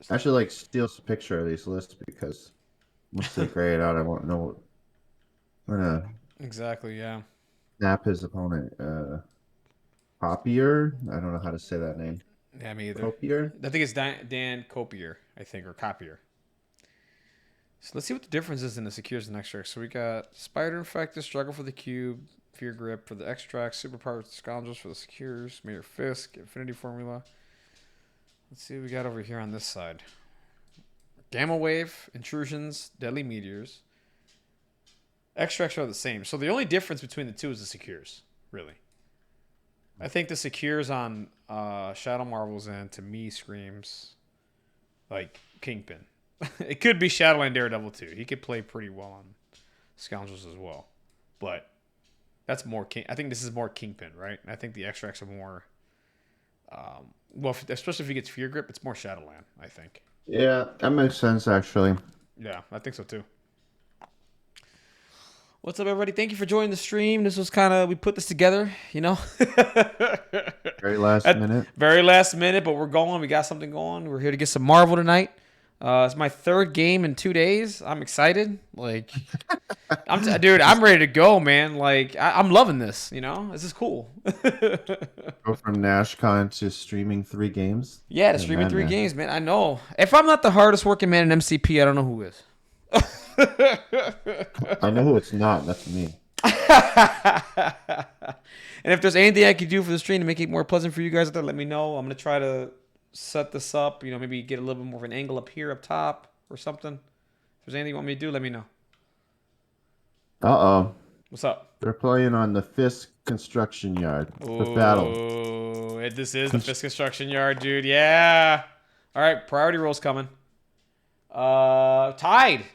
I should like steal a picture of these lists because once they grade it out, I won't know. I'm gonna Exactly. Yeah. snap his opponent. Copier. I don't know how to say that name. Yeah. Me either. Copier. I think it's Dan Copier. I think or Copier. So let's see what the difference is in the secures and extracts. So we got Spider Infected, Struggle for the Cube, Fear Grip for the extracts, Superpower Scoundrels for the secures, Mayor Fisk, Infinity Formula. Let's see what we got over here on this side. Gamma Wave, Intrusions, Deadly Meteors. Extracts are the same. So the only difference between the two is the secures, really. I think the secures on Shadow Marvel's end to me screams like Kingpin. It could be Shadowland Daredevil too. He could play pretty well on Scoundrels as well, but that's more King. I think this is more Kingpin, right? I think the extracts are more. Well, especially if he gets Fear Grip, it's more Shadowland. I think. Yeah, that makes sense actually. Yeah, I think so too. What's up, everybody? Thank you for joining the stream. This was kind of we put this together, Very last at minute. very last minute, but we're going. We got something going. We're here to get some Marvel tonight. It's my third game in 2 days. I'm excited. Dude, I'm ready to go, man. I'm loving this. This is cool. Go from NashCon to streaming 3 games. Yeah, to You're a streaming three madman. games, man. I know. If I'm not the hardest working man in MCP, I don't know who is. I know who it's not. That's me. And if there's anything I could do for the stream to make it more pleasant for you guys out there, let me know. I'm gonna try to set this up. Maybe get a little bit more of an angle up here, up top, or something. If there's anything you want me to do, let me know. Uh-oh. What's up? They're playing on the Fisk construction yard for battle. Oh, this is the Const- Fisk Construction Yard, dude. Yeah. All right, priority roll's coming. Tied.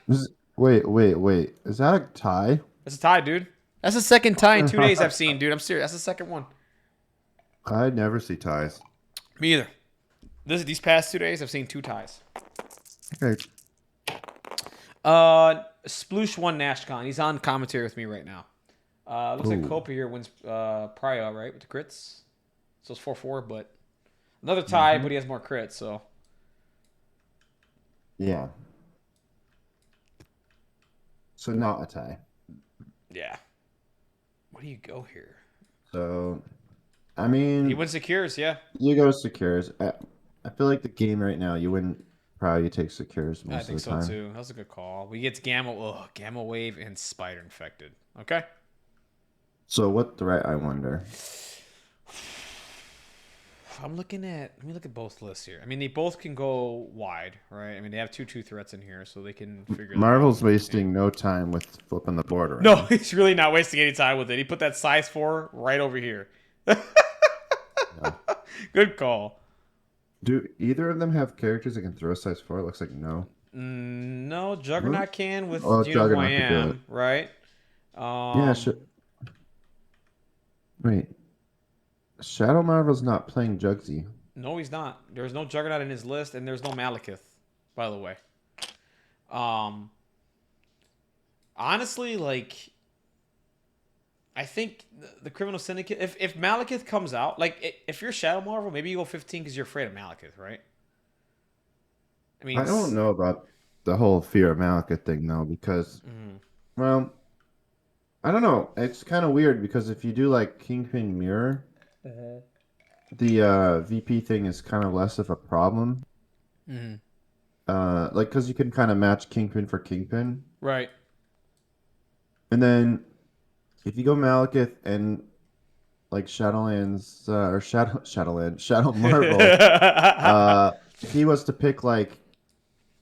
Wait. Is that a tie? That's a tie, dude. That's the second tie in 2 days I've seen, dude. I'm serious. That's the second one. I never see ties. Me either. These past 2 days, I've seen two ties. Okay. Sploosh won NashCon. He's on commentary with me right now. Looks like Ooh. Copa here wins Pryo, right? With the crits. So it's 4-4, but another tie, but he has more crits, so. Yeah. So not a tie. Yeah. Where do you go here? So, I He mean, wins secures, yeah. you go secures. I feel like the game right now, you wouldn't probably take secures I most of think the so time. too. That was a good call. We get Gamma Wave and Spider Infected. Okay. So what threat, I wonder? Let me look at both lists here. I mean, they both can go wide, right? I mean, they have two threats in here, so they can figure that out. Marvel's wasting no time with flipping the board No, around. he's really not wasting any time with it. He put that size 4 right over here. Yeah. Good call. Do either of them have characters that can throw size 4? It looks like no. No, Huh? Juggernaut can with Oh, Do You Know Who I Juggernaut could do it. Am, right? Yeah, Um, wait. Shadow Marvel's not playing Jugsy. no, he's not. There's no Juggernaut in his list, and there's no Malekith, by the way. Um, honestly, I think the Criminal Syndicate. If Malekith comes out, if you're Shadow Marvel, maybe you go 15 because you're afraid of Malekith, right? I mean, I don't know about the whole fear of Malekith thing though, because mm, well, I don't know. It's kind of weird because if you do like Kingpin Mirror, the VP thing is kind of less of a problem. mm, Like because you can kind of match Kingpin for Kingpin, right. and then if you go Malekith and like Shadowlands or Shadowland Shadow Marvel, if he was to pick like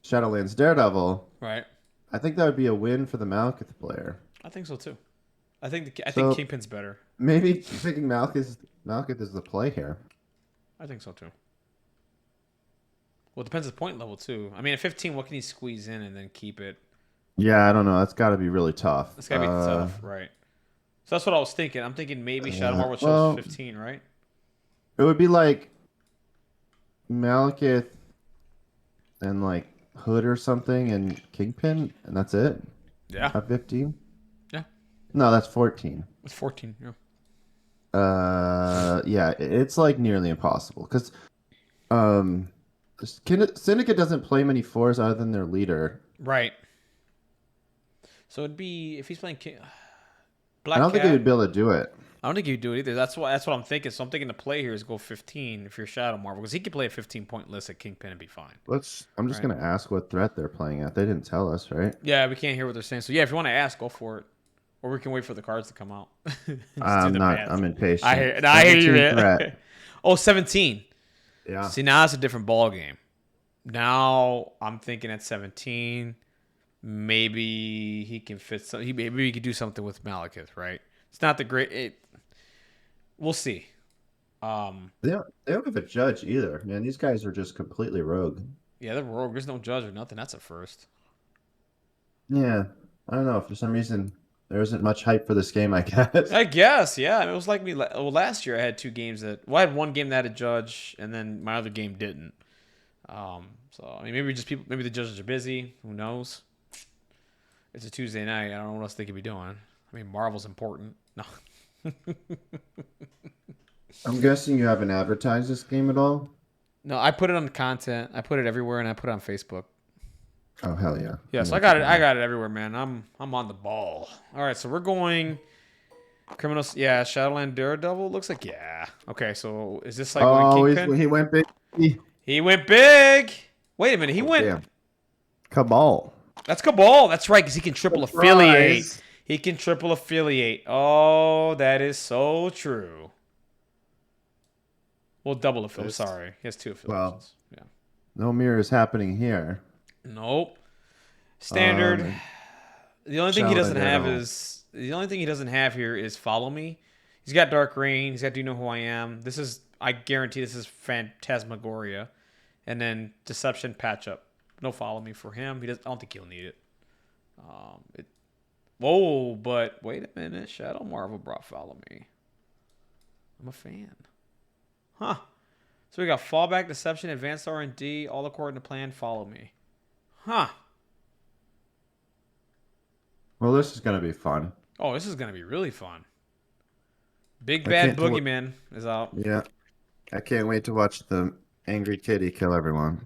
Shadowlands Daredevil, Right. I think that would be a win for the Malekith player. I think so too. I think So Kingpin's better. maybe picking Malekith is the play here. I think so too. Well, it depends on the point level too. I mean, at 15, what can he squeeze in and then keep it? Yeah, I don't know. That's got to be really tough. That's gotta be tough, right? So that's what I was thinking. I'm thinking maybe Shadow Marvel chose Well, 15, right? it would be like Malekith and like Hood or something and Kingpin, and that's it Yeah. at 15. Yeah. No, that's 14. It's 14. Yeah. Yeah, it's like nearly impossible because um Syndicate doesn't play many fours other than their leader. Right. So it'd be if he's playing I Black don't think he Cat. would be able to do it. I don't think he'd do it either. That's what I'm thinking. So I'm thinking the play here is go 15 if you're Shadow Marvel because he could play a 15-point list at Kingpin and be fine. I'm just Right. gonna ask what threat they're playing at. They didn't tell us, right? Yeah, we can't hear what they're saying. So yeah, if you want to ask, go for it. Or we can wait for the cards to come out. Just do I'm the not. math. I'm impatient. I hear you, 17 man. threat. Oh, 17. Yeah. See, now it's a different ball game. Now I'm thinking at 17, maybe he can fit some. Maybe he could do something with Malekith, right? It's not the great. We'll see. They don't have a judge either, man. These guys are just completely rogue. Yeah, the rogue. There's no judge or nothing. That's a first. Yeah. I don't know. For some reason, there isn't much hype for this game, I guess. I guess, yeah. I mean, it was like me. Well, last year I had two games that. Well, I had one game that had a judge, and then my other game didn't. So I mean, maybe just people. Maybe the judges are busy. Who knows? It's a Tuesday night. I don't know what else they could be doing. I mean, Marvel's important. No. I'm guessing you haven't advertised this game at all. No, I put it on the content. I put it everywhere, and I put it on Facebook. Oh hell yeah! Yeah, so I got it. I got it everywhere, man. I'm on the ball. All right, so we're going criminals. Yeah, Shadowland Daredevil looks like yeah. Okay, so is this like going Kingpin? He went big. He went big. Wait a minute, he went. Damn. Cabal. That's Cabal. That's right, because he can triple affiliate. Surprise. He can triple affiliate. Oh, that is so true. Well, double affiliate. Sorry, he has two affiliations. Yeah. No mirrors happening here. Nope. Standard. The only thing he doesn't have Daredevil. is the only thing he doesn't have here is follow me. He's got Dark Reign. He's got Do You Know Who I Am. This is I guarantee this is Phantasmagoria, and then Deception Patch Up. No follow me for him. He does. I don't think he'll need it. Whoa, but wait a minute. Shadow Marvel brought follow me. I'm a fan. Huh. So we got fallback, deception, advanced R&D, all according to plan. Follow me. Huh. Well, this is gonna be fun. Oh, this is gonna be really fun. Big I Bad can't do it. Boogeyman is out. Yeah, I can't wait to watch the angry kitty kill everyone.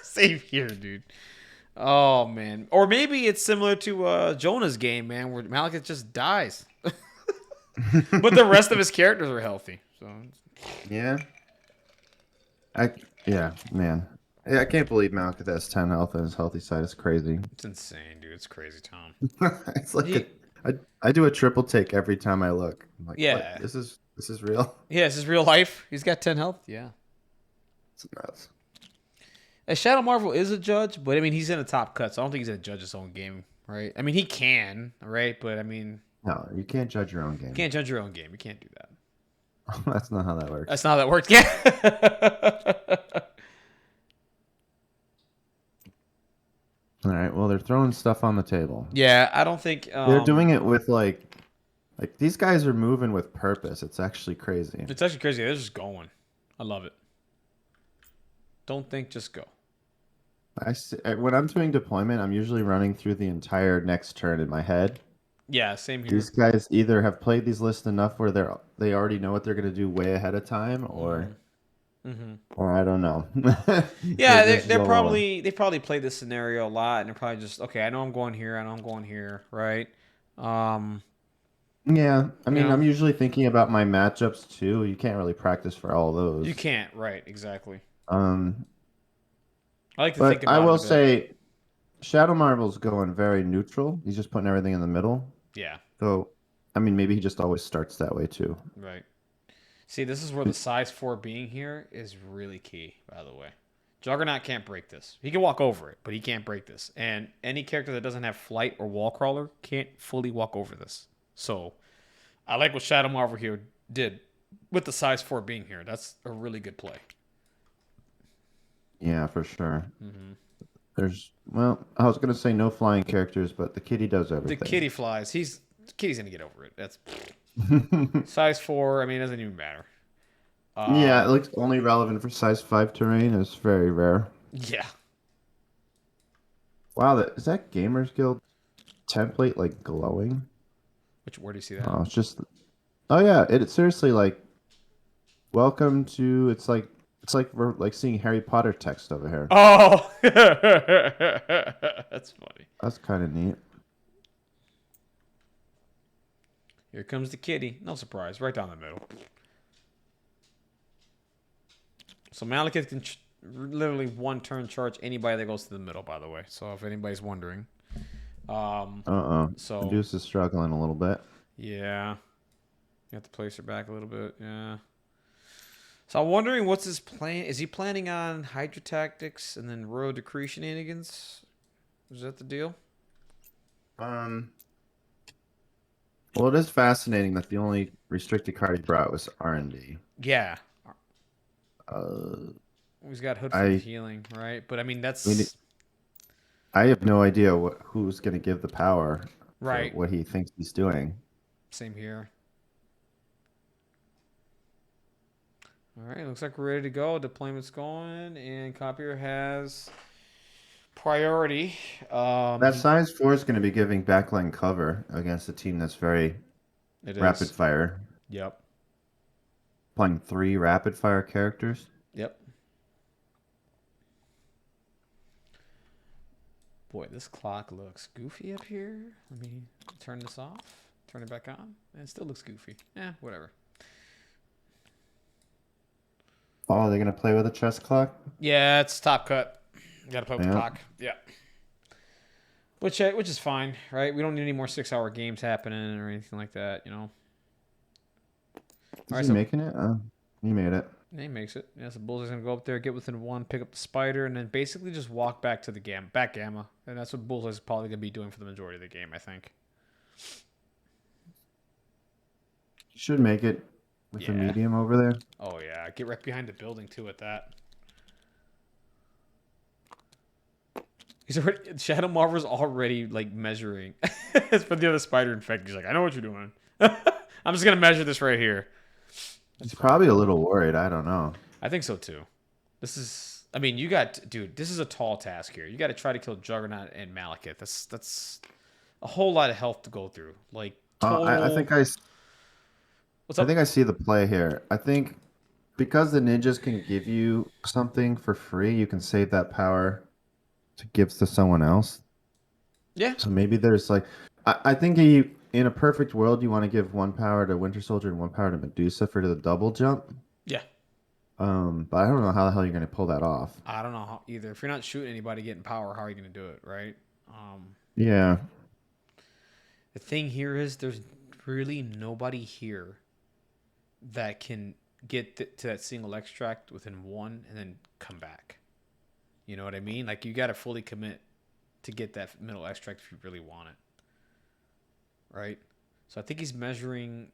Same here, dude. Oh man. Or maybe it's similar to Jonah's game, man, where Malekith just dies. But the rest of his characters are healthy. So Yeah. Yeah, man. Yeah, I can't believe Malekith has 10 health on his healthy side. It's crazy. it's insane, dude. It's crazy, Tom. It's like He- I do a triple take every time I look. I'm like, Yeah. what? This is real. Yeah, is this real life? He's got 10 health? Yeah. It's nuts. Shadow Marvel is a judge, but I mean he's in a top cut, so I don't think he's gonna judge his own game, right? I mean he can, right? But I mean No, you can't judge your own game. you can't judge your own game. You can't do that. That's not how that works. That's not how that works. Yeah. All right. Well, they're throwing stuff on the table. Yeah, I don't think They're doing it with like these guys are moving with purpose. It's actually crazy. it's actually crazy. They're just going. I love it. Don't think, just go. When I'm doing deployment, I'm usually running through the entire next turn in my head. Yeah, same here. These guys either have played these lists enough where they already know what they're going to do way ahead of time, or I don't know. Yeah, They're just they're going probably they probably played this scenario a lot, and they're probably just okay. I know I'm going here. I know I'm going here. Right. Yeah, I mean, know? I'm usually thinking about my matchups too. You can't really practice for all those. You can't. Right. Exactly. Um, I like to but think about I it will a bit. say, Shadow Marvel's going very neutral. He's just putting everything in the middle. Yeah. So, I mean, maybe he just always starts that way too. Right. See, this is where the size 4 being here is really key, by the way. Juggernaut can't break this. He can walk over it, but he can't break this. And any character that doesn't have flight or wall crawler can't fully walk over this. So, I like what Shadow Marvel here did with the size 4 being here. That's a really good play. Yeah, for sure. Mm-hmm. Well, I was gonna say no flying characters, but the kitty does The everything. kitty flies. The kitty's gonna get over it. That's size 4. I mean, it doesn't even matter. Yeah, it looks only relevant for size 5 terrain. It's very rare. Yeah. Wow, is that Gamers Guild template like glowing? Where do you see that? Oh, it's just. Oh yeah, it's seriously like. Welcome to. It's like It's like we're like seeing Harry Potter text over here. Oh, that's funny. That's kind of neat. Here comes the kitty. No surprise, right down the middle. So Malekith can literally one turn charge anybody that goes to the middle. By the way, so if anybody's wondering, so Medusa is struggling a little bit. yeah, you have to place her back a little bit. Yeah. So I'm wondering what's his plan. Is he planning on Hydra tactics and then Royal Decree shenanigans? Is that the deal? Um, well, it is fascinating that the only restricted card he brought was R&D. Yeah. Uh, He's got Hood for the I, healing, right? But I mean, I mean, that's I have no idea who's going to give the power for right. what he thinks he's doing. Same here. All right, looks like we're ready to go. Deployment's going, and Copier has priority. That size 4 is going to be giving backline cover against a team that's very It rapid is. fire. Yep. Playing 3 rapid fire characters. Yep. Boy, this clock looks goofy up here. Let me turn this off. Turn it back on. And it still looks goofy. Yeah, whatever. Oh, are they going to play with a chess clock? Yeah, it's top cut. You gotta play with the Yeah. clock. Yeah. Which is fine, right? We don't need any more 6-hour games happening or anything like that, you know. Is All right, he so making it? He made it. he makes it. Yeah, so Bullseye's gonna go up there, get within 1, pick up the spider, and then basically just walk back to the back gamma, and that's what Bullseye's probably gonna be doing for the majority of the game, I think. He should make it with a Yeah. medium over there. Oh yeah, get right behind the building too at that. He's already Shadow Marvel's already like measuring. It's for the other spider infected. He's like, I know what you're doing. I'm just gonna measure this right here. He's probably a little worried. I don't know. I think so too. This is, I mean, you got, dude. This is a tall task here. You got to try to kill Juggernaut and Malekith. That's a whole lot of health to go through. Like total. I think What's I up? think I see the play here. I think because the ninjas can give you something for free, you can save that power to give to someone else. Yeah, So maybe there's like, I think in a perfect world, you want to give 1 power to Winter Soldier and 1 power to Medusa for the double jump. yeah. But I don't know how the hell you're going to pull that off. I don't know how either. If you're not shooting anybody getting power, how are you gonna do it, right? Yeah. The thing here is there's really nobody here that can get to that single extract within 1 and then come back. You know what I mean? Like you got to fully commit to get that middle extract if you really want it. Right? So I think he's measuring.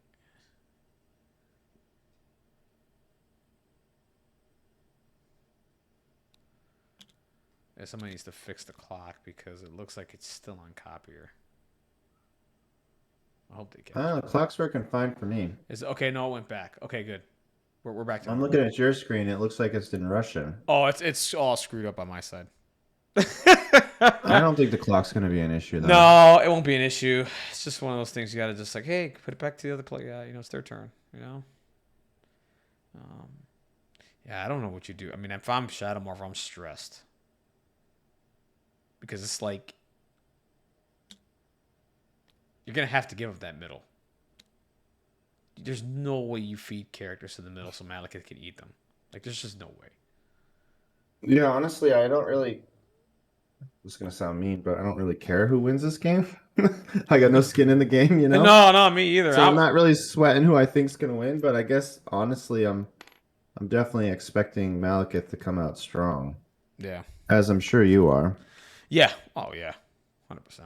Yeah, somebody needs to fix the clock because it looks like it's still on copier. I hope they get it. The clock's working fine for me. Is okay? No, it went back. Okay, good. We're back to I'm normal. looking at your screen. It looks like it's in Russian. Oh, it's all screwed up on my side. I don't think the clock's going to be an issue, though. No, it won't be an issue. It's just one of those things you got to just like, hey, put it back to the other player. Yeah, you know, it's their turn. You know. Yeah, I don't know what you do. I mean, if I'm Shadow Marvel, I'm stressed because it's like you're gonna have to give up that middle. There's no way you feed characters to the middle so Malekith can eat them. Like, there's just no way. Yeah, honestly, I don't really. This is gonna sound mean, but I don't really care who wins this game. I got no skin in the game, you know. No, me either. So I'm not really sweating who I think's gonna win, but I guess honestly, I'm definitely expecting Malekith to come out strong, Yeah. as I'm sure you are. Yeah. Oh yeah. 100%.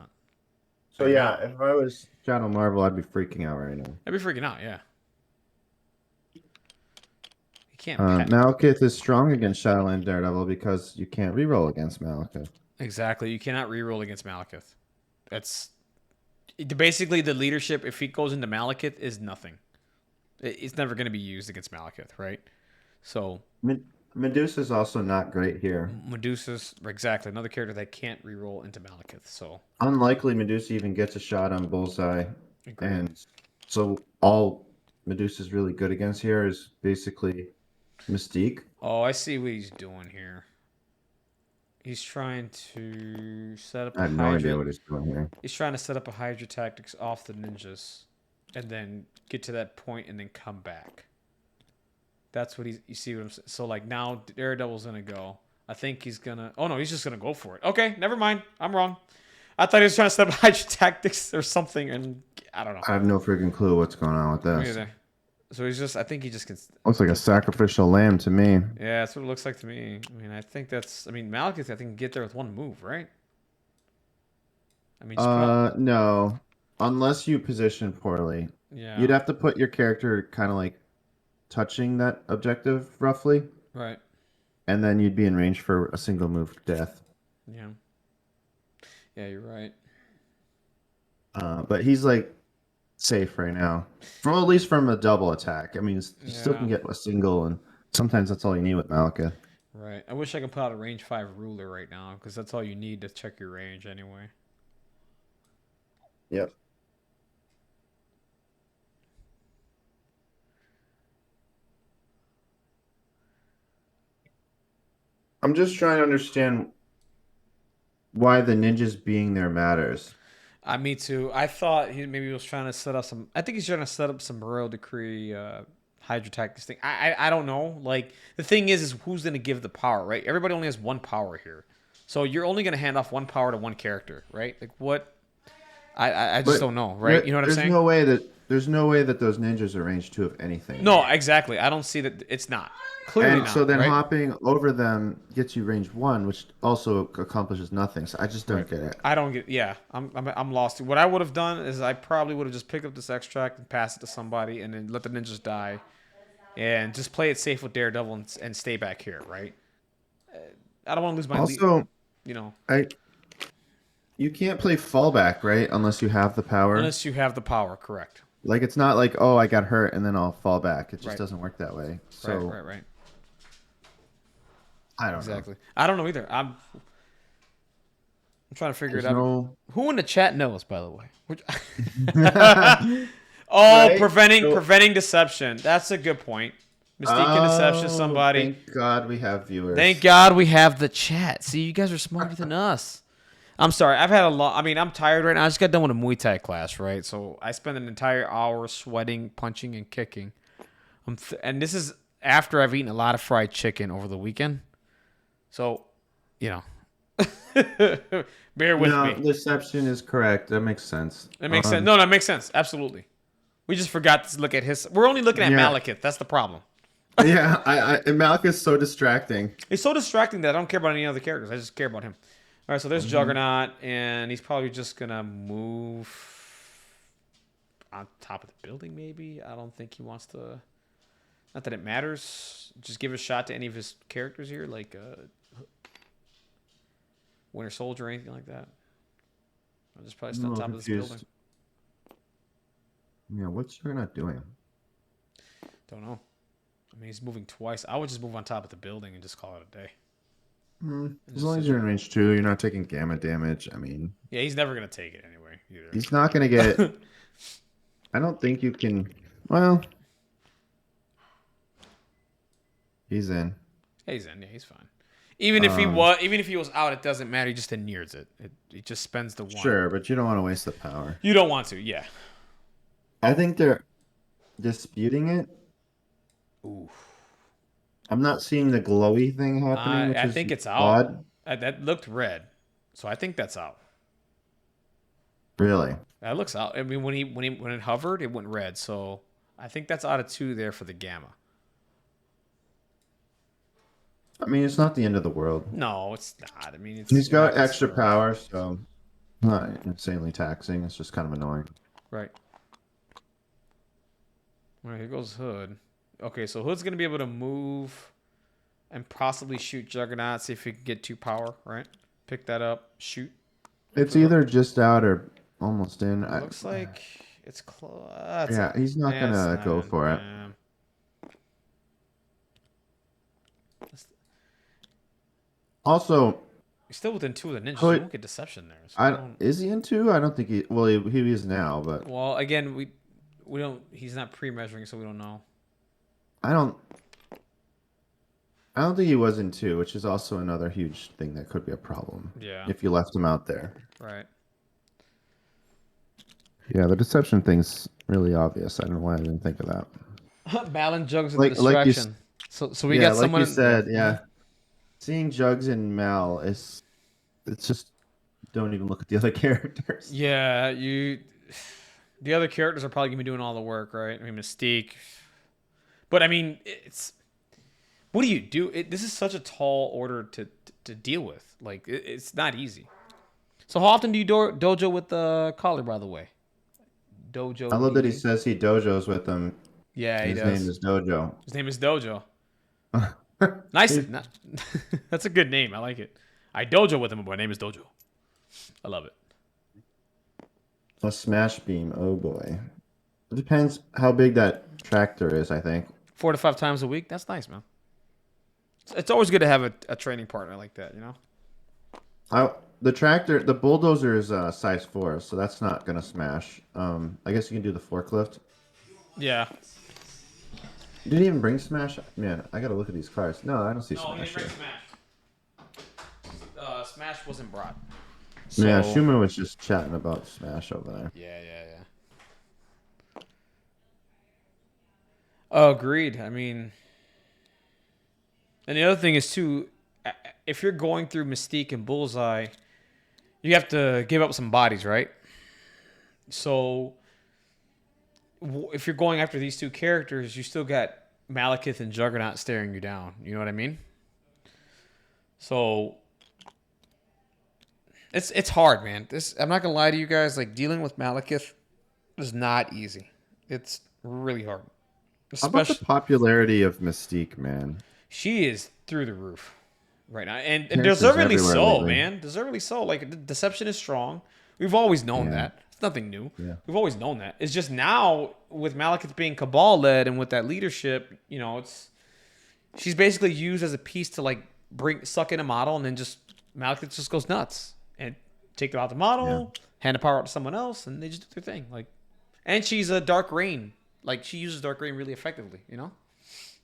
So yeah, if I was Shadow Marvel, I'd be freaking out right now. I'd be freaking out. Yeah. You can't. Malekith is strong against Shadowland Daredevil because you can't reroll against Malekith. Exactly. You cannot reroll against Malekith. That's basically the leadership. If he goes into Malekith, is nothing. It's never going to be used against Malekith, right? So Medusa's also not great here. Medusa's exactly another character that can't reroll into Malekith. So Unlikely Medusa even gets a shot on Bullseye. agreed. And so all Medusa's really good against here is basically Mystique. Oh, I see what he's doing here. He's trying to set up I a have no idea Hydra. what he's doing here. He's trying to set up a Hydra tactics off the ninjas, and then get to that point and then come back. That's what he's. You see what I'm saying? So like now Daredevil's gonna go. I think he's gonna. Oh no, he's just gonna go for it. Okay, never mind. I'm wrong. I thought he was trying to set up Hydra tactics or something, and I don't know. I have no freaking clue what's going on with Me this. either. So he's just. I think he just can. Looks like a sacrificial lamb to me. Yeah, that's what it looks like to me. I mean, I think that's. I mean, Malekith, I think can get there with one move, right? I mean, just No. Unless you position poorly. yeah. You'd have to put your character kind of like touching that objective roughly, Right. and then you'd be in range for a single move death. Yeah. Yeah, you're right. But he's like safe right now, from at least from a double attack. I mean, you still can Yeah. get a single, and sometimes that's all you need with Malekith. Right. I wish I could put out a range 5 ruler right now because that's all you need to check your range anyway. Yep. I'm just trying to understand why the ninjas being there matters. Me too. I thought he maybe was trying to set up some. I think he's trying to set up some Royal Decree Hydra tactics thing. I don't know. Like the thing is who's gonna give the power, right? Everybody only has one power here, so you're only gonna hand off one power to one character, right? Like what? I just But don't know, right? You know what I'm there's saying? there's no way that those ninjas are range 2 of anything. No, exactly. I don't see that. It's not clearly And not. so then right? hopping over them gets you range 1, which also accomplishes nothing. So I just don't get it. I don't get. Yeah, I'm lost. What I would have done is I probably would have just picked up this extract and passed it to somebody, and then let the ninjas die, and just play it safe with Daredevil and stay back here, right? I don't want to lose my lead. Also, You know, you can't play fallback, right? Unless you have the power. unless you have the power, correct? Like it's not like, oh, I got hurt and then I'll fall back. It just Right. doesn't work that way. So Right. I don't Exactly. I don't know either. I'm trying to figure it out. know. Who in the chat knows, by the way? Oh, Right? preventing deception. That's a good point. Mistaken deception. Somebody. Thank God we have viewers. Thank God we have the chat. See, you guys are smarter than us. I'm sorry. I've had a lot. I mean, I'm tired right now. I just got done with a Muay Thai class, right? So I spent an entire hour sweating, punching, and kicking. And this is after I've eaten a lot of fried chicken over the weekend. So, you know, bear with No, me. deception is correct. That makes sense. That makes sense. No, that makes sense. Absolutely. We just forgot to look at his. We're only looking at Yeah. Malekith. That's the problem. Yeah, and Malek is so distracting. It's so distracting that I don't care about any other characters. I just care about him. All right, so there's Juggernaut, and he's probably just gonna move on top of the building. Maybe I don't think he wants to. Not that it matters. Just give a shot to any of his characters here, like Winter Soldier or anything like that. I'll just probably stay on I'm a top little of this building. confused. Yeah, what's Juggernaut doing? Don't know. I mean, he's moving twice. I would just move on top of the building and just call it a day. As long as you're in range 2, you're not taking gamma damage. I mean, Yeah, he's never gonna take it anyway. Either. he's not going to get. I don't think you can. Well, he's in. Yeah, he's in. Yeah, he's fine. Even if he was out, it doesn't matter. He just nears it. It just spends the one. Sure, but you don't want to waste the power. You don't want to. Yeah. I think they're disputing it. Ooh. I'm not seeing the glowy thing happening. Which I is think it's odd. out. That looked red, so I think that's out. Really? That looks out. I mean, when it hovered, it went red. So I think that's out of 2 there for the gamma. I mean, it's not the end of the world. No, it's not. I mean, it's He's got not extra sure. power, so not insanely taxing. It's just kind of annoying. Right. All right, here goes Hood. Okay, so Hood's gonna be able to move and possibly shoot Juggernaut. See if he can get 2 power. Right. Pick that up. Shoot. It's either just out or almost in. Looks like it's close. Yeah, he's not gonna go for it. Also, He's still within 2 of the ninjas. Hood- You won't get deception there. So is he in 2? I don't think he. Well, he is now, but well, again, we don't. He's not pre-measuring, so we don't know. I don't. I don't think he was in two, which is also another huge thing that could be a problem Yeah. if you left him out there. Right. Yeah, the deception thing's really obvious. I don't know why I didn't think of that. Balin jugs with the Like distraction. So we yeah, got like you someone. Yeah. said, yeah. Seeing Jugs and Mal is it's just don't even look at the other characters. Yeah. You. The other characters are probably gonna be doing all the work, right? I mean, Mystique. But I mean, it's what do you do? This is such a tall order to deal with. Like, it's not easy. So how often do you dojo with the collar? By the way, I dojo love that he DD. says he dojos with them. Yeah, And he his name does. is Dojo. His name is Dojo. Nice. He's That's a good name. I like it. I dojo with him, but my name is Dojo. I love it. a smash beam. Oh boy. It depends how big that tractor is, I think. 4 to 5 times a week. That's nice, man. It's always good to have a training partner like that, you know? The tractor, the bulldozer is size 4, so that's not gonna smash. I guess you can do the forklift. Yeah. Didn't even bring smash. Man, I gotta look at these cars. No, I don't see No, he smash didn't here. bring Smash. Smash wasn't brought. Yeah, So Schumer was just chatting about smash over there. yeah. Oh, agreed. I mean, and the other thing is too, if you're going through Mystique and Bullseye, you have to give up some bodies, right? So if you're going after these two characters, you still got Malekith and Juggernaut staring you down. You know what I mean? So it's hard, man. This I'm not gonna lie to you guys. Like dealing with Malekith is not easy. It's really hard. How about the Especially popularity of Mystique, man? she is through the roof right now, and Characters deservedly everywhere so, lately. man. Deservedly so. Like deception is strong. We've always known Yeah, that. It's nothing new. yeah, We've always known that. It's just now with Malekith being Cabal led and with that leadership, you know, it's she's basically used as a piece to like suck in a model, and then just Malekith just goes nuts and take it out the yeah, model, hand the power out to someone else, and they just do their thing. Like, and she's a Dark Rain. Like she uses Dark Rain really effectively. You know,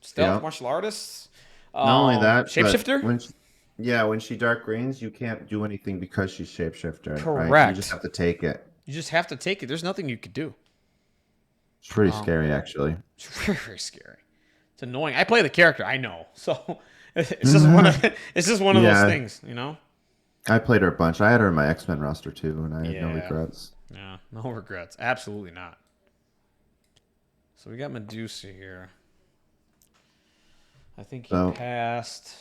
stealth yeah. martial artists, Not only that, but shapeshifter. when she dark greens, you can't do anything because she's shapeshifter, right? You just Correct. have to take it. You just have to take it. There's nothing you could do. It's pretty Um, scary, actually. it's very, very scary. It's annoying. I play the character. I know. So it's just one of those Yeah, things. You know. I played her a bunch. I had her in my X-Men roster too, and I had no Yeah. regrets. Yeah. No regrets. Absolutely not. So we got Medusa here. I think he So, passed.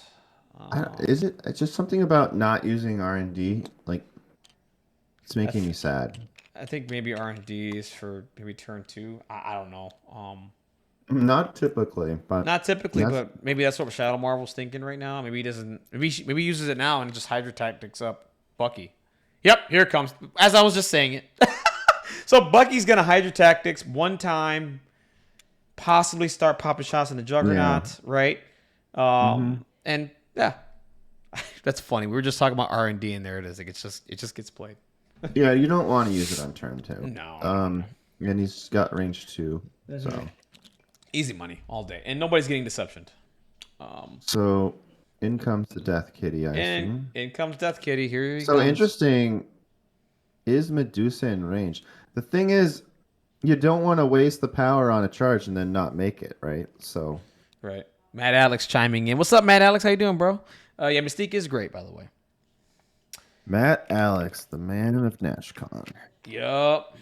is it it's just something about not using R&D? Like, it's I, making th- me sad. I think maybe R&D is for maybe turn two. I don't know. Not typically, but Not typically, that's but maybe that's what Shadow Marvel's thinking right now. Maybe he doesn't. Maybe he uses it now and just Hydra tactics up Bucky. Yep, here it comes. As I was just saying it. So Bucky's gonna Hydra tactics one time, possibly start popping shots in the yeah. Juggernaut, right? Hmm. And yeah, that's funny. We were just talking about R&D, and there it is. Like it just gets played. Yeah, you don't want to use it on turn 2. No. And he's got range 2, Mhm. so Easy money all day, and nobody's getting deceptioned. so in comes the Death Kitty, I And assume. in comes Death Kitty. Here he So comes. interesting. Is Medusa in range? The thing is, you don't want to waste the power on a charge and then not make it, right? So Right. Matt Alex chiming in. What's up, Matt Alex? How you doing, bro? Yeah, Mystique is great, by the way. Matt Alex, the man of NashCon. Yup.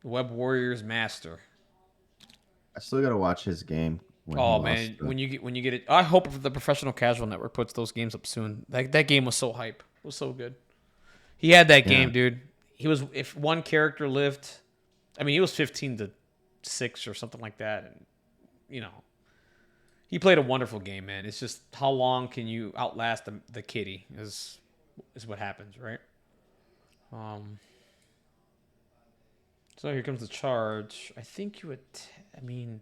Web Warriors master. I still gotta watch his game when he Oh lost. man, when you get it, I hope the Professional Casual Network puts those games up soon. That game was so hype. It was so good. He had that Yeah, game, dude. He was if one character lived, I mean, he was 15-6 or something like that, and you know, he played a wonderful game, man. It's just how long can you outlast the kitty is what happens, right? Um. So here comes the charge. I think you would. I mean,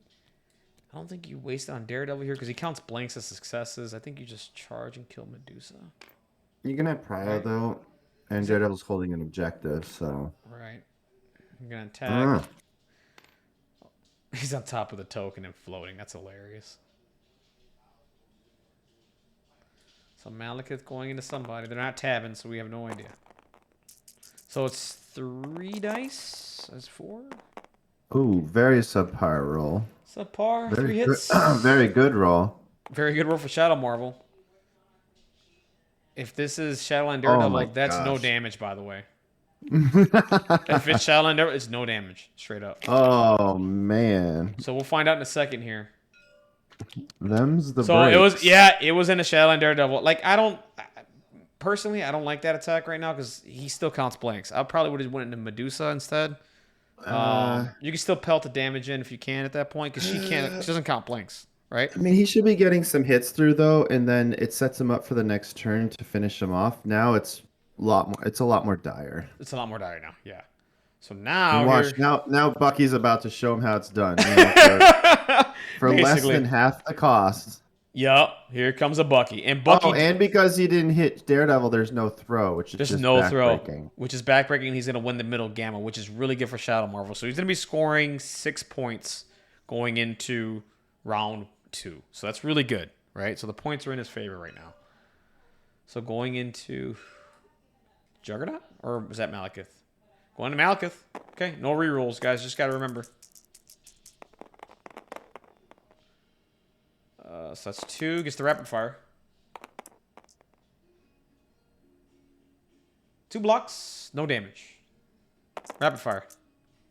I don't think you waste it on Daredevil here because he counts blanks as successes. I think you just charge and kill Medusa. you can have Prio Right. though, and Is it Daredevil's holding an objective, so right? I'm gonna I attack. don't know. He's on top of the token and floating. That's hilarious. So Malekith going into somebody. They're not tabbing, so we have no idea. So it's 3 dice. That's 4. Ooh, very subpar roll. Subpar. 3 Very good. hits. Very good roll. Very good roll for Shadow Marvel. If this is Shadowland Oh my Daredevil, that's no gosh. damage, by the way. If it's Shadowland Daredevil, it's no damage. Straight up. Oh man, So we'll find out in a second here. them's the So breaks. it was in a Shadowland Daredevil. Like, personally, I don't like that attack right now because he still counts blanks. I probably would have went into Medusa instead. You can still pelt the damage in if you can at that point because she doesn't count blanks, right? I mean, he should be getting some hits through though, and then it sets him up for the next turn to finish him off. Now it's a lot more. It's a lot more dire. It's a lot more dire now, yeah. So And now watch here, now Bucky's about to show him how it's done. You know, for less basically, than half the cost. yup. Here comes a Bucky, and Oh, and because he didn't hit Daredevil, there's no throw, which is there's just no throw, backbreaking. which is backbreaking. And he's gonna win the middle gamma, which is really good for Shadow Marvel. So he's gonna be scoring 6 points going into round 2. So that's really good, right? So the points are in his favor right now. So going into Juggernaut? Or was that Malekith? Going to Malekith. Okay, no rerolls, guys. Just got to remember. So that's 2. Gets the rapid fire. 2 blocks. No damage. Rapid fire.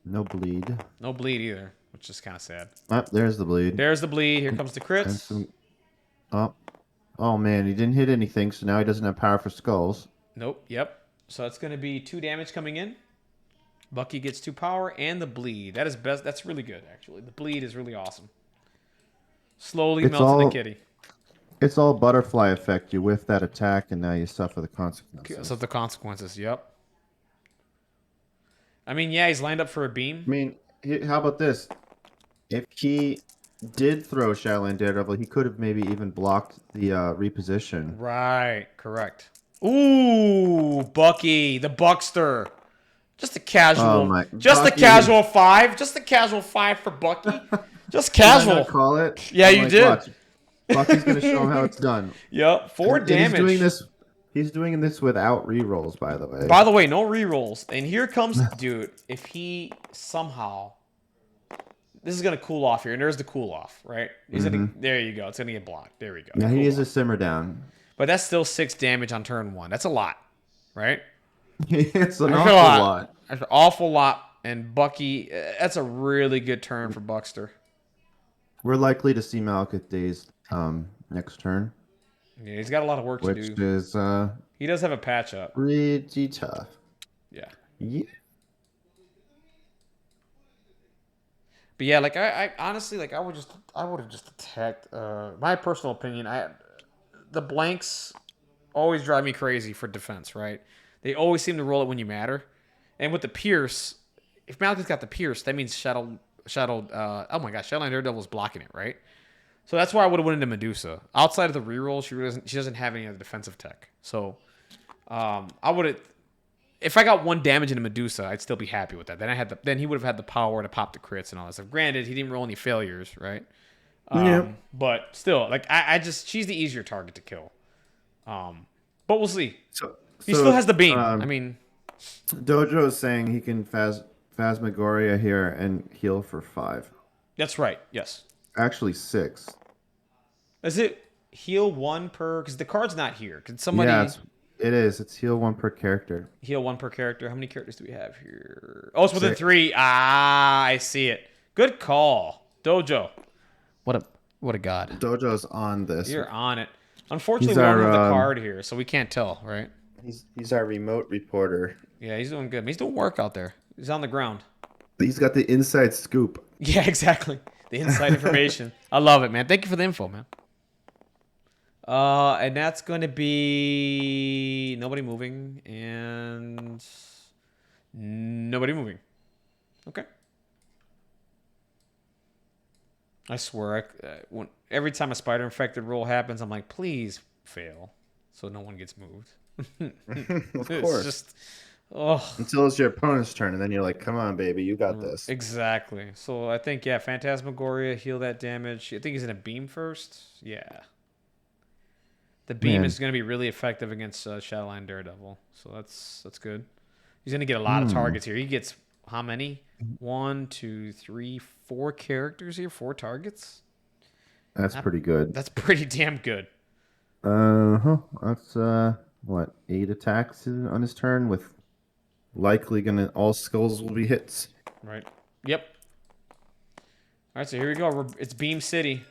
No bleed. No bleed either, which is kind of sad. Oh, there's the bleed. There's the bleed. Here comes the And crits. some. Oh, oh man, he didn't hit anything, so now he doesn't have power for skulls. Nope. Yep. So it's going to be 2 damage coming in. Bucky gets 2 power and the bleed. That is best. That's really good, actually. The bleed is really awesome. Slowly It's melting the all- kitty. It's all butterfly effect. You whiff that attack, and now you suffer the consequences. So the consequences. Yep. I mean, yeah, he's lined up for a beam. I mean, how about this? If he did throw Shadowland Daredevil, he could have maybe even blocked the reposition. Right. Correct. Ooh, Bucky, the Buckster. Just a casual. Oh my- just Bucky. a casual 5. Just a casual 5 for Bucky. Just Did I casual. not call it? Yeah, I'm you like, did. Watch. Bucky's gonna show him how it's done. Yep. 4 And damage. He's doing this. He's doing this without rerolls, by the way. By the way, no rerolls. And here comes, dude, if he somehow, this is going to cool off here. And there's the cool off, right? He's gonna, there you go. It's going to get blocked. There we go. Now Cool he needs to off. simmer down. But that's still 6 damage on turn 1. That's a lot, right? It's an That's awful lot. That's an awful lot. And Bucky, that's a really good turn for Buckster. We're likely to see Malekith Days next turn, Yeah, he's got a lot of work to which do. is He does have a patch up. pretty tough. Yeah. Yeah. But yeah, like I honestly, like I would have just attacked. My personal opinion, the blanks always drive me crazy for defense. Right? They always seem to roll it when you matter. And with the Pierce, if Malekith's got the Pierce, that means oh my gosh, Shadowland Daredevil's blocking it, right? So that's why I would have went into Medusa. Outside of the reroll, she doesn't have any other defensive tech. So I would have. If I got 1 damage into Medusa, I'd still be happy with that. Then he would have had the power to pop the crits and all that stuff. Granted, he didn't roll any failures, right? Yeah. But still, like she's the easier target to kill. But we'll see. He still has the beam. I mean, Dojo is saying he can Phasmagoria here and heal for 5. that's right. Yes. Actually 6. Is it heal 1 per? Because the card's not here. Can somebody Yeah, it is. It's heal 1 per character. heal 1 per character? How many characters do we have here? Oh, it's within 6. 3. Ah, I see it. Good call, Dojo. What a god. Dojo's on this. You're on it. Unfortunately, He's we don't our, have the card here, so we can't tell, right? He's our remote reporter. Yeah, he's doing good. He's doing work out there. He's on the ground. He's got the inside scoop. Yeah, exactly. The inside information. I love it, man. Thank you for the info, man. And that's going to be nobody moving and nobody moving. Okay. I swear, every time a spider infected roll happens, I'm like, please fail, so no one gets moved. Of It's course. just, oh, Until it's your opponent's turn, and then you're like, come on, baby, you got this. exactly. So I think, yeah, Phantasmagoria, heal that damage. I think he's in a beam first. Yeah. The beam Man. is going to be really effective against Shadowland Daredevil, so that's good. He's going to get a lot of Hmm. targets here. He gets how many? 1, 2, 3, 4 characters here, 4 targets. That's That, pretty good. that's pretty damn good. Uh-huh. That's what, 8 attacks on his turn with likely gonna all skulls will be hits. Right. Yep. All right, so here we go. It's Beam City.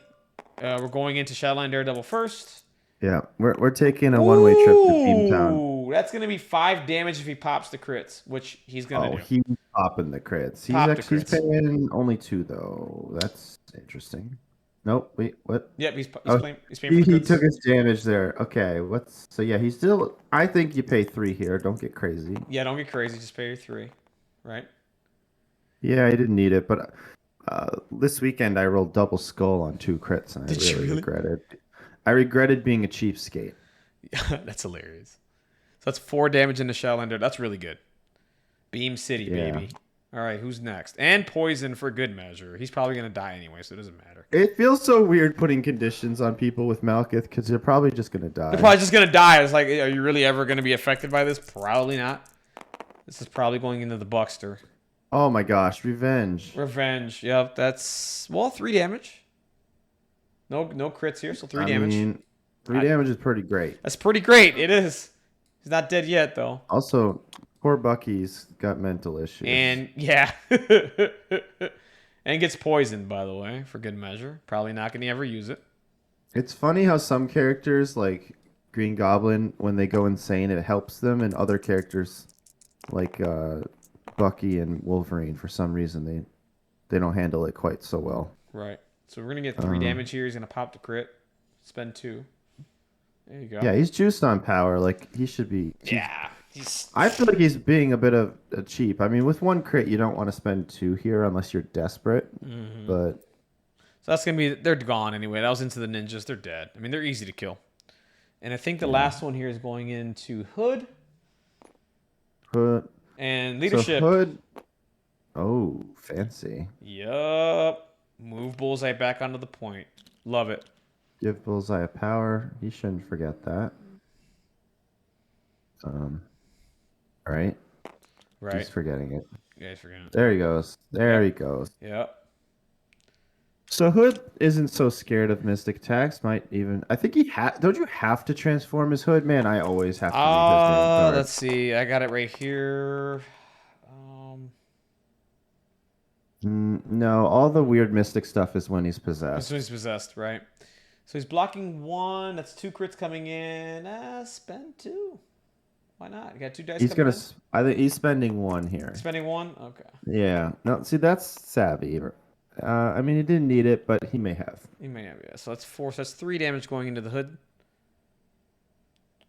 We're going into Shadowland Daredevil first. Yeah, we're taking a one-way trip to Beamtown. Ooh, that's gonna be 5 damage if he pops the crits, which he's gonna Oh, do. he's popping the crits. Pop the He's crits. paying only 2 though. That's interesting. Nope, wait, what? Yep, he's Oh, playing. He's paying for the he crits. took his damage there. Okay, what's so yeah, he's still I think you pay 3 here. Don't get crazy. Yeah, don't get crazy. Just pay your 3, right? Yeah, I didn't need it, but this weekend I rolled double skull on 2 crits and I Did you really really? regretted. I regretted being a cheapskate. That's hilarious. So that's 4 damage into Shadowlander. That's really good. Beam City, Yeah. baby. All right, who's next? And poison for good measure. He's probably gonna die anyway, so it doesn't matter. It feels so weird putting conditions on people with Malekith because they're probably just gonna They're die. probably just gonna die. It's like, are you really ever gonna be affected by this? Probably not. This is probably going into the Buckster. Oh my gosh, revenge. Revenge. Yep, that's 3 damage. No crits here, so 3 I damage. mean, 3 damage is pretty great. That's pretty great. It is. He's not dead yet though. Also, poor Bucky's got mental issues. And yeah. And gets poisoned, by the way, for good measure. Probably not gonna ever use it. It's funny how some characters like Green Goblin, when they go insane, it helps them, and other characters like Bucky and Wolverine, for some reason, they don't handle it quite so well. Right. So we're gonna get 3 damage here. He's gonna pop the crit. Spend 2. There you go. Yeah, he's juiced on power. Like he should be. Yeah. He's I feel like he's being a bit of a cheap. I mean, with 1 crit, you don't want to spend 2 here unless you're desperate. But So that's gonna be they're gone anyway. That was into the ninjas. They're dead. I mean, they're easy to kill. And I think the last one here is going into Hood Hood, and so leadership. Hood. Oh, fancy. Yup. Move Bullseye back onto the point. Love it. Give Bullseye a power. He shouldn't forget that. All right. Right. He's forgetting it. You guys forget it. There he goes. There Yeah. he goes. Yep. So Hood isn't so scared of Mystic attacks. Might even. I think he Don't you have to transform his Hood? Man, I always have to read his damn card. Let's see. I got it right here. No, all the weird Mystic stuff is when he's As possessed. soon as he's possessed, right? So he's blocking 1. That's 2 crits coming in. Spend 2. Why not? You got 2 dice He's coming gonna. I think he's spending 1 here. in. Spending 1? Okay. Yeah. No, see, that's savvy. I mean, he didn't need it, but he may have. You may have, yeah. So that's 4. So that's 3 damage going into the Hood.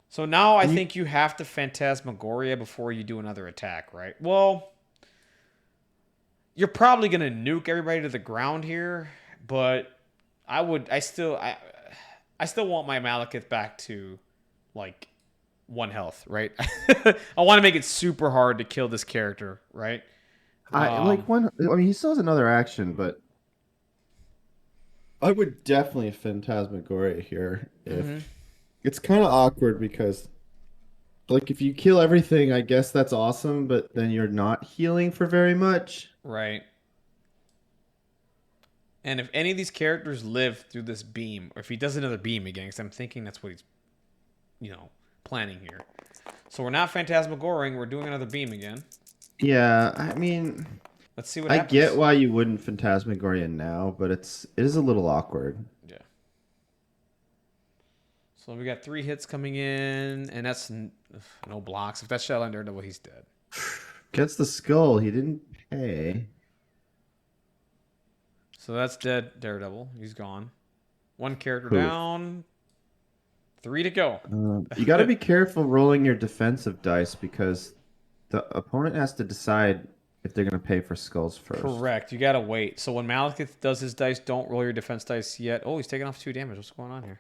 So now I think you have to Phantasmagoria before you do another attack, right? Well, you're probably gonna nuke everybody to the ground here, but I still want my Malekith back to like 1 health, right? I want to make it super hard to kill this character, right? I like one. I mean, he still has another action, but I would definitely Phantasmagoria here. If it's kind of awkward because, like, if you kill everything, I guess that's awesome, but then you're not healing for very much. Right. And if any of these characters live through this beam, or if he does another beam again, because I'm thinking that's what he's, planning here. So we're not Phantasmagoring, we're doing another beam again. Yeah, I mean, Let's see what I happens. get why you wouldn't Phantasmagoria now, but it is a little awkward. Yeah. So we got 3 hits coming in, and that's no blocks. If that's Shadowland Daredevil, he's dead. Gets the skull. He didn't pay. So that's dead Daredevil. He's gone. 1 character Who? down. 3 to go. You got to be careful rolling your defensive dice because the opponent has to decide if they're going to pay for skulls first. Correct. You gotta wait. So when Malekith does his dice, don't roll your defense dice yet. Oh, he's taking off 2 damage. What's going on here?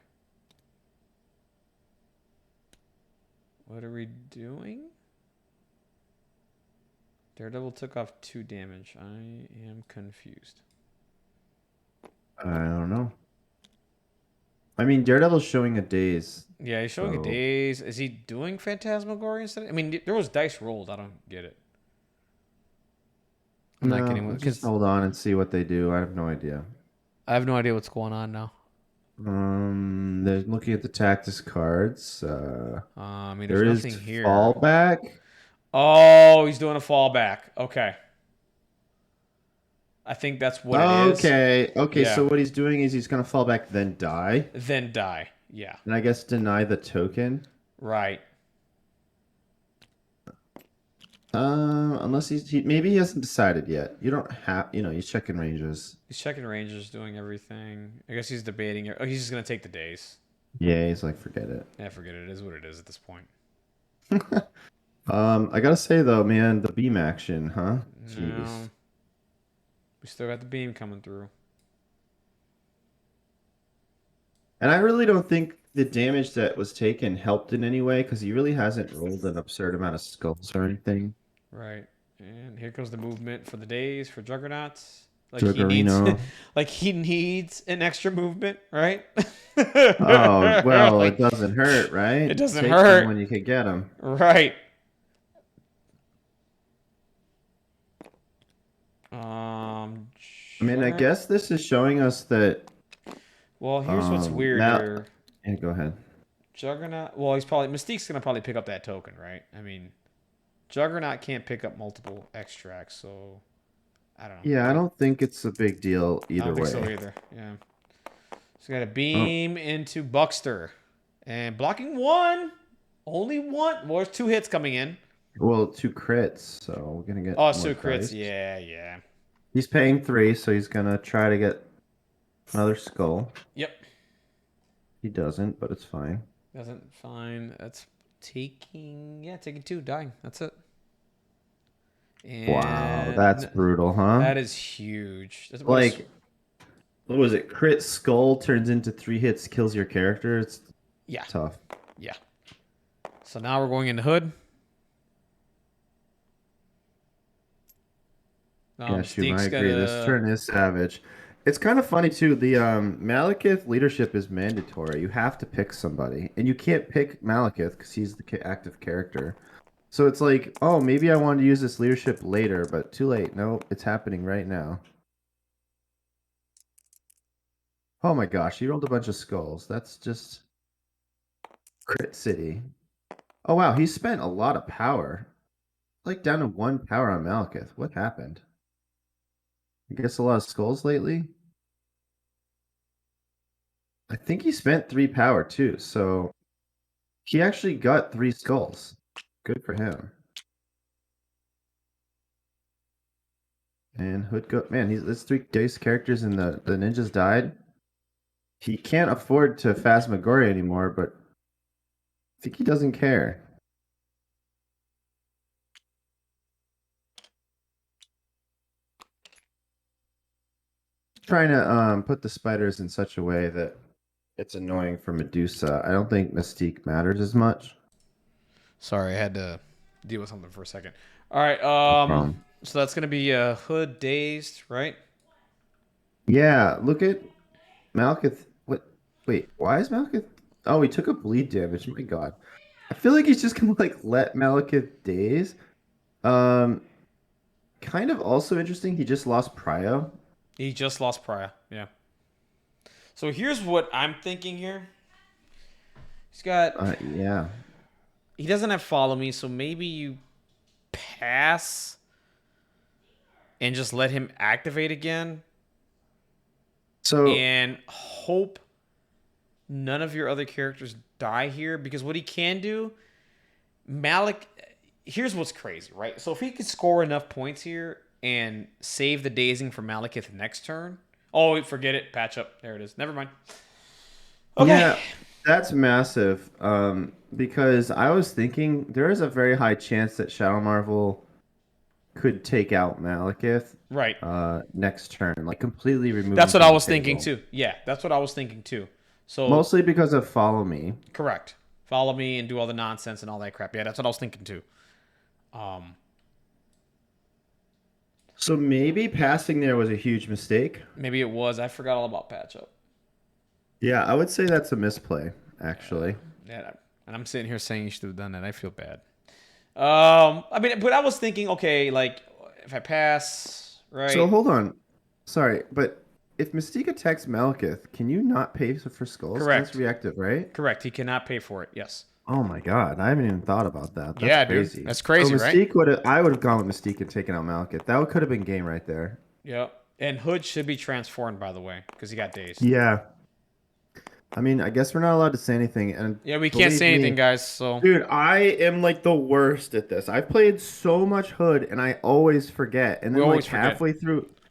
What are we doing? Daredevil took off 2 damage. I am confused. I don't know. I mean, Daredevil's showing a daze. Yeah, he's showing a So daze. Is he doing Phantasmagoria instead? I mean, there was dice rolled. I don't get it. I'm not no, getting what let's just because hold on and see what they do. I have no idea. I have no idea what's going on now. They're looking at the Tactics cards. I mean, there's There is nothing here. fallback. Oh, he's doing a fallback. Okay, I think that's what it is. Okay, okay. Yeah, So what he's doing is he's gonna fall back, then die, then die. Yeah, and I guess deny the token. right. Unless maybe he hasn't decided yet. You don't have, he's checking ranges. He's checking Rangers, doing everything. I guess he's debating it. Oh, he's just gonna take the days. Yeah, he's like, forget it. Yeah, forget it. It is what it is at this point. I gotta say though, man, the beam action, huh? Jeez. No, we still got the beam coming through. And I really don't think the damage that was taken helped in any way because he really hasn't rolled an absurd amount of skulls or anything. Right. And here comes the movement for the days for Juggernauts. Like he needs Juggerino. like he needs an extra movement, right? Oh, well, it Like doesn't hurt, it right? doesn't Take them hurt. when you can get them. Right. I mean, I Juggernaut. guess this is showing us that Well, here's what's weird now, here. yeah, go ahead. Juggernaut. Well, he's probably Mystique's gonna probably pick up that token, right? I mean, Juggernaut can't pick up multiple extracts, so I don't know. Yeah, I don't think it's a big deal I either don't think so way. either. Yeah. So got a Oh, beam into Buckster. And blocking one. Only one. Well, there's 2 hits coming in. well, 2 crits, so we're gonna get Oh, more so crits. dice. Yeah, yeah. He's paying 3, so he's gonna try to get another skull. Yep. He doesn't, but it's fine. Doesn't fine. That's taking. Yeah, taking 2, dying. That's it. Wow, that's And brutal, huh? that is huge. That's what is. Like, what was it? Crit skull turns into 3 hits, kills your character. It's Yeah, tough. yeah. So now we're going into Hood. Yeah, Shuma, I Steve's agree. This gonna. turn is savage. It's kind of funny too. The Malekith leadership is mandatory. You have to pick somebody, and you can't pick Malekith because he's the active character. So it's like, oh, maybe I wanted to use this leadership later, but too late. No, it's happening right now. Oh my gosh, he rolled a bunch of skulls. That's just crit city. Oh wow, he spent a lot of power. Like down to 1 power on Malekith. What happened? I guess a lot of skulls lately. I think he spent 3 power too, so he actually got 3 skulls. Good for him. And Hood go man, there's 3 dice characters and the ninjas died. He can't afford to Phasmagoria anymore, but I think he doesn't care. Trying to put the spiders in such a way that it's annoying for Medusa. I don't think Mystique matters as much. Sorry, I had to deal with something for a second. All right. No problem. So that's gonna be Hood dazed, right? Yeah, look at Malekith. What? Wait, why is Malekith? Oh, he took a bleed damage. My God, I feel like he's just gonna like let Malekith daze. Um, kind of also interesting. He just lost Prio. He just lost Pariah. Yeah. So here's what I'm thinking here. He's got. Yeah. He doesn't have follow me, so maybe you pass and just let him activate again So and hope none of your other characters die here because what he can do, Malik. Here's what's crazy, right? So if he could score enough points here and save the dazing for Malekith next turn. Oh, forget it. Patch up. There it is. Never mind. Okay. yeah, that's massive. Because I was thinking there is a very high chance that Shadow Marvel could take out Malekith Right. next turn, like completely remove him That's what I from the was thinking table. too. Yeah, that's what I was thinking too. So Mostly because of Follow Me. correct. Follow me and do all the nonsense and all that crap. Yeah, that's what I was thinking too. So maybe passing there was a huge mistake. Maybe it was. I forgot all about patch up. Yeah, I would say that's a misplay, Yeah, actually. yeah. And I'm sitting here saying you should have done that. I feel bad. I mean, but I was thinking, okay, like if I pass, So right? hold on. Sorry, but if Mystique attacks Malekith, can you not pay for skulls? Because it's Correct. reactive, right? Correct. He cannot pay for it. Yes. Oh my God, I haven't even thought about that. That's Yeah, dude. crazy. That's So crazy, right? Mystique would have, I would have gone with Mystique and taken out Malekith. That could have been game right there. Yep. And Hood should be transformed, by the way, because he got dazed. Yeah. I mean, I guess we're not allowed to say anything. And Yeah, we can't believe say anything, me, guys. So dude, I am like the worst at this. I've played so much Hood and I always forget. And we then like always forget.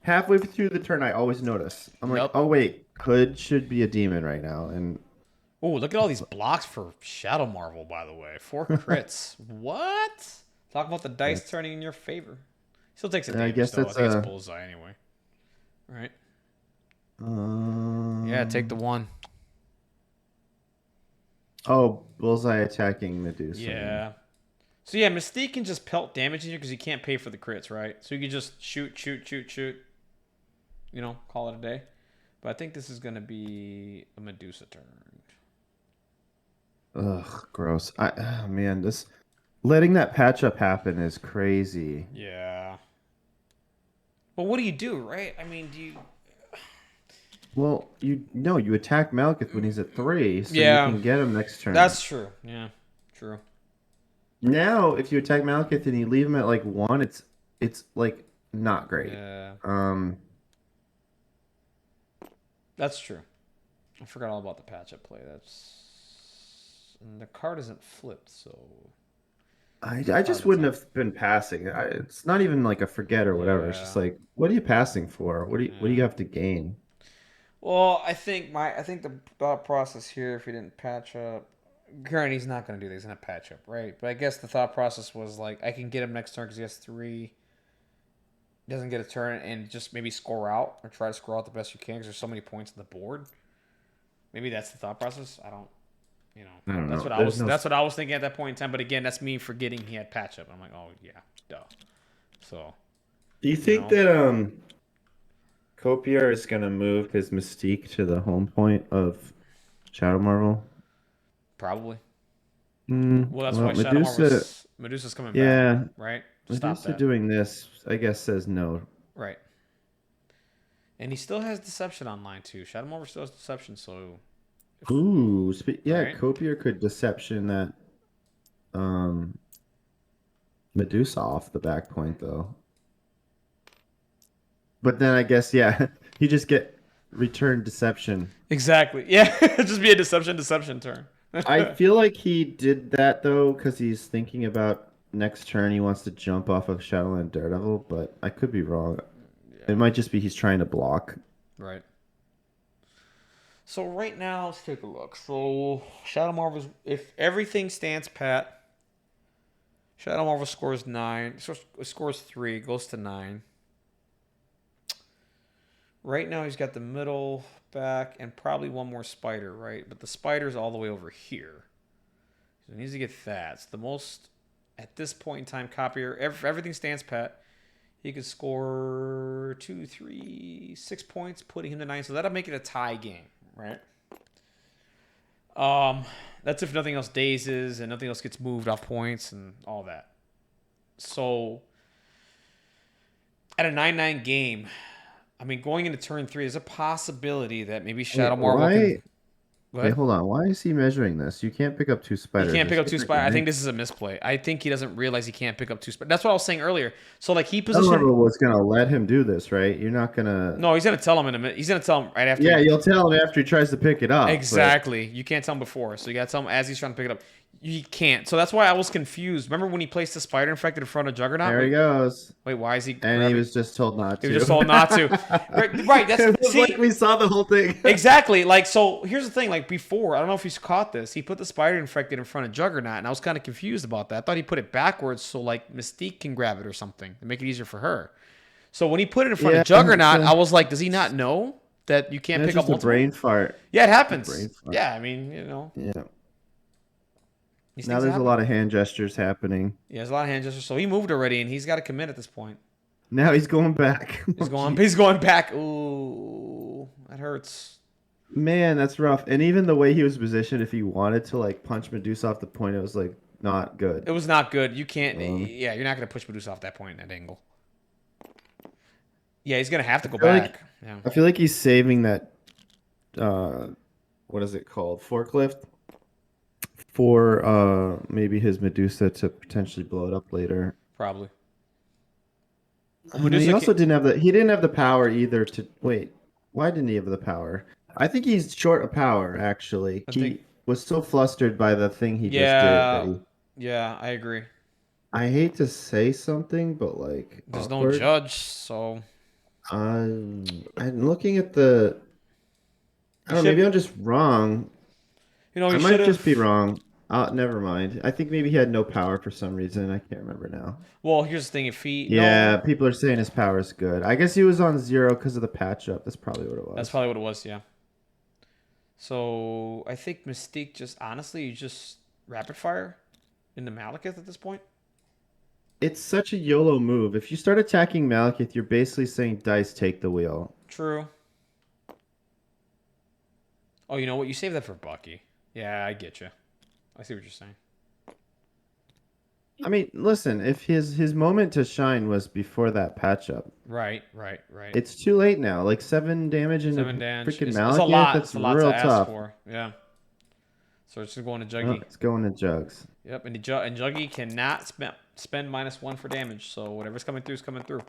halfway through the turn, I always notice. I'm like, Yep. oh wait, Hood should be a demon right now. And Oh, look at all these blocks for Shadow Marvel, by the way. 4 crits. What? Talk about the dice that's, turning in your favor. Still takes a I damage, guess though. I that's think it's a, bullseye anyway. Right? Yeah, take the um, 1. oh, bullseye attacking Medusa. Yeah. Yeah. So yeah, Mystique can just pelt damage in here because he can't pay for the crits, right? So you can just shoot, shoot, shoot, shoot. You know, call it a day. But I think this is going to be a Medusa turn. Ugh, gross. Oh, man, this letting that patch up happen is crazy. Yeah. But what do you do, right? I mean, do you... Well, you attack Malekith when he's at 3, so you Yeah, can get him next turn. that's true. Yeah, true. Now, if you attack Malekith and you leave him at like 1, it's like not great. Yeah, Um, that's true. I forgot all about the patch up play. That's... And the card isn't flipped, so... I Hard just to wouldn't tell. have been passing. It's not even like a forget or whatever. It's just Yeah, like, what are you passing for? What do you yeah. have to gain? Well, I think the thought process here, if he didn't patch up, granted he's not going to do this. He's going to patch up, right? But I guess the thought process was like, I can get him next turn because he has 3, doesn't get a turn, and just maybe score out or try to score out the best you can because there's so many points on the board. Maybe that's the thought process. I don't, you know, I don't that's know. what I There's was. no. That's what I was thinking at that point in time. But again, that's me forgetting he had patch up. I'm like, oh yeah, duh. So Do you you think know, that Copier is gonna move his Mystique to the home point of Shadow Marvel? probably. Well, that's Well, why Shadow Medusa, Medusa's coming back, yeah, right? Stop Medusa that, doing this, I guess, says no. right? And he still has deception online too. Shadow Marvel still has deception, so Ooh, yeah, right. Copier could deception that um Medusa off the back point though. But then I guess yeah, you just get return deception. Exactly. Yeah, just be a deception turn. I feel like he did that though because he's thinking about next turn he wants to jump off of Shadowland Daredevil, but I could be wrong. Yeah. It might just be he's trying to block. Right. So right now, let's take a look. So Shadow Marvel's if everything stands pat, Shadow Marvel scores 9. Scores 3, goes to 9. Right now he's got the middle back and probably one more spider, right? But the spider's all the way over here. So he needs to get that. It's the most at this point in time copier. Everything stands pat. He could score 2, 3, 6 points, putting him to 9. So that'll make it a tie game, right? Um, that's if nothing else dazes and nothing else gets moved off points and all that. So at a 9-9 game, I mean, going into turn 3, there's a possibility that maybe Shadow Wait, Marvel can. why? Go Wait, ahead. hold on. Why is he measuring this? You can't pick up 2 He spiders. can't pick There's up 2 different spiders. I think units. this is a misplay. I think he doesn't realize he can't pick up 2 spiders. That's what I was saying earlier. So like he positioned. Shadowrunner was gonna let him do this, right? You're not gonna. No, he's gonna tell him in a minute. He's gonna tell him right after Yeah, he. you'll tell him after he tries to pick it up, but Exactly. You can't tell him before, so you gotta tell him as he's trying to pick it up. You can't. So that's why I was confused. Remember when he placed the spider infected in front of Juggernaut? there he goes. Wait. Why is he And he grabbing? was just told not He was to. just told not to. Right. Right. That's It was like see. we saw the whole thing. Exactly. Like, so here's the thing. Like, before, I don't know if he's caught this. He put the spider infected in front of Juggernaut, and I was kind of confused about that. I thought he put it backwards so, like, Mystique can grab it or something to make it easier for her. So when he put it in front Yeah, of Juggernaut, I was like, does he not know that you can't it's pick up just a multiple? brain fart. Yeah, it A happens. brain fart. Yeah, I mean, you know, Yeah. these Now things there's a happen. lot of hand gestures happening. Yeah, there's a lot of hand gestures. So he moved already, and he's got to commit at this point. Now he's going back. He's Oh, going. jeez. He's going back. Ooh, that hurts. Man, that's rough. And even the way he was positioned, if he wanted to like punch Medusa off the point, it was like not good. It was not good. You can't. Um, Yeah, you're not gonna push Medusa off that point in that angle. Yeah, he's gonna have to I go feel like back. Yeah. I feel like he's saving that uh what is it called? Forklift for maybe his Medusa to potentially blow it up later. Probably. Well, He Medusa also can't. didn't have the power either to wait. Why didn't he have the power? I think he's short of power actually. I think. He was so flustered by the thing he just did that Yeah. he Yeah, I agree. I hate to say something, but like There's no awkward. judge, so I'm looking at the I you don't know, maybe should. I'm just wrong. I You should might have. just be wrong. Never mind. I think maybe he had no power for some reason. I can't remember now. Well, here's the thing: if he Yeah, no, people are saying his power is good. I guess he was on zero because of the patch up. That's probably what it that's was. probably what it was. Yeah. So I think Mystique just honestly, you just rapid fire into Malekith at this point. It's such a YOLO move. If you start attacking Malekith, you're basically saying Dice take the wheel. True. Oh, you know what? You save that for Bucky. Yeah, I get you. I see what you're saying. I mean, listen, if his moment to shine was before that patch up, Right, right, right. it's too late now. Like 7 damage into Seven damage. freaking It's a Malekith, lot. It's that's a lot to real ask tough. for. Yeah. So it's just going to Oh, Juggy. it's going to Jugs. Yep, and Juggy cannot spend -1 for damage. So whatever's coming through is coming through.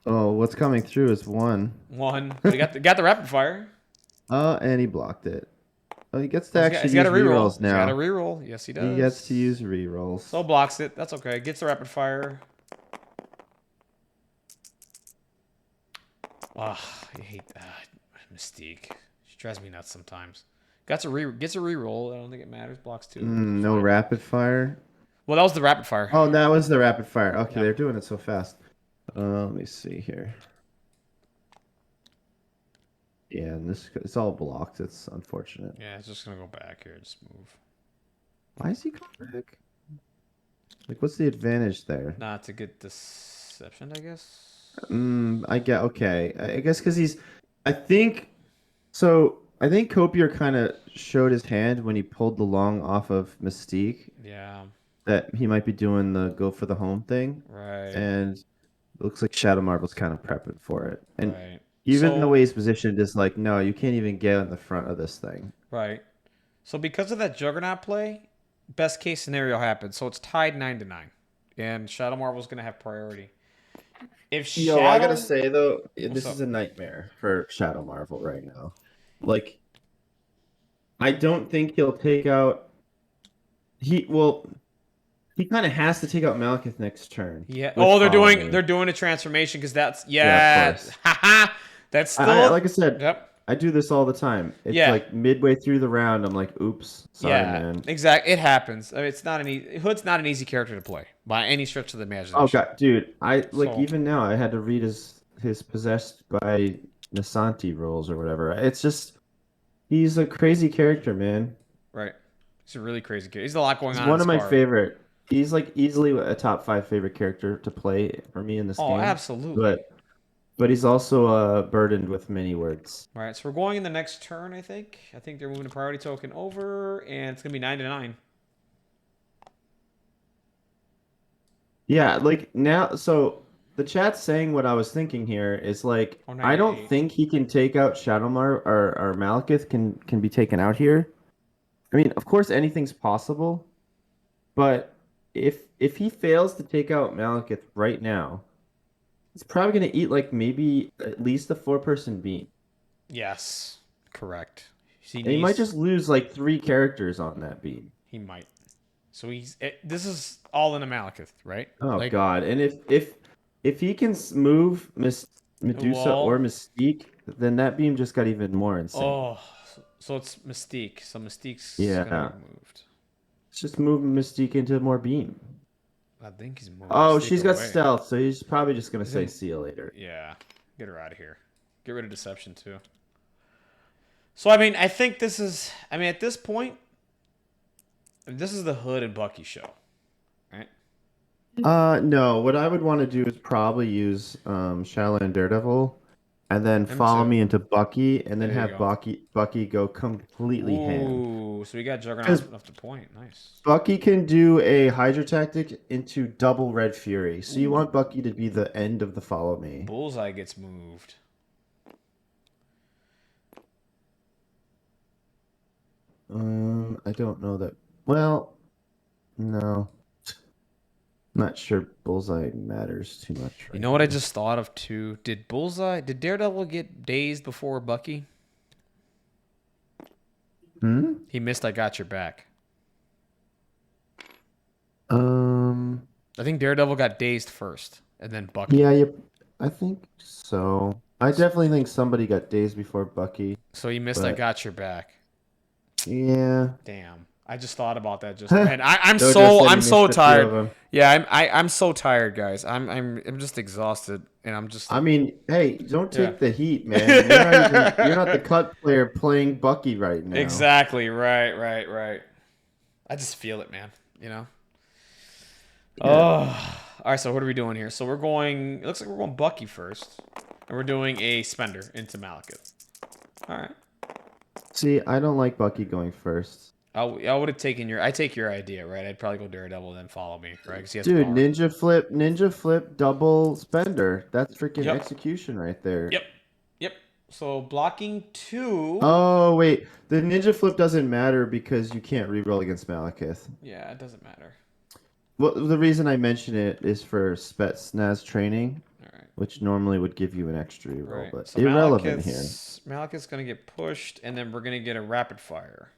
Oh, what's coming through is one. One, but he got the rapid fire. And he blocked it. Oh, he gets to He's actually got use a reroll. rerolls He's got a now. reroll. Yes, he He gets to use does. So rerolls. blocks it. That's okay. Gets the rapid fire. Ah, I hate Mystique. She drives me nuts sometimes. Gets a reroll. I don't think it matters. Blocks two. No Fine. rapid fire. Well, that was the rapid fire. Oh, that was the rapid fire. Okay, Yeah. they're doing it so fast. Let me see here. Yeah, and this it's all blocked. It's unfortunate. Yeah, it's just gonna go back here. Just move. Why is he coming back? Like, what's the advantage there? Not to get deception, I guess. I get okay. I guess because he's. I think so. I think Copier kind of showed his hand when he pulled the long off of Mystique Yeah. that he might be doing the go for the home thing, Right. and it looks like Shadow Marble's kind of prepping for it. And Right. even the way So he's positioned is like, no, you can't even get in the front of this thing. right. So because of that Juggernaut play, best case scenario happened. So it's tied 9-9, and Shadow Marvel's gonna have priority. If Yo, I gotta Shadow, say though, what's this is up? a nightmare for Shadow Marvel right now. Like, I don't think he'll take out. He kind of has to take out Malekith next turn Yeah. with Oh, Follow Me. they're doing a transformation because that's Yeah, of yeah. course. Haha. That's Like still. I said, Yep. I do this all the time. It's Yeah. like midway through the round, I'm like, "Oops, sorry, Yeah. man." Exactly. It happens. I mean, it's not an Hood's not an easy character to play by any stretch of the Oh imagination. God, dude, I like So even now I had to read his possessed by Nasanti rules or whatever. It's just he's a crazy character, man. right. He's a really crazy kid. He's a lot going He's on in one of my Scar. favorite. He's like easily a top five favorite character to play for me in this Oh, game. absolutely. But he's also burdened with many words. All right, so we're going in the next turn. I think. I think they're moving the priority token over, and it's gonna be 9-9. Yeah, like now, so the chat's saying what I was thinking here is like Oh, I nine to don't eight. think he can take out Shadowmar or Malekith can be taken out here. I mean, of course anything's possible, but if he fails to take out Malekith right now, he's probably gonna eat like maybe at least a four-person beam. Yes, correct. He And he might needs. just lose like three characters on that beam. He might. So this is all in a Malekith, right? Oh Like, God! And if he can move Miss Medusa or well, Mystique, then that beam just got even more insane. oh, so it's Mystique. So Mystique's gonna Yeah, get moved. let's just move Mystique into more beam. I think he's moving Oh, Mystique she's got away. stealth, so he's probably just gonna He's say gonna, see you later. yeah, get her out of here. Get rid of deception too. So I mean, I think this is. I mean, at this point, this is the Hood and Bucky show, right? No, what I would want to do is probably use Shallow and Daredevil and then Him follow too. me into Bucky, and then There you have go. Bucky go completely ham. Ooh, so we got Juggernaut Because enough to point. Nice. Bucky can do a Hydra tactic into double Red Fury. So you want Ooh. Bucky to be the end of the follow me. Bullseye gets moved. I don't know that. Well, no, not sure Bullseye matters too much You right know what I now. just thought of too? Did Daredevil get dazed before Bucky? Hmm? He missed I Got Your Back. Um, I think Daredevil got dazed first, and then Bucky. yeah, I think so. I definitely think somebody got dazed before Bucky, So he missed I but Got Your Back. yeah. Damn. I just thought about that just man, I'm Dojo so said he I'm so missed a few tired. of them. Yeah, I'm so tired, guys. I'm just exhausted and I'm just I mean, hey, don't yeah. take the heat, man. You're not the cut player playing Bucky right now. Exactly. Right. I just feel it, man. You know? Yeah. Oh. All right, so what are we doing here? So we're going it looks like we're going Bucky first. And we're doing a spender into Malekith. All right. See, I don't like Bucky going first. I would have taken I take your idea, right? I'd probably go Daredevil then follow me, right? Because he has the Dude, power. Ninja Flip, double spender. That's freaking Yep. execution right there. Yep. Yep. So blocking 2. Oh, wait. The Ninja Flip doesn't matter because you can't reroll against Malekith. Yeah, it doesn't matter. Well, the reason I mention it is for Spetsnaz training, All right. which normally would give you an extra reroll, Right. but So irrelevant here. Malekith's gonna get pushed, and then we're gonna get a rapid fire.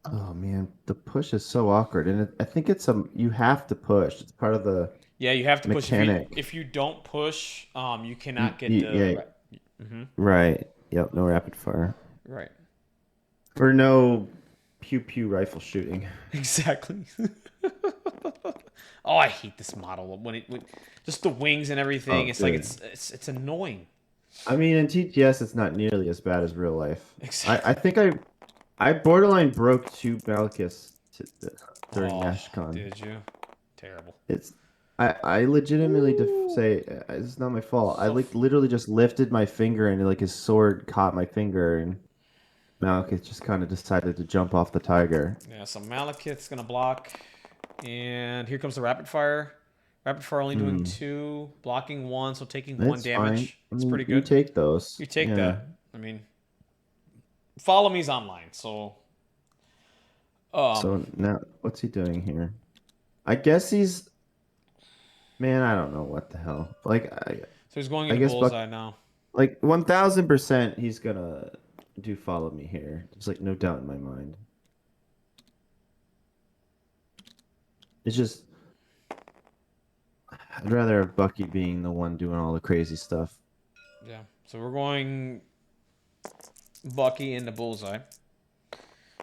Oh man, the push is so awkward, and I think you have to push. It's part of the Yeah, you have to push. mechanic. If you don't push, you cannot get Yeah, the. Mm-hmm. right. Yep, no rapid fire. Right. Or no pew pew rifle shooting. Exactly. Oh, I hate this model when just the wings and everything. Oh, It's like dude. it's annoying. I mean, in TTS, it's not nearly as bad as real life. I Exactly. think I borderline broke two Malekiths during Oh, NashCon. did you? Terrible. It's I legitimately Ooh. say it's not my fault. I So like literally just lifted my finger and like his sword caught my finger and Malekith just kind of decided to jump off the tiger. yeah, so Malekith's gonna block, and here comes the rapid fire. Rapid fire only doing Hmm. 2, blocking 1, so taking 1 That's fine. damage. I It's mean, pretty you good. take those. You take Yeah. that. I mean, follow me's online, so So now, what's he doing here? I guess he's, man, I don't know what the hell. so he's going I into guess bullseye now. like 1000% he's gonna do follow me here. There's like no doubt in my mind. It's just, I'd rather have Bucky being the one doing all the crazy stuff. Yeah. So we're going Bucky into bullseye.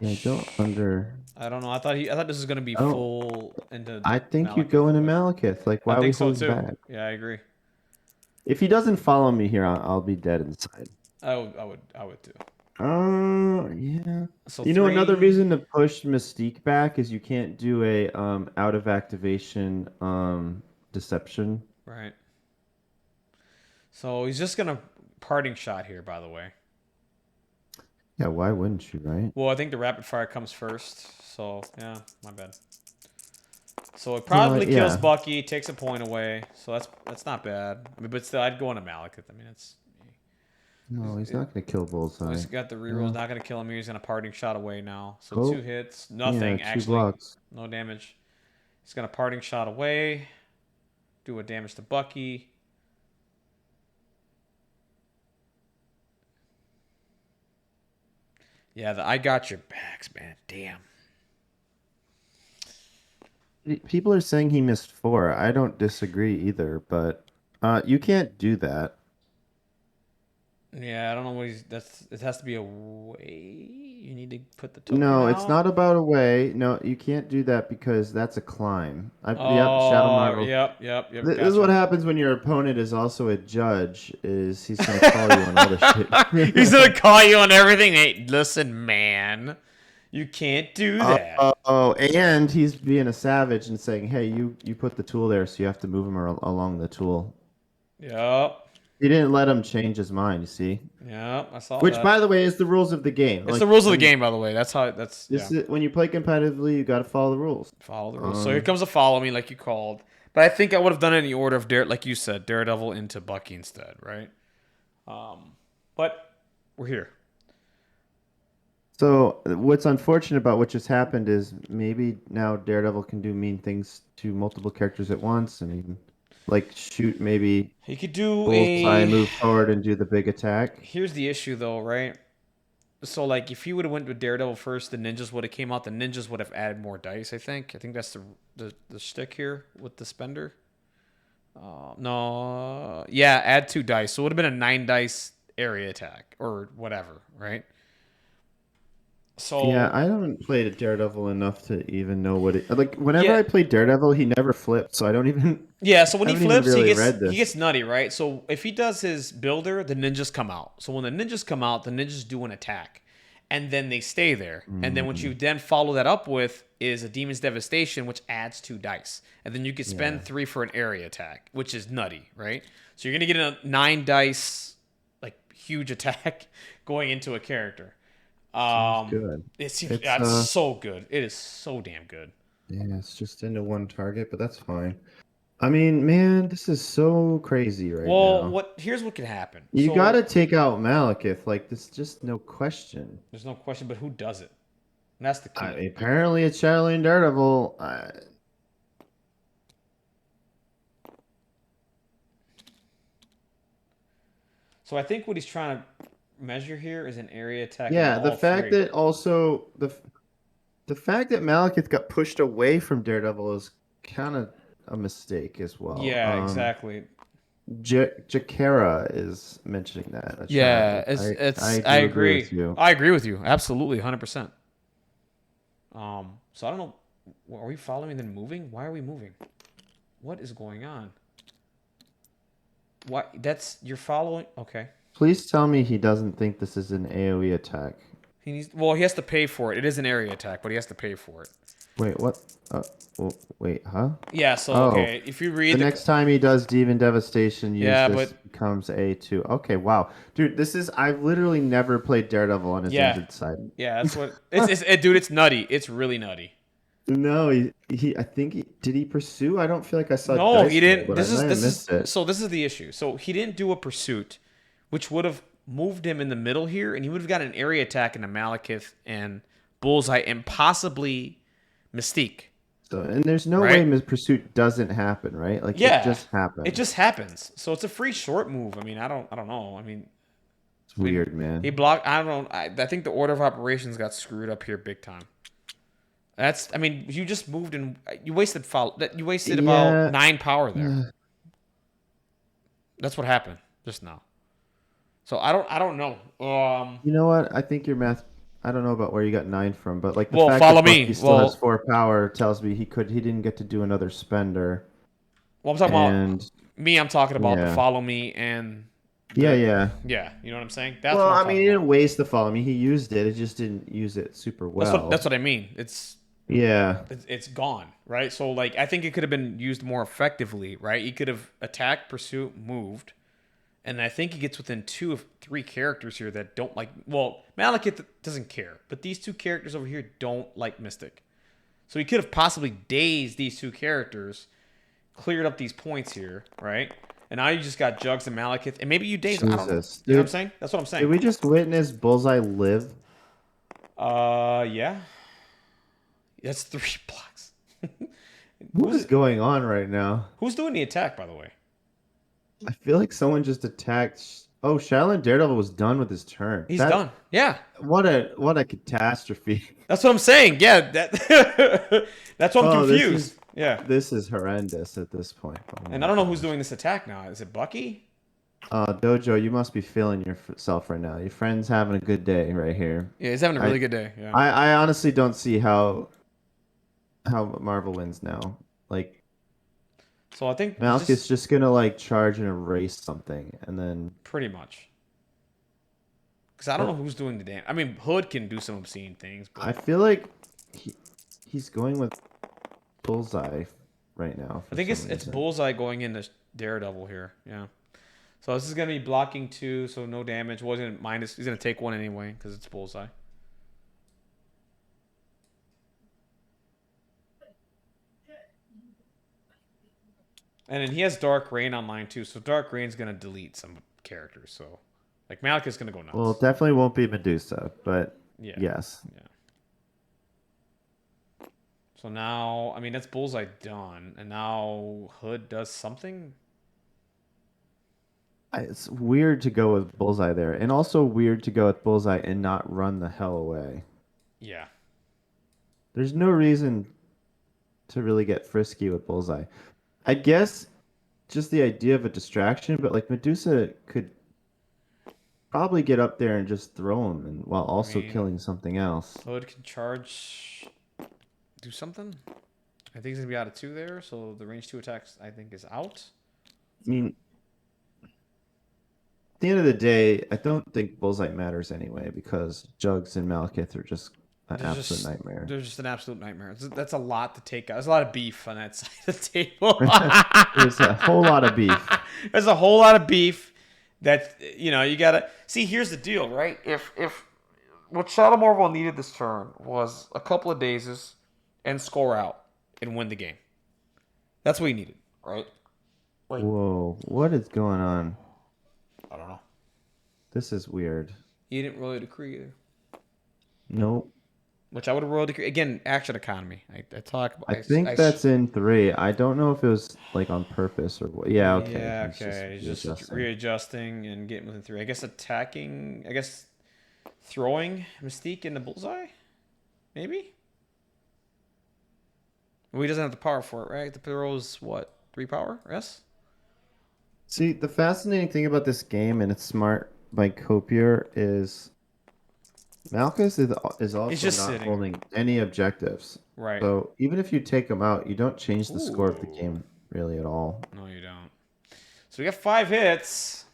Yeah, I don't under, I don't know. I thought this was gonna be I don't, full into I think you Malekith, go into but Malekith. Like, I why are we think so holding too. back? Yeah, I agree. If he doesn't follow me here, I'll be dead inside. I would too. Yeah. So You know, another 3, reason to push Mystique back is you can't do a out of activation deception. right. So he's just gonna parting shot here, by the way. Yeah, why wouldn't you, right? Well, I think the rapid fire comes first. So yeah, my bad. So it Well, probably kills yeah. Bucky, takes a point away. So that's not bad. I mean, but still, I'd go into Malekith. I mean, No, he's it, not gonna kill well, Bullseye. he's got the reroll. Yeah. Not gonna kill him here. He's gonna parting shot away now. So 2 Oh, hits, yeah, nothing two actually, blocks. no damage. He's gonna parting shot away, do a damage to Bucky. Yeah, I got your backs, man. Damn. People are saying he missed four. I don't disagree either, but you can't do that. Yeah, I don't know what he's. That's. It has to be a way. You need to put the token No, it's out. not about a way. No, you can't do that because that's a climb. Yep, Shadow Oh, Marvel. yep. This is what Gotcha. happens when your opponent is also a judge. Is he's gonna call you on all this He's shit? gonna call you on everything. Hey, listen, man, you can't do that. And he's being a savage and saying, "Hey, you put the tool there, so you have to move him along the tool." Yep. He didn't let him change his mind. You see, Yeah, I saw which, that. by the way, is the rules of the game. It's the Like rules of the when game, by the way. That's how. That's yeah. this is when you play competitively, you got to follow the rules. Follow the rules. So here Um, comes a follow me, like you called. But I think I would have done it in the order of like you said, Daredevil into Bucky instead, right? But we're here. so what's unfortunate about what just happened is maybe now Daredevil can do mean things to multiple characters at once, and even like shoot maybe He could do Bullseye, a. move forward, and do the big attack. Here's the issue, though, right? So like, if he would have went with Daredevil first, the ninjas would have came out. The ninjas would have added more dice. I think. I think that's the shtick here with the spender. No, yeah, add 2 dice. So it would have been a 9 dice area attack or whatever, right? Yeah, So I haven't played Daredevil enough to even know what it like. Whenever yeah, I played Daredevil, he never flipped, so I don't even yeah. So when I he haven't even flips, he really gets read he this. gets nutty, right? So if he does his builder, the ninjas come out. So when the ninjas come out, the ninjas do an attack, and then they stay there. And then what Mm, you then follow that up with is a demon's devastation, which adds 2 dice, and then you could spend yeah, 3 for an area attack, which is nutty, right? So you're gonna get a 9 dice like huge attack going into a character. seems Um, good. It's that's so good. It is so damn good. yeah, it's just into one target, but that's fine. I mean, man, this is so crazy right Well, now. what here's what could happen. You So gotta take out Malekith, like there's just no question. there's no question, but who does it? And that's the key. Apparently, it's Shaolin Daredevil. So I think what he's trying to measure here is an area attack on Yeah, the all fact three. that also the fact that Malekith got pushed away from Daredevil is kind of a mistake as well. Yeah, exactly. Jakara is mentioning that in the chat. Yeah, it's I I do agree with agree. you. I agree with you. Absolutely, 100%. So I don't know. Are we following then moving? Why are we moving? What is going on? What? That's you're following. Okay. Please tell me he doesn't think this is an AoE attack. He needs. Well, he has to pay for it. It is an area attack, but he has to pay for it. Wait, what? Wait, huh? Yeah. So Oh, okay, if you the read the. next time he does Demon Devastation, use Yeah, this but becomes A2. Okay, wow. Dude, this is I've literally never played Daredevil on his yeah, injured side. yeah. That's what dude. It's nutty. It's really nutty. No, I think did he pursue? I don't feel like I saw No, dice he roll, didn't. but I might have missed it. This is the issue. So he didn't do a pursuit, which would have moved him in the middle here, and he would have got an area attack into Malekith and Bullseye and possibly Mystique. So, and there's no way Right? Pursuit doesn't happen, right? Like it Yeah, just it happens. just happens. So it's a free short move. I mean, I don't know. I mean, It's he, weird, he man. blocked. I don't know. I think the order of operations got screwed up here big time. That's. I mean, you just moved and you wasted You wasted about Yeah. 9 power there. uh, That's what happened just now. So I don't know. You know what? I think your math. I don't know about where you got 9 from, but like the Well, fact follow that Bucky me. still has Well, 4 power tells me he didn't get to do another spender. I'm talking about And me. I'm talking about the yeah, follow me and yeah, the yeah. yeah. You know what I'm saying? That's Well, what I'm I mean, talking he about. didn't waste the follow me. He used it. It just didn't use it super That's well. what I mean. Yeah. It's gone, right? So like I think it could have been used more effectively, right? He could have attacked, pursuit, moved, and I think he gets within 2 of 3 characters here that don't like. Well, Malekith doesn't care, but these 2 characters over here don't like Mystic. So he could have possibly dazed these 2 characters, cleared up these points here, right? And now you just got Jugs and Malekith, and maybe you daze. I don't know. Jesus, You know what I'm dude. saying? That's what I'm Did saying. we just witness Bullseye live? Yeah. That's 3 blocks. What is going on right now? Who's doing the attack, by the way? I feel like someone just attacked. Oh, Shaolin Daredevil was done with his turn. He's done. Yeah. What a catastrophe. That's what I'm saying. Yeah, that's why I'm Oh, confused. Yeah. this is horrendous at this point. Oh And my I don't know who's gosh. doing this attack now. Is it Bucky? Dojo, you must be feeling yourself right now. Your friend's having a good day right here. Yeah, he's having a I really good day. Yeah. I honestly don't see how Marvel wins now. Like So I think Malekith's just gonna like charge and erase something, and then pretty much. Because I don't know who's doing the damn. I mean, Hood can do some obscene things, but I feel like he, he's going with Bullseye right now I for think some it's reason. Bullseye going into Daredevil here. Yeah. So this is gonna be blocking 2, so no damage. Wasn't minus. He's gonna take 1 anyway because it's bullseye. And then he has Dark Rain online too, so Dark Rain's gonna delete some characters. So, like Malik is gonna go nuts. Well, it definitely won't be Medusa, but Yeah. yes. Yeah. So now, I mean, that's bullseye done, and now Hood does something. It's weird to go with Bullseye there, and also weird to go with Bullseye and not run the hell away. Yeah. There's no reason to really get frisky with Bullseye. I guess just the idea of a distraction, but like Medusa could probably get up there and just throw him, and while I also mean, killing something else. Hood can charge, do something. I think he's gonna be out of 2 there, so the range 2 attacks I think is out. I mean, at the end of the day, I don't think Bullseye matters anyway because Jugs and Malekith are just an There's absolute just nightmare. there's just an absolute nightmare. That's a lot to take out. There's a lot of beef on that side of the table. There's a whole lot of beef. There's a whole lot of beef that you gotta see. Here's the deal, right? If what Shadow Marvel needed this turn was a couple of dazes and score out and win the game. That's what he needed, right? Like, Whoa, what is going on? I don't know. This is weird. He didn't roll a decree either. Nope. Which I would have rolled a decree again. Action economy. I talk about. I think that's in 3. I don't know if it was like on purpose or what. Yeah, okay. Yeah, He's okay. He's just readjusting. readjusting and getting within 3. I guess attacking. I guess throwing Mystique into bullseye. Maybe. Well, he doesn't have the power for it, right? The throws what? 3 power? Yes. See, the fascinating thing about this game, and it's smart by Copier, is Malchus is also just not sitting. holding any objectives. Right. So even if you take him out, you don't change the score of the Ooh. game really at all. No, you don't. So we got 5 hits.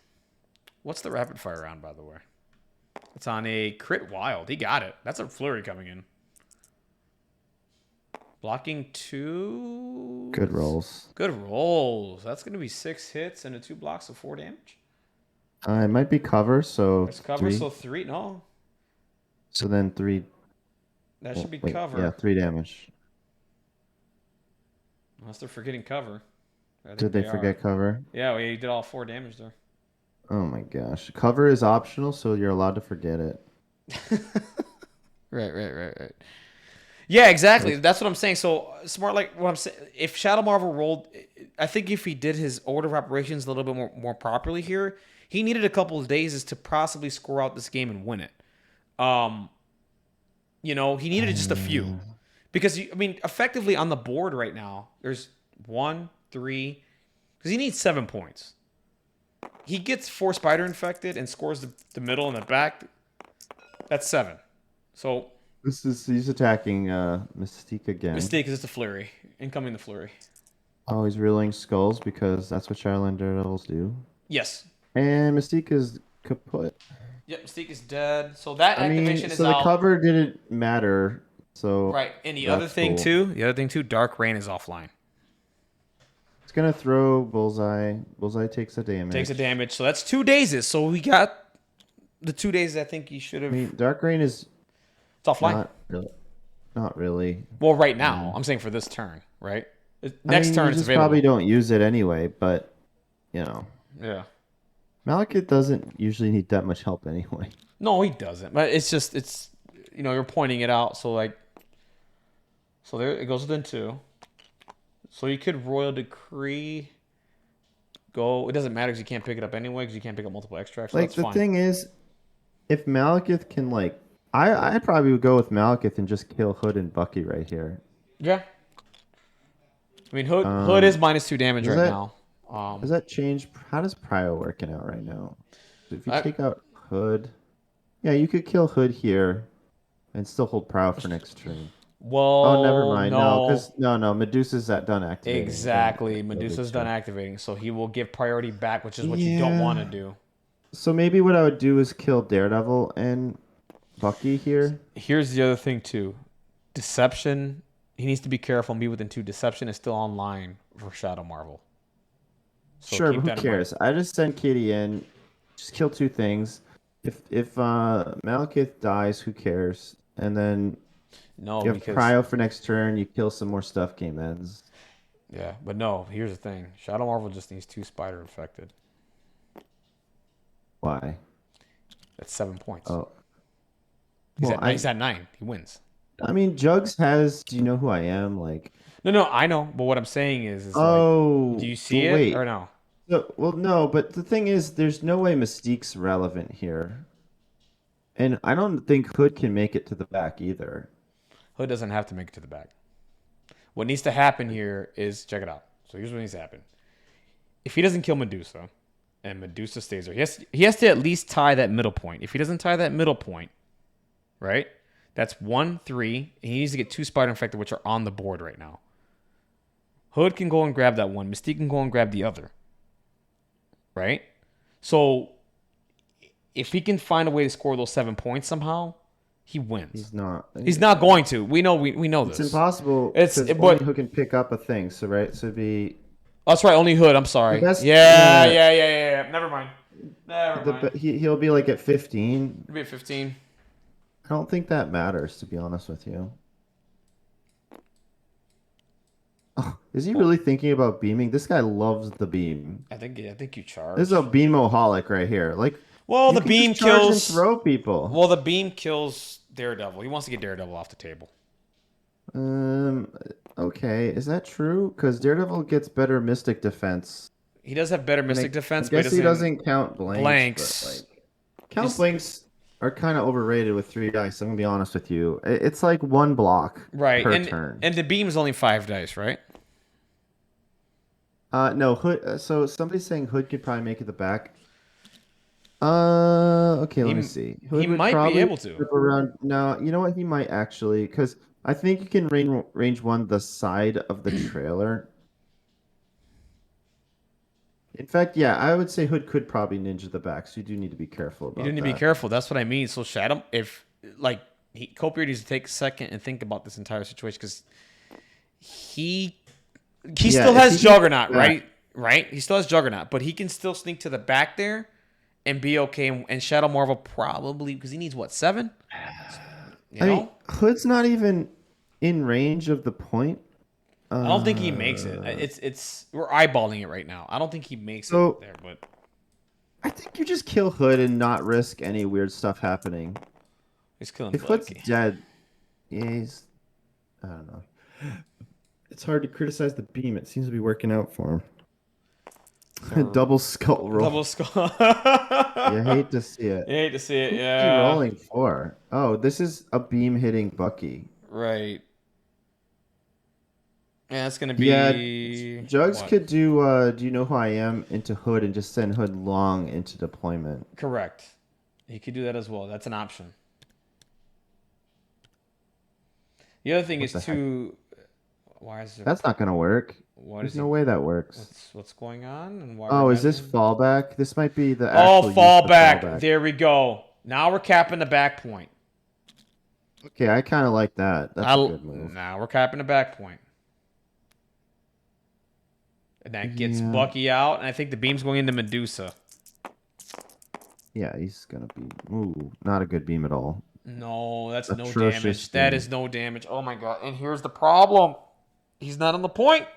What's the rapid fire round, by the way? It's on a crit wild. He got it. That's a flurry coming in. Blocking 2. Good rolls. Good rolls. That's going to be 6 hits and 2 blocks of 4 damage. It might be cover, so It's cover, 3. so 3. No, So then 3. that should be Wait, cover. yeah, 3 damage. Unless they're forgetting cover. I think Did they are. forget cover? Yeah, we did all 4 damage there. Oh my gosh. Cover is optional, so you're allowed to forget it. Right. Yeah, exactly. That's what I'm saying. So smart, like what I'm saying. If Shadow Marvel rolled, I think if he did his order of operations a little bit more properly here, he needed a couple of days to possibly score out this game and win it. He needed just a few, because I mean, effectively on the board right now, there's 1, 3, because he needs 7 points. He gets 4 spider infected and scores the middle and the back. That's 7. So He's attacking Mystique again. mistake is just a flurry. Incoming the flurry. Oh, he's reeling skulls because that's what Shaolin Daredevils do. Yes. And Mystique is kaput. Yep, Mystique is dead. So that I mean, activation is so the out. cover didn't matter. So Right. And the that's other thing cool. too, Dark Rain is offline. It's gonna throw Bullseye. Bullseye takes a damage. Takes a damage. So that's 2 dazes. So we got the 2 days I think he should I have. mean, Dark Rain is It's offline. not really. Not really. Well, right now, I'm saying for this turn, right? Next I mean, turn you it's just available. probably don't use it anyway, but you know, Yeah. Malekith doesn't usually need that much help anyway. No, he doesn't. But it's you're pointing it out. So so there it goes within 2. So you could Royal Decree go. It doesn't matter because you can't pick it up anyway because you can't pick up multiple extracts. So Like that's the fine. thing is, if Malekith can I probably would go with Malekith and just kill Hood and Bucky right here. Yeah. I mean, Hood is -2 damage does right that- now. Does that change? How does Prio working out right now? So if you take out Hood, yeah, you could kill Hood here, and still hold Prio for next turn. Well, Oh, never mind. No, No, because no, Medusa's done activating. exactly. Then Medusa's kill done Victor. activating, so he will give priority back, which is what you don't Yeah. want to do. So maybe what I would do is kill Daredevil and Bucky here. Here's the other thing too. Deception. He needs to be careful and be within 2. Deception is still online for Shadow Marvel. So Sure, but keep who that in mind. cares? I just send Kitty in, just kill two things. If Malekith dies, who cares? And then No, you have because Cryo for next turn. You kill some more stuff. Game ends. yeah, but no. Here's the thing: Shadow Marvel just needs 2 spider infected. Why? That's 7 points. Oh, He's well, at nine. He's at 9. He wins. I mean, Jugs has. Do you know who I am? Like, No, no, I know. But what I'm saying is like, do oh, you see well, it or wait. no? No, well, no, but the thing is, there's no way Mystique's relevant here, and I don't think Hood can make it to the back either. Hood doesn't have to make it to the back. What needs to happen here is check it out. So here's what needs to happen. If he doesn't kill Medusa, and Medusa stays there, he has to at least tie that middle point. If he doesn't tie that middle point, right? That's 1, 3. And he needs to get 2 spider infected, which are on the board right now. Hood can go and grab that one. Mystique can go and grab the other. Right? So if he can find a way to score those 7 points somehow, he wins. He's not. He's not going to. We know. We know It's this. impossible It's because only but who can pick up a thing. So right, so it'd be that's right. Only Hood. I'm the sorry. best. Yeah, Yeah, yeah, yeah, yeah, yeah. Never mind. Never mind. he'll be like at 15. Maybe at 15. I don't think that matters, to be honest with you. Oh, is he Well, really thinking about beaming? This guy loves the beam. I think you This is a charge. beamoholic right here. Like Well, you the can beam just charge and kills. throw people. Well, the beam kills Daredevil. He wants to get Daredevil off the table. Um. Okay, is that true? Because Daredevil gets better Mystic defense, He does have better and Mystic I defense, but he guess he doesn't doesn't count blanks. But blanks. like, count He's, blanks are kind of overrated with 3 dice. I'm gonna be honest with you. It's like one block right, per and turn. and the beam is only 5 dice, right? No, Hood. So somebody's saying Hood could probably make it the back. Okay, let me He see. he Hood would might be probably able to. flip around. No, you know what? He might actually, because I think you can range one the side of the trailer. In fact, yeah, I would say Hood could probably ninja the back, so you do need to be careful You do about need to be that. careful. That's what I mean. So Shadow, if like Copier needs to take a second and think about this entire situation because he Yeah, still if has he can Juggernaut, back, right? Right? He still has Juggernaut, but he can still sneak to the back there and be okay. And Shadow Marvel probably because he needs what 7? You I mean, know, Hood's not even in range of the point. I don't think he makes it. Uh, It's we're eyeballing it right now. I don't think he makes it so there, but I think you just kill Hood and not risk any weird stuff happening. he's killing If Hood's Bucky. dead, he's I don't know. It's hard to criticize the beam. It seems to be working out for him. So Double skull double roll. skull. You hate to see it. You hate to see it, Who's he yeah. rolling for? Oh, this is a beam hitting Bucky. Right. Yeah, it's gonna Yeah, be Jugs what? could do you know who I am into Hood and just send Hood long into deployment. Correct. He could do that as well. That's an option. The other thing What is the heck? too. Why is there? That's not gonna work. What There's is he? no way that works. What's going on? And why are we Oh, is this having? fallback? This might be the Oh, actual use of fallback. fallback. There we go. Now we're capping the back point. Okay, I kind of like that. That's a good move. Now we're capping the back point. And that gets Yeah. Bucky out, and I think the beam's going into Medusa. Yeah, he's gonna be. Ooh, not a good beam at all. No, that's no Atrocious damage. That beam. is no damage. Oh my god. And here's the problem. He's not on the point.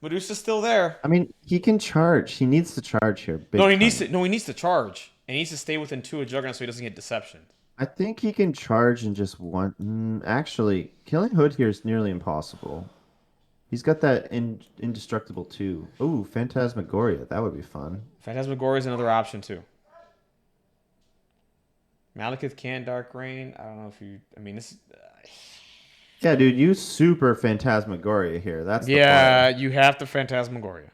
Medusa's still there. I mean, he can charge. He needs to charge here. Big No, he time. needs to. No, he needs to charge. And he needs to stay within 2 of Juggernaut so he doesn't get deception. I think he can charge in just one. Actually, killing Hood here is nearly impossible. He's got that indestructible too. Ooh, Phantasmagoria. That would be fun. Phantasmagoria is another option too. Malekith can Dark Rain. I don't know if you. I mean, this. Yeah, dude, you super Phantasmagoria here. That's the Yeah, play. you have to Phantasmagoria.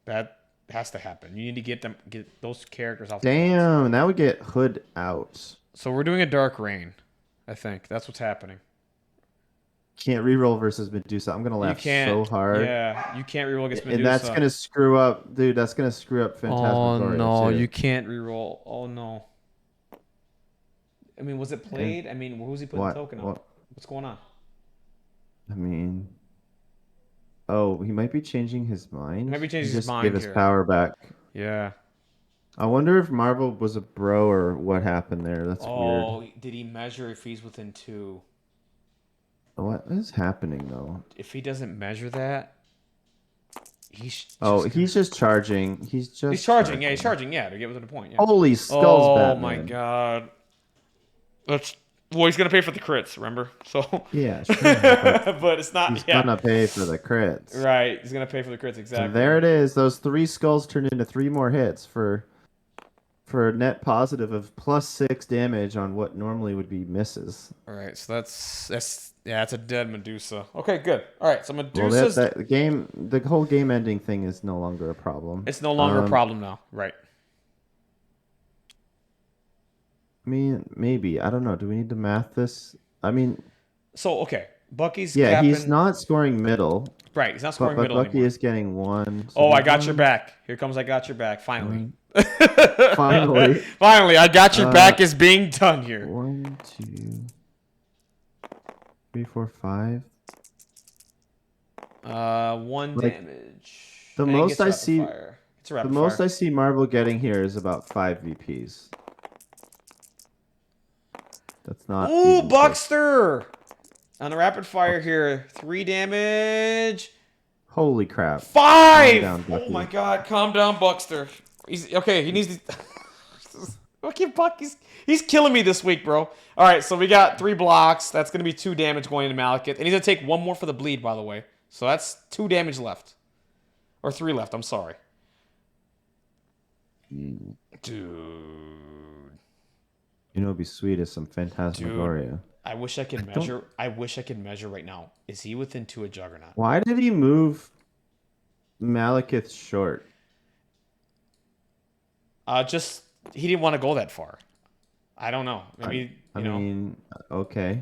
That has to happen. You need to get those characters off the board. Damn, that would get Hood out. So we're doing a Dark Rain. I think that's what's happening. Can't reroll versus Medusa. I'm gonna You laugh can't. so hard. Yeah, you can't reroll against Medusa. And that's gonna screw up, dude. That's gonna screw up Oh Phantasmagoria no, too. you can't reroll. Oh no. I mean, was it played? I mean, who's he putting the token on? What? What's going on? I mean, oh, he might be changing his mind. Maybe He changes his just gave mind his here. power back. Yeah. I wonder if Marvel was a bro or what happened there. That's weird. Oh, did he measure if he's within 2? What is happening though? If he doesn't measure that, he's Oh, just gonna... he's just charging. He's just He's charging. Yeah, he's charging. Yeah, to get within the point. Yeah. Holy skulls, Oh my Batman. god. That's... Well, he's gonna pay for the crits, remember? So. Yeah, sure. But But it's not. he's Yeah. gonna pay for the crits. Right. He's gonna pay for the crits So exactly. there it is. Those 3 skulls turned into 3 more hits for a net positive of +6 damage on what normally would be misses. All right. So that's yeah. That's a dead Medusa. Okay. Good. All right. So Well, Medusa's. the whole game ending thing is no longer a problem. It's no longer a problem now. Right. I mean, maybe. I don't know. Do we need to math this? I mean, So okay. Bucky's yeah, capping... he's not scoring middle, Right. He's not but, scoring but middle Bucky anymore. is getting 1. So Oh, I there's got your 1, back. Here comes I got your back. Finally. Finally. Finally, I got your back is being done here. 1, 2, 3, 4, 5. 1 Like, damage. the And it most gets I rapid see- fire. It's a The rapid most fire. I see Marvel getting here is about 5 VPs. That's not. Ooh, even Buckster! On the rapid fire here, 3 damage. Holy crap. 5! Calm down, Oh Bucky. my god, calm down, Buckster. He's okay, he needs to... Okay, Buck, he's killing me this week, bro. Alright, so we got 3 blocks. That's going to be 2 damage going into Malekith. And he's going to take 1 more for the bleed, by the way. So that's 2 damage left. Or 3 left, I'm sorry. Mm. Dude. You know, it'd be sweet as some Phantasmagoria. I wish I could measure. I wish I could measure right now. Is he within 2 of Juggernaut? Why did he move Malekith short? Just he didn't want to go that far. I don't know. Maybe I you know, mean, okay.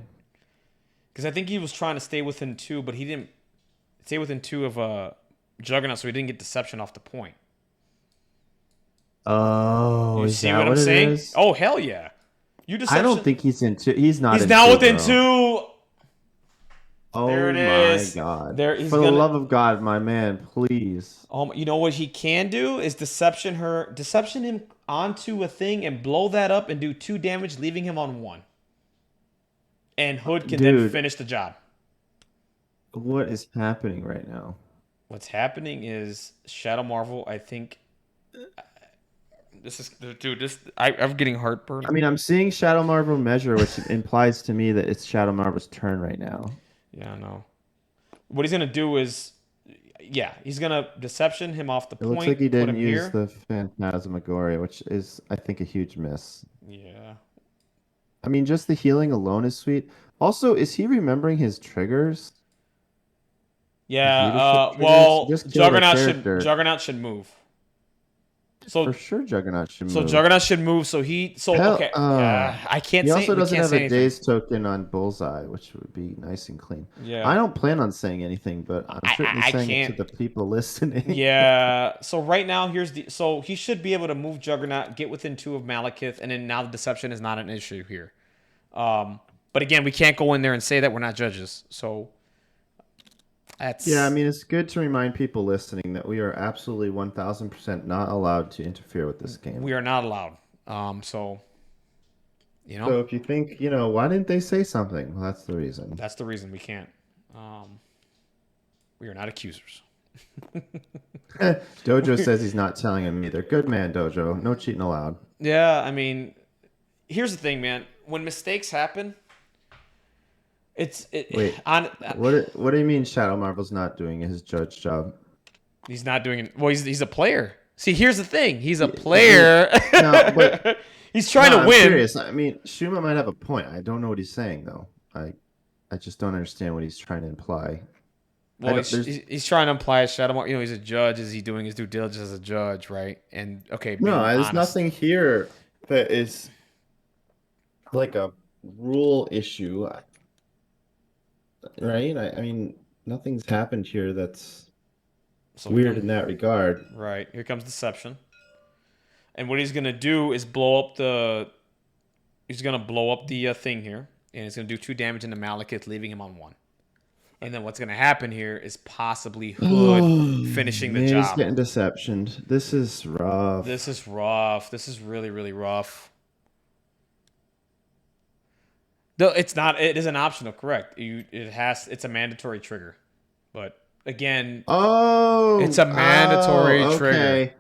because I think he was trying to stay within 2, but he didn't stay within 2 of Juggernaut, so he didn't get deception off the point. Oh, You is see that what I'm it saying? is? Oh hell yeah! You deception. I don't think he's in 2. He's not. he's in now 2, within bro. 2. Oh There it my is. god! There, he's For the gonna- love of God, my man, please. You know what he can do is deception him onto a thing and blow that up and do 2 damage, leaving him on 1. And Hood can then Dude. finish the job. What is happening right now? What's happening is Shadow Marvel. I think this is dude. I'm getting heartburn. I mean, I'm seeing Shadow Marvel measure, which implies to me that it's Shadow Marvel's turn right now. Yeah, I know. What he's gonna do is, yeah, he's gonna deception him off the It point. looks like he put didn't him use here. the Phantasmagoria, which is, I think, a huge miss. Yeah. I mean, just the healing alone is sweet. Also, is he remembering his triggers? Yeah. leadership Well, triggers? Just kill the character. Juggernaut should move. So For sure, Juggernaut should move. Juggernaut should move. So Hell, okay. I can't He say. also we doesn't can't have say a anything. daze token on Bullseye, which would be nice and clean. Yeah. I don't plan on saying anything, but I'm certainly I saying it can't. to the people listening. Yeah. So right now, so he should be able to move Juggernaut, get within 2 of Malekith, and then now the deception is not an issue here. But again, we can't go in there and say that we're not judges. So that's Yeah, I mean, it's good to remind people listening that we are absolutely 1000% not allowed to interfere with this game. we are not allowed. So you know So if you think, why didn't they say something? Well, that's the reason. that's the reason we can't. We are not accusers. Dojo says he's not telling him either. Good man, Dojo. No cheating allowed. Yeah, I mean, here's the thing, man. When mistakes happen, Wait. on. What do you mean Shadow Marvel's not doing his judge job? He's not doing it. Well, he's a player. See, here's the thing. He's a player. No, but he's trying to I'm win. serious. I mean, Shuma might have a point. I don't know what he's saying though. I just don't understand what he's trying to imply. Well, there's- he's trying to imply Shadow Marvel. He's a judge. Is he doing his due diligence as a judge, right? And okay, being No, there's honest. nothing here that is like a rule issue, right? I mean, nothing's happened here that's So weird in that regard. Right. Here comes deception. And what he's gonna do is blow up the. He's gonna blow up the thing here, and it's gonna do 2 damage into Malekith, leaving him on 1. And then what's going to happen here is possibly Hood Oh, finishing the man, he's job. getting deceptioned. This is This rough. is rough. This is really, really rough. Though it's not. It is an optional. Correct. It's a mandatory trigger. But again, it's Oh, a mandatory oh, trigger. okay.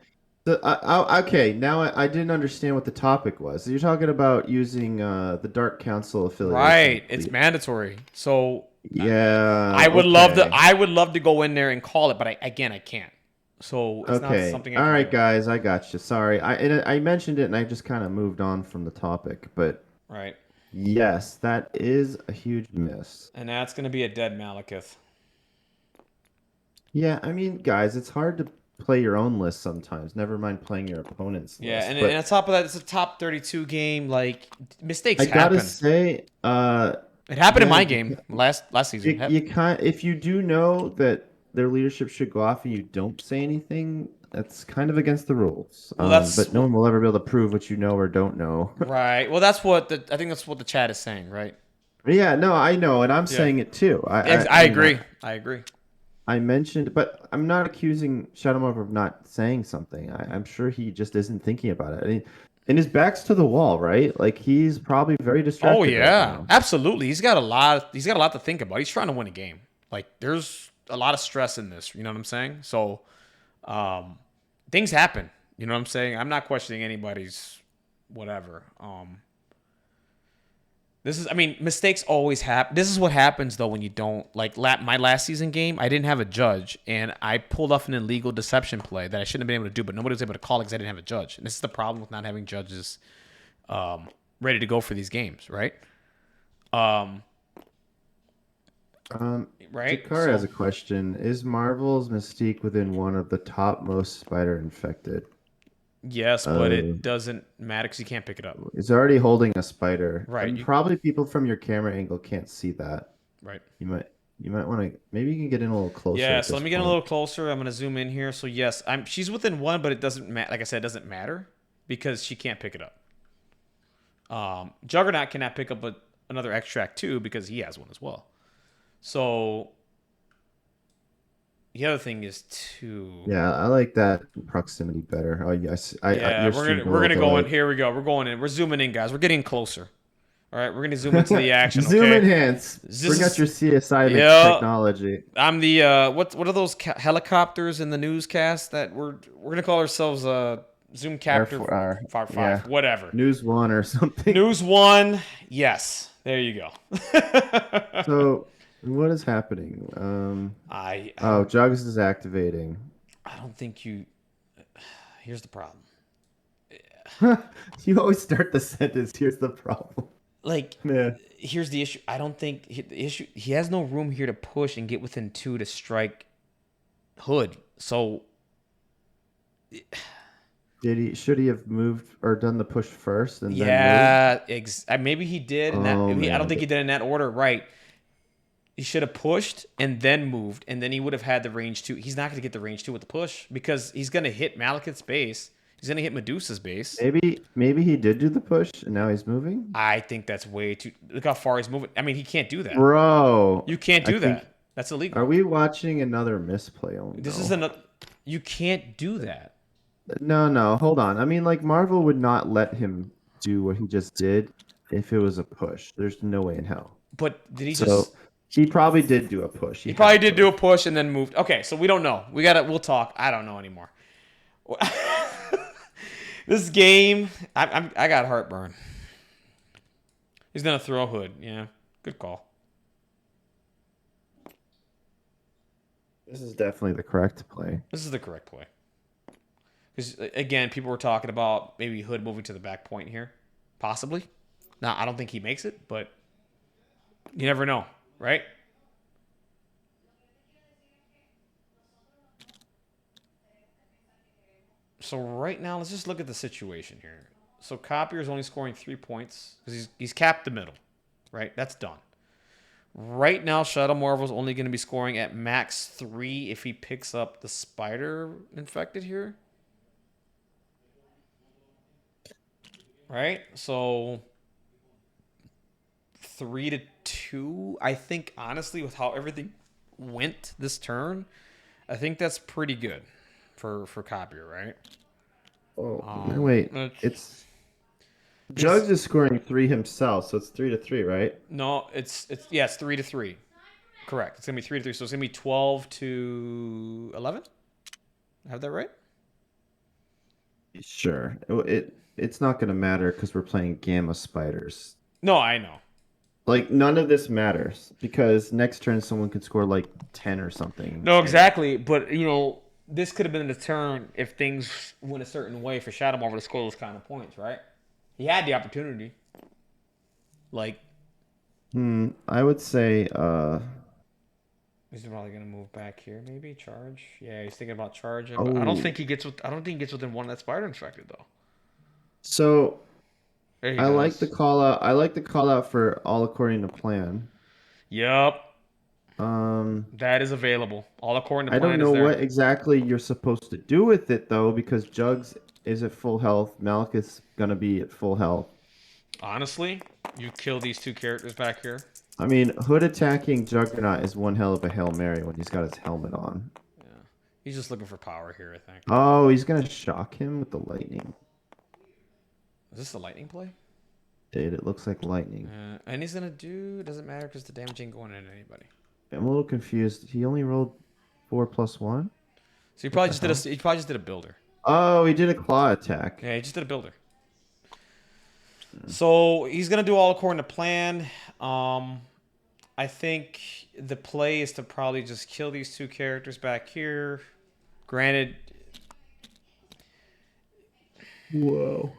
Okay, now I didn't understand what the topic was. So you're talking about using the Dark Council affiliation. Right. It's mandatory. So Yeah, I would love to. okay. I would love to go in there and call it, but I can't. So it's not Okay. something I All can right, do. guys, I got you. Sorry. I mentioned it and I just kind of moved on from the topic, but Right. yes, that is a huge miss. And that's going to be a dead Malekith. Yeah, I mean, guys, it's hard to play your own list sometimes. Never mind playing your opponent's Yeah, list. and But on top of that, it's a top 32 game. Like mistakes I gotta happen. say, It happened in yeah, my game last season. you kind if you do know that their leadership should go off and you don't say anything, that's kind of against the rules. Well, that's But no one will ever be able to prove what you know or don't know. right. Well, that's what I think that's what the chat is saying, right? Yeah, no, I know, and I'm Yeah. saying it too. I agree. I agree. I mentioned, but I'm not accusing Shadowmoor of not saying something. I'm sure he just isn't thinking about it. I mean, and his back's to the wall, right? Like he's probably very Oh distracted right yeah, now. absolutely. He's got a lot. He's got a lot to think about. He's trying to win a game. Like there's a lot of stress in this. You know what I'm saying? So, um, things happen. You know what I'm saying? I'm not questioning anybody's whatever. This is, I mean, mistakes always happen. This is what happens though when you don't like my last season game. I didn't have a judge, and I pulled off an illegal deception play that I shouldn't have been able to do, but nobody was able to call it because I didn't have a judge. And this is the problem with not having judges ready to go for these games, right? Um, right. Jakar has a question. Is Marvel's Mystique within one of the top most spider infected? Yes, but it doesn't matter because you can't pick it up. He's already holding a spider. Right. And probably people from your camera angle can't see that. Right. You might want to maybe you can get in a little closer. Yeah. At So this let me get a point. little closer. I'm gonna zoom in here. So yes, she's within one, but it doesn't matter. Like I said, it doesn't matter because she can't pick it up. Juggernaut cannot pick up another extract too because he has one as well. So the other thing is too. Yeah, I like that proximity better. Oh yes, Yeah, we're gonna go in. Here we go. We're going in. We're zooming in, guys. We're getting closer. All right, we're gonna zoom into the action. Zoom okay? enhance. Bring out your CSI Yeah. technology. I'm the what are those helicopters in the newscast that we're gonna call ourselves Zoom Captor Fire 5, yeah. whatever. News One or something. News One, yes. There you go. So what is happening? Jugs is activating. I don't think you. Here's the problem. You always start the sentence. Here's the problem. Like, Yeah. here's the issue. I don't think the issue. He has no room here to push and get within 2 to strike Hood. So Should he have moved or done the push first and then yeah, maybe he did, and Oh, I man. don't think he did in that order. Right? He should have pushed and then moved, and then he would have had the range 2. He's not going to get the range 2 with the push because he's going to hit Malekith's base. He's going to hit Medusa's base. Maybe he did do the push and now he's moving? I think that's way too. Look how far he's moving. I mean, he can't do that. Bro. You can't do I think- that. That's illegal. Are we watching another misplay? Oh, This no. is another. You can't do that. No, hold on. I mean, like, Marvel would not let him do what he just did if it was a push. There's no way in hell. But did he So just? he probably did do a push. He probably did do a push and then moved. Okay, so we don't know. We'll talk. I don't know anymore. This game, I got heartburn. He's gonna throw Hood. Yeah, good call. This is definitely the correct play. This is the correct play. Because again, people were talking about maybe Hood moving to the back point here, possibly. Now I don't think he makes it, but you never know, right? So right now, let's just look at the situation here. So Copier is only scoring 3 points because he's capped the middle, right? That's done. Right now, Shadow Marvel's only going to be scoring at max 3 if he picks up the spider infected here. Right? So 3 to 2. I think honestly, with how everything went this turn, I think that's pretty good for copier, right? Oh, no, wait. It's, It's he's Jugs is scoring 3 himself, so it's 3-3, right? no, it's 3-3. Correct. It's gonna be 3-3, so it's gonna be 12-11. Have that right? Sure. It's not gonna matter because we're playing Gamma Spiders. No, I know. Like none of this matters because next turn someone could score like 10 or something. No, And exactly. But this could have been the turn if things went a certain way for Shadow Marvel to score those kind of points, right? He had the opportunity. Like I would say he's probably gonna move back here, maybe charge. Yeah, he's thinking about charging, but I don't oh think he gets. I don't think he gets within one of that spider infected though. so There he I like the does. call out. I like the call out for all according to plan. Yup, Um that is available. All according to I don't plan is know there. what exactly you're supposed to do with it though, because Jugs is at full health. Malekith's gonna be at full health. Honestly, you kill these two characters back here. I mean, Hood attacking Juggernaut is one hell of a Hail Mary when he's got his helmet on. Yeah, he's just looking for power here. I think. Oh, he's gonna shock him with the lightning. Is this the lightning play? Dude, it looks like lightning. And he's gonna do. Doesn't matter because the damage ain't going into anybody. I'm a little confused. He only rolled 4+1? So he What probably the just did hell? a. He probably just did a builder. Oh, he did a claw attack. Yeah, he just did a builder. So he's gonna do all according to plan. I think the play is to probably just kill these two characters back here. Granted, Whoa.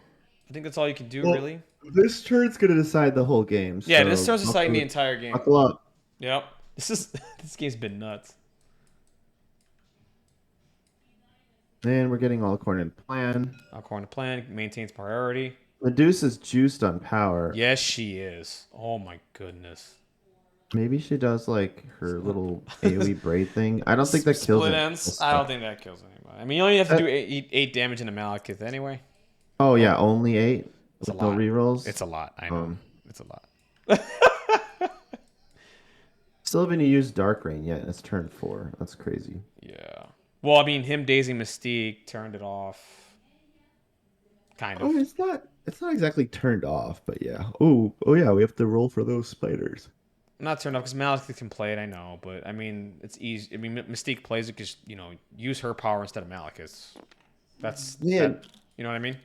I think that's all you can do, Well, really. this turn's gonna decide the whole game. Yeah, So this starts deciding the entire game. buckle up. Yep. This game's been nuts. And we're getting all according to plan. According to plan, maintains priority. Medusa's juiced on power. Yes, she is. Oh my goodness. Maybe she does like her little AoE braid thing. I don't think that kills Split it. ends. I don't think that kills anybody. I mean, you only have to do eight damage into Malekith anyway. Oh yeah, only 8 It's a with no lot. rerolls. It's a lot. I know. It's a lot. Still haven't used Dark Rain yet. It's turn 4. That's crazy. Yeah. Well, I mean, him dazing Mystique turned it off. Kind of. Oh, it's not. It's not exactly turned off, but yeah. Oh yeah. We have to roll for those spiders. Not turned off because Malekith can play it, I know. But, I mean, it's easy. I mean, Mystique plays it because, use her power instead of Malekith's. Yeah. You know what I mean?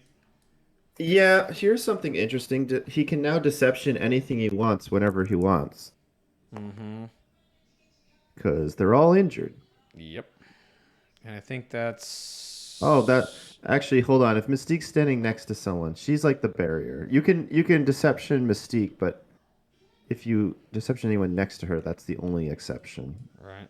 Yeah. Here's something interesting. He can now deception anything he wants whenever he wants. Mm-hmm. Because they're all injured. Yep. And I think that's... Oh, that actually, hold on. If Mystique's standing next to someone, she's like the barrier. You can deception Mystique, but if you deception anyone next to her, that's the only exception. Right.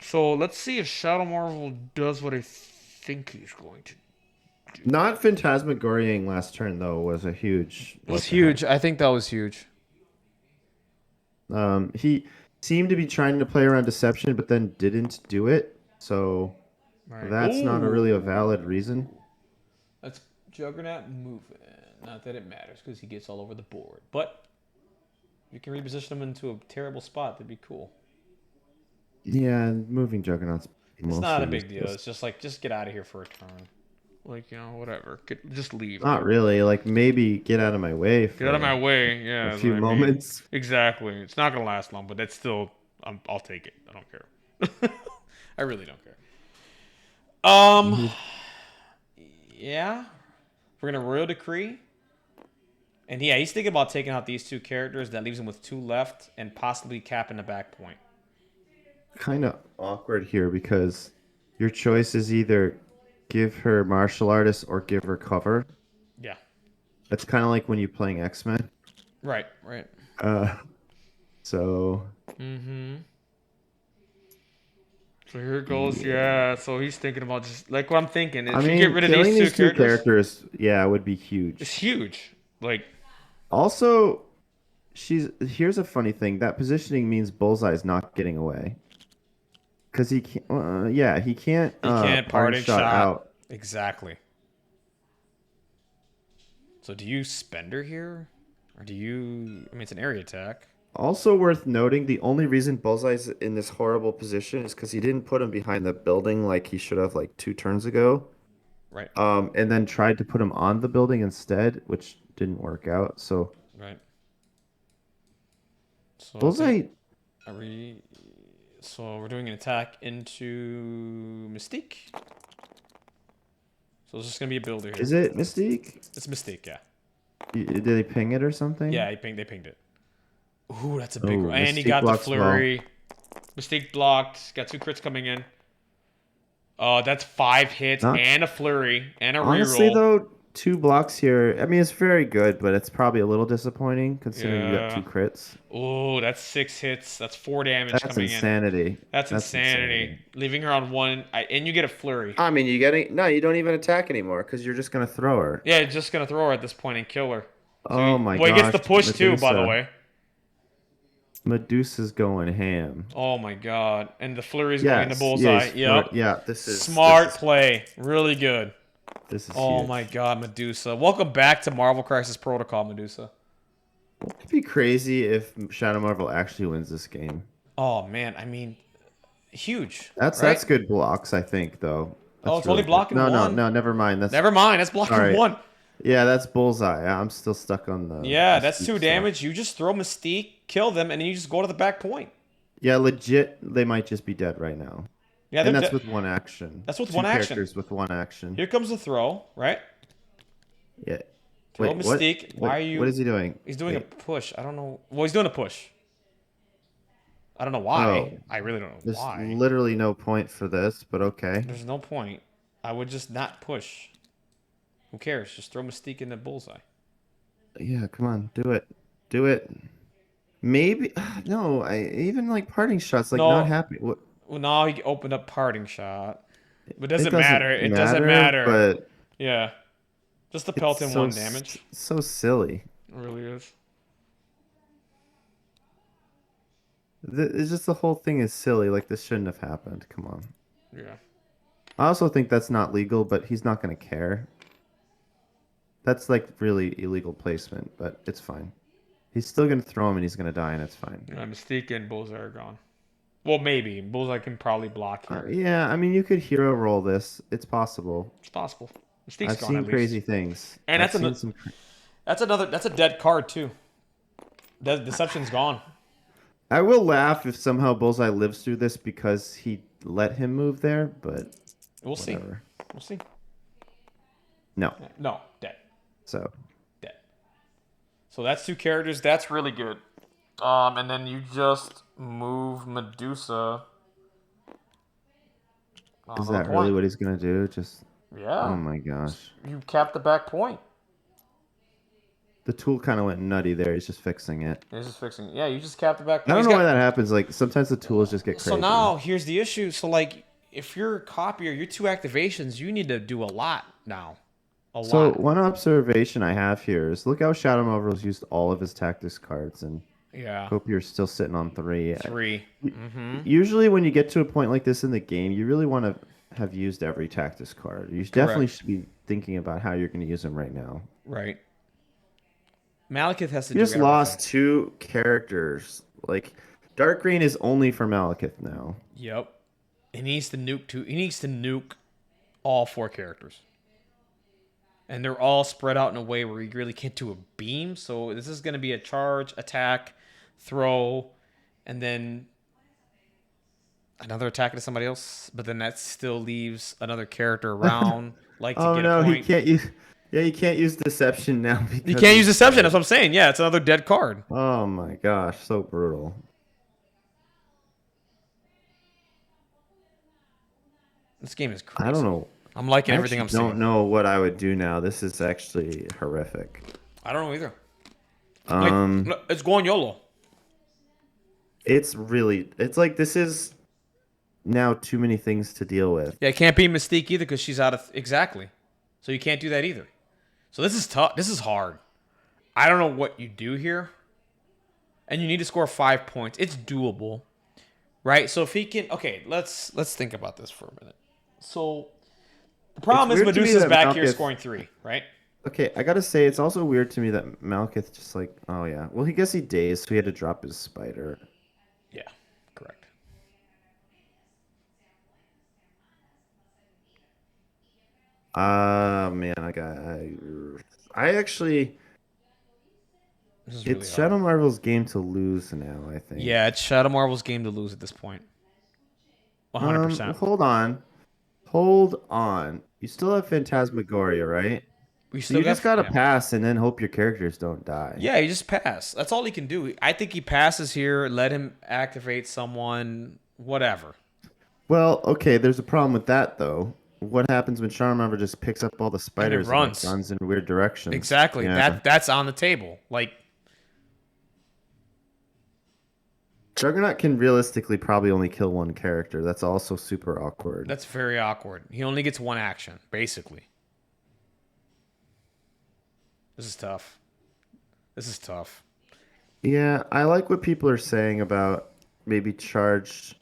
So let's see if Shadow Marvel does what I think he's going to. Not Phantasmagoriaing last turn though was a huge. It was what the huge. I think that was huge. heck. He seemed to be trying to play around deception, but then didn't do it. So Right. that's not Ooh. really a valid reason. That's Juggernaut moving. Not that it matters because he gets all over the board. But you can reposition him into a terrible spot. That'd be cool. Yeah, moving Juggernaut's It's not a mostly big deal. useless. It's just like, just get out of here for a turn. Like, whatever. Just leave. Not really. Like maybe get out of my way for Get out of my way. Yeah. a that's few what I mean. moments. Exactly. It's not going to last long, but that's still, I'll take it. I don't care. I really don't care. Yeah. We're going to Royal Decree. And yeah, he's thinking about taking out these two characters. That leaves him with 2 left and possibly capping the back point. Kind of awkward here because your choice is either give her martial artist or give her cover. Yeah. That's kind of like when you're playing X-Men. Right. Uh, so Mm-hmm. So here goes, yeah. So he's thinking about just like what I'm thinking. If I you mean, get rid of killing these two characters, yeah, would be huge. it's huge. Like, Also, here's a funny thing. That positioning means Bullseye's not getting away. Because he can't, he can't, he can't pardon pardon shot out. Exactly. So do you spend her here, or do you? I mean, it's an area attack. Also worth noting, the only reason Bullseye's in this horrible position is because he didn't put him behind the building like he should have like 2 turns ago. Right. And then tried to put him on the building instead, which didn't work out. So Right. So I think Bullseye, are we? So we're doing an attack into Mystique. So it's just gonna be a builder here. is it Mystique? It's Mystique, yeah. Did they ping it or something? Yeah, they pinged it. Ooh, that's a big Oh, one. And he Mystique got the blocks well. flurry. Mystique blocked. Got 2 crits coming in. Oh, that's 5 hits Not and a flurry and a honestly reroll. though, 2 blocks here. I mean, it's very good, but it's probably a little disappointing considering you got Yeah. 2 crits. Oh, that's 6 hits. That's 4 damage That's coming in. insanity. That's insanity. Leaving her on 1, and you get a flurry. I mean, you don't even attack anymore because you're just gonna throw her. Yeah, just gonna throw her at this point and kill her. So Oh my well, he gets gosh, the push too, by the Medusa. way. Medusa's going ham. Oh my god. And the flurry's going into Yes, bullseye. yes, Yep. yeah. Smart play. Really good. This is Oh huge. my god, Medusa. Welcome back to Marvel Crisis Protocol, Medusa. It'd be crazy if Shadow Marvel actually wins this game. Oh man, I mean, huge. That's right? that's good blocks, I think, though. Oh, That's it's only good. blocking no, one. No, never mind. That's Never mind, that's blocking Alright. 1. Yeah, that's bullseye. I'm still stuck on the. Yeah, the that's steep 2 stuff. damage. You just throw Mystique, kill them, and then you just go to the back point. Yeah, legit. They might just be dead right now. Yeah, And they're that's de- with 1 action. That's with Two 1 action. characters with 1 action. Here comes the throw, right? Yeah. Throw Wait, what? Mystique. Why What- are you? What is he doing? He's doing a Wait, push. I don't know. Well, he's doing a push. I don't know why. Oh. I really don't know There's why. literally no point for this, but okay. There's no point. I would just not push. Who cares? Just throw Mystique in the bullseye. Yeah, come on, do it. Do it. Maybe no, I even like parting shots, like No. not happy. What Well, now he opened up parting shot. But it it doesn't matter. It doesn't matter. But Yeah. Just to pelt him it's so 1 damage. so silly. It really is. It's just the whole thing is silly. Like this shouldn't have happened. Come on. Yeah. I also think that's not legal, but he's not gonna care. That's like really illegal placement, but it's fine. He's still gonna throw him and he's gonna die, and it's fine. Yeah, Mystique and Bullseye are gone. Well, maybe. Bullseye can probably block here. Yeah, I mean you could hero roll this. It's possible. It's possible. Mystique's I've gone seen at least. crazy things. And I've that's seen ano- some. That's a dead card too. Deception's gone. I will laugh if somehow Bullseye lives through this because he let him move there, but We'll see. whatever. We'll see. No. No, dead. So Dead. So that's 2 characters. That's really good. And then you just move Medusa. is Another that really point. what he's gonna do? Just Yeah. oh my gosh. You cap the back point. The tool kind of went nutty there. He's just fixing it. He's just fixing it. Yeah, you just cap the back point. I don't He's know got- why that happens. Like sometimes the tools just get crazy. So now here's the issue. So like, if you're a copier, your 2 activations, you need to do a lot now. A So lot. one observation I have here is look how Shadow Marvel's used all of his tactics cards, and Yeah. Copier's still sitting on 3. 3. Mm-hmm. Usually, when you get to a point like this in the game, you really want to have used every tactics card. You definitely should be thinking about how you're going to use them right now. Right. Malekith has to You do just lost 2 characters. Like Dark Green is only for Malekith now. Yep. He needs to nuke He needs to nuke all 4 characters. And they're all spread out in a way where he really can't do a beam. So this is going to be a charge, attack, throw, and then another attack to somebody else. But then that still leaves another character around, like to Oh get no, a he point. can't use. Yeah, you can't use Deception now. You Because can't use Deception. That's what I'm saying. Yeah, it's another dead card. Oh my gosh, so brutal. This game is crazy. I don't know. I'm liking I everything I'm actually seeing. don't know what I would do now. This is actually horrific. I don't know either. Um, Like, it's going YOLO. it's like this is now too many things to deal with. Yeah, it can't be Mystique either because she's out of exactly. So you can't do that either. So this is tough. This is hard. I don't know what you do here. And you need to score 5 points. It's doable. Right? So if he can let's think about this for a minute. So the problem It's is weird to me Medusa's that back here Malekith- scoring 3, right? Okay, I gotta say, it's also weird to me that Malekith just like, oh yeah. Well, he guess he dazed, so he had to drop his spider. Yeah, correct. Man, I actually, This is really it's hard. Shadow Marvel's game to lose now, I Yeah, think. it's Shadow Marvel's game to lose at this point. 100%. Hold on. Hold on. You still have Phantasmagoria, right? We So still you just got gotta yeah. pass and then hope your characters don't die. Yeah, he just passed. That's all he can do. I think he passes here. Let him activate someone. Whatever. Well, okay, there's a problem with that though. What happens when Charmander just picks up all the And it spiders and like runs. runs in weird directions? Exactly. Yeah. That's on the table. Like Juggernaut can realistically probably only kill one character. That's also super awkward. that's very awkward. He only gets one action, basically. This is tough. This is tough. Yeah, I like what people are saying about maybe charged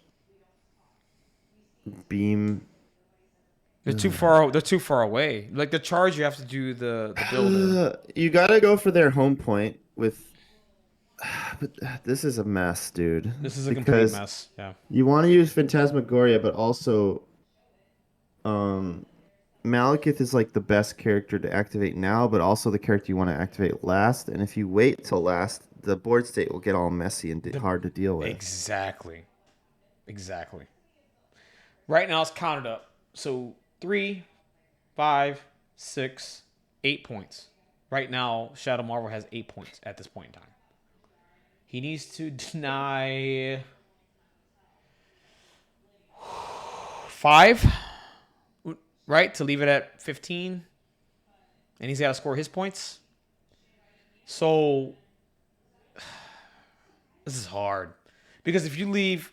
beam. They're too far away. Like the charge you have to do the builder. You gotta go for their home point with. But this is a mess, dude. This is a complete Because mess. Yeah. you want to use Phantasmagoria, but also um, Malekith is like the best character to activate now, but also the character you want to activate last. And if you wait till last, the board state will get all messy and The, hard to deal with. exactly. Exactly. Right now it's counted up. So 3, 5, 6, 8 points. Right now, Shadow Marvel has 8 points at this point in time. He needs to deny 5, right, to leave it at 15, and he's got to score his points. So this is hard because if you leave,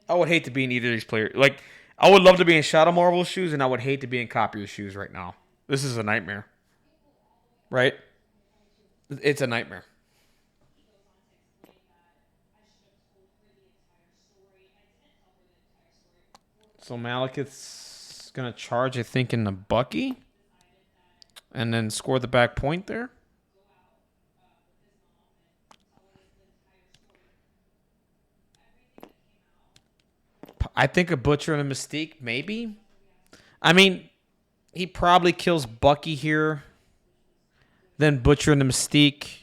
I would hate to be in either of these players. Like, I would love to be in Shadow Marvel's shoes, and I would hate to be in Copier's shoes right now. This is a nightmare, right? It's a nightmare. So Malekith's gonna charge, I think, in the Bucky, and then score the back point there. I think a Butcher and a Mystique, maybe. I mean, he probably kills Bucky here, then Butcher and the Mystique.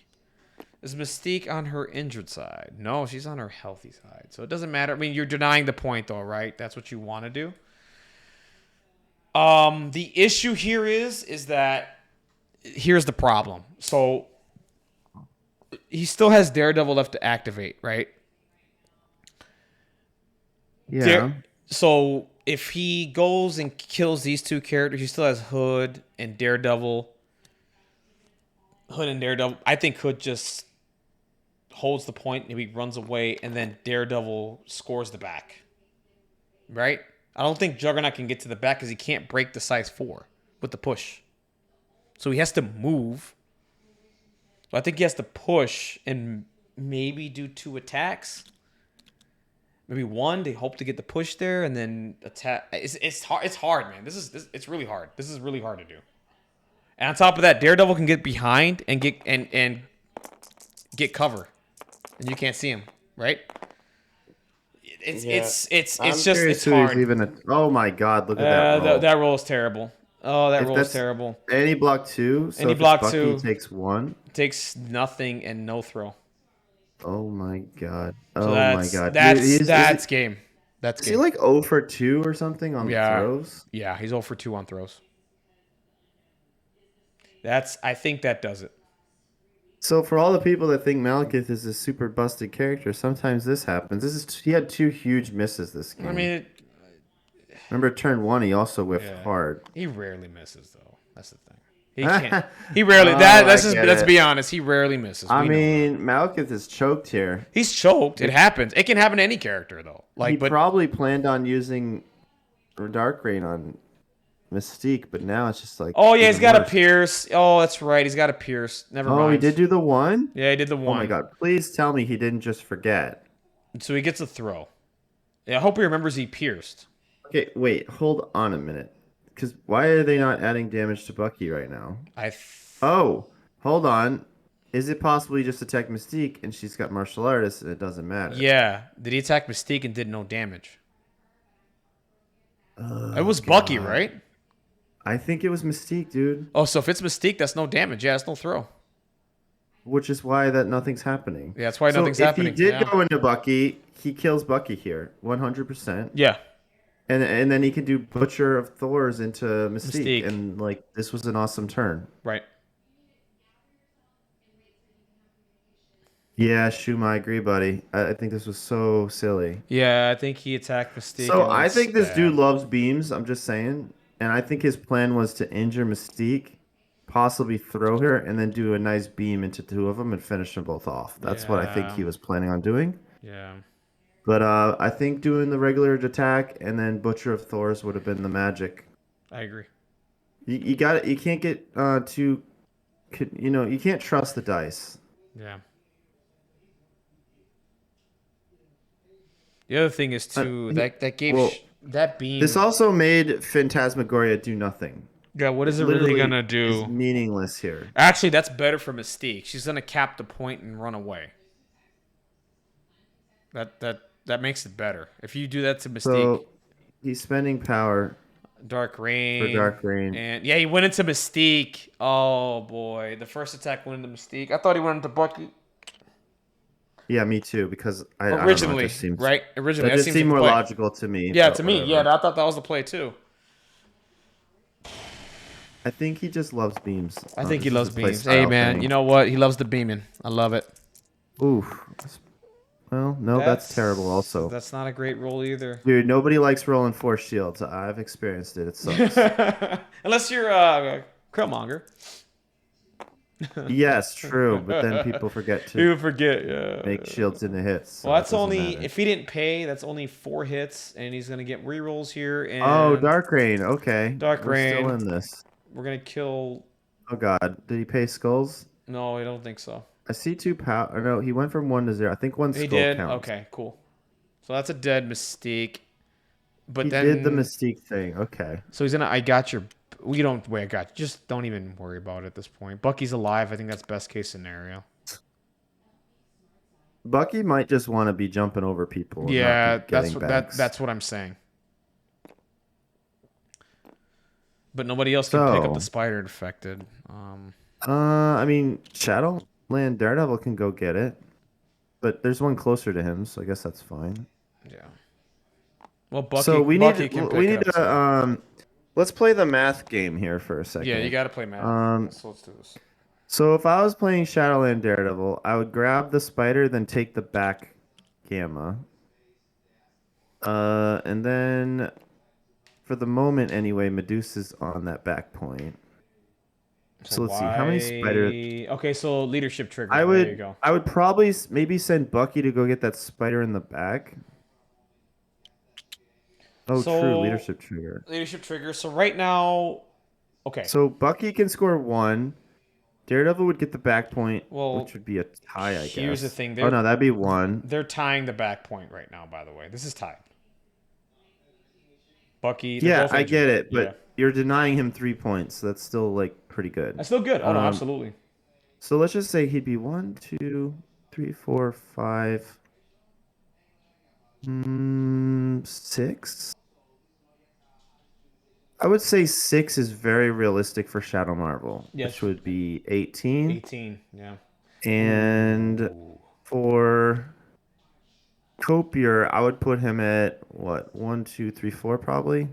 Is Mystique on her injured side? No, she's on her healthy side. So it doesn't matter. I mean, you're denying the point, though, right? That's what you want to do. The issue here is that here's the problem. So he still has Daredevil left to activate, right? Yeah. So if he goes and kills these two characters, he still has Hood and Daredevil. Hood and Daredevil. I think Hood just holds the point, maybe runs away, and then Daredevil scores the back. Right? I don't think Juggernaut can get to the back because he can't break the size 4 with the push. So he has to move. So I think he has to push and maybe do 2 attacks. Maybe 1. They hope to get the push there and then attack. It's hard. It's hard, man. It's really hard. This is really hard to do. And on top of that, Daredevil can get behind and get cover, and you can't see him, right? I'm It's just curious it's who he's hard. even. Oh my God! Look at that roll. That roll is terrible. Oh, that If roll is that's terrible. any block two, so Any if it's block Bucky, he 2 takes one. takes nothing and no throw. Oh my God! So Oh my God! that's game. That's Is he game. like 0 for 2 or something on the Yeah, throws? yeah. He's 0 for 2 on throws. I think that does it. So for all the people that think Malekith is a super busted character, sometimes this happens. He had 2 huge misses this game. I mean, Remember turn 1, he also whiffed yeah. hard. He rarely misses though. That's the thing. He can't. He rarely. Oh, Let's be honest. He rarely misses. I We know that. mean, Malekith is choked here. He's choked. It happens. It can happen to any character though. He But probably planned on using Dark Rain on Mystique, but now it's just like. oh yeah, he's even got a worse. pierce. Oh, that's right. He's got a pierce. Never mind. Oh, he did do the one? Yeah, he did the Oh one. my God! Please tell me he didn't just forget. So he gets a throw. Yeah, I hope he remembers he pierced. Okay, wait, hold on a minute. because why are they not adding damage to Bucky right now? I Oh, hold on. Is it possible you just attack Mystique and she's got martial artists and it doesn't matter? Yeah. Did he attack Mystique and did no damage? It Oh was Bucky, God. right? I think it was Mystique, dude. Oh, so if it's Mystique, that's no damage. Yeah, it's no throw. Which is why that nothing's happening. Yeah, that's why So nothing's if he happening. did Yeah. go into Bucky, he kills Bucky here, 100%. Yeah. And then he can do Butcher of Thors into Mystique, Mystique. and like this was an awesome turn. Right. Yeah, Shuma, I agree, buddy. I think this was so silly. Yeah, I think he attacked Mystique So and then I think this dude stabbed. loves beams. I'm just saying, and I think his plan was to injure Mystique, possibly throw her, and then do a nice beam into two of them and finish them both off. That's what I think Yeah. he was planning on doing. Yeah. But I think doing the regular attack and then Butcher of Thors would have been the magic. I agree. You got it. You can't get too, you can't trust the dice. Yeah. The other thing is too that gave Well, that beam. this also made Phantasmagoria do nothing. Yeah, what is it really Literally gonna is do? meaningless here. Actually, that's better for Mystique. She's gonna cap the point and run away. That makes it better. If you do that to Mystique, So he's spending power Dark for Rain, Dark Rain. and yeah, he went into Mystique. Oh boy, the first attack went into Mystique. I thought he went into Bucky Yeah, me too. Because I don't know. It originally, just seems right? Originally, that that just seems like seemed the more play. logical to me. Yeah, But to me, yeah, whatever. I thought that was the play too. I think he just loves beams. I think he This is loves a play beams. Hey style man, thing. you know what? He loves the beaming. I love it. Oof. Well, no, that's terrible. Also, That's not a great roll either. dude, nobody likes rolling force shields. I've experienced it. It sucks. Unless you're Killmonger. Yes, true. But then people forget to You forget, yeah. make shields into hits. So Well, it that's doesn't only matter. if he didn't pay. That's only 4 hits, and he's gonna get rerolls here. And Oh, Dark Rain. Okay, Dark we're still Rain. in this. We're gonna kill. Oh God, did he pay skulls? No, I don't think so. I see 2 power. No, he went from 1 to 0. I think 1 He skull did. counts. Okay, cool. So that's a dead Mystique. But He then did the Mystique thing. Okay. So he's gonna. I got your. We don't. Wait, I got you. Just don't even worry about it at this point. Bucky's alive. I think that's best case scenario. Bucky might just want to be jumping over people. And Yeah, not be getting bags. that's what I'm saying. But nobody else can pick up the So, spider infected. I mean, Shadowland Daredevil can go get it, but there's one closer to him, so I guess that's fine. Yeah. Well, Bucky. So Bucky can pick we it need up. to So. let's play the math game here for a second. Yeah, you got to play math. So let's do this. So if I was playing Shadowland Daredevil, I would grab the spider, then take the back gamma. And then for the moment anyway, Medusa's on that back point. So let's see how many spiders. Okay, so leadership trigger. I There you would go. I would probably maybe send Bucky to go get that spider in the back. Oh, So- true, leadership trigger. Leadership trigger. So right now, okay. So Bucky can score 1. Daredevil would get the back point, Well, which would be a tie, I guess. here's the thing, Oh no, that'd be 1. They're tying the back point right now. By the way, this is tied. Bucky. they're Yeah, both I injured. get it, but Yeah. you're denying him 3 points. So that's still like pretty good. That's still good. Oh no, Um, absolutely. So let's just say he'd be 1, 2, 3, 4, 5, 6. I would say 6 is very realistic for Shadow Marvel, Yes. which would be 18. 18. Yeah. And for Copier, I would put him at what 1, 2, 3, 4 probably.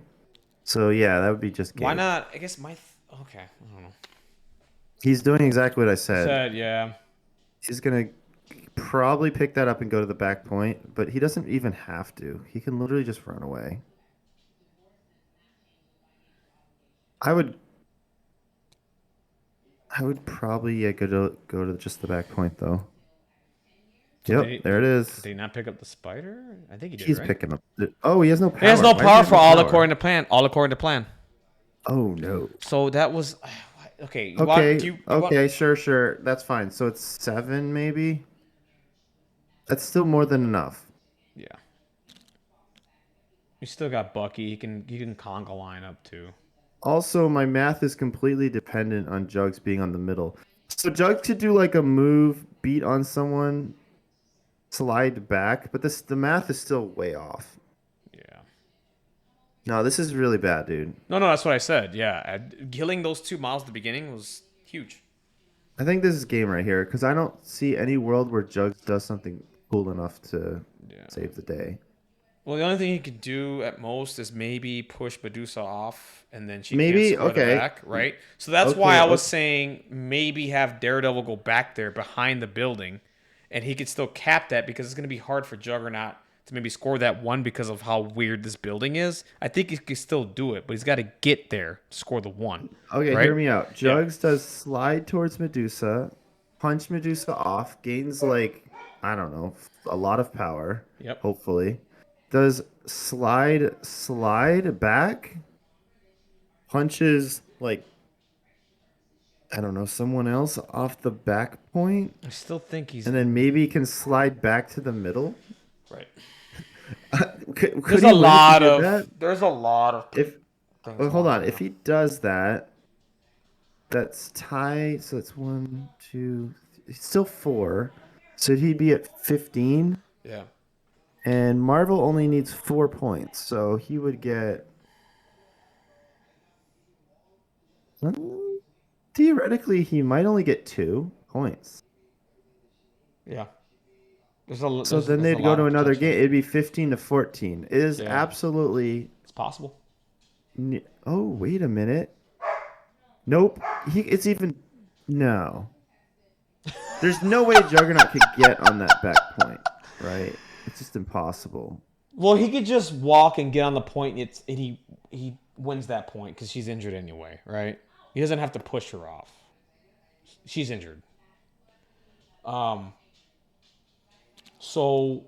So yeah, that would be just Why Gabe. not? I guess okay. I don't know. He's doing exactly what I said. Yeah. He's gonna probably pick that up and go to the back point, but he doesn't even have to. He can literally just run away. I would probably go to just the back point though. Yep, Did he- there it is. Did he not pick up the spider? I think he did. He's right? picking up. Oh, he has no power. He has no Why does power have for no all power? according to plan. All according to plan. Oh no. So that was okay. Okay. Okay. Sure. That's fine. So it's 7 maybe. That's still more than enough. Yeah. You still got Bucky. He can conga line up too. Also, my math is completely dependent on Jugs being on the middle. So Jugs could do like a move, beat on someone, slide back, but the math is still way off. Yeah. No, this is really bad, dude. No, no, that's what I said. Yeah, killing those 2 miles at the beginning was huge. I think this is game right here because I don't see any world where Jugs does something cool enough to Yeah. save the day. Well, the only thing he could do at most is maybe push Medusa off, and then she can't Maybe square the okay, back, right? So that's why okay, I was okay. saying maybe have Daredevil go back there behind the building, and he could still cap that because it's going to be hard for Juggernaut to maybe score that one because of how weird this building is. I think he could still do it, but he's got to get there to score the one, Okay, hear right? me out. Yeah. Jugs does slide towards Medusa, punch Medusa off, gains like, I don't know, a lot of power, Yep. hopefully. Does slide back, punches like, I don't know, someone else off the back point, I still think he's and then maybe can slide back to the middle. right. Could he win if he did that? There's a lot of If, things well, hold going on on, right if now. he does that, that's tie. So it's one, two, it's still four. So he'd be at 15. Yeah. And Marvel only needs 4 points. So he would get. Hmm, theoretically, he might only get 2 points. Yeah. So then There's a they'd go lot to of another potential. game. It'd be 15 to 14. It is Yeah. absolutely. It's possible. Oh, wait a minute. Nope. It's even. No. There's no way Juggernaut could get on that back point, right? It's just impossible. Well, he could just walk and get on the point, and he wins that point because she's injured anyway, right? He doesn't have to push her off. She's injured. Um. So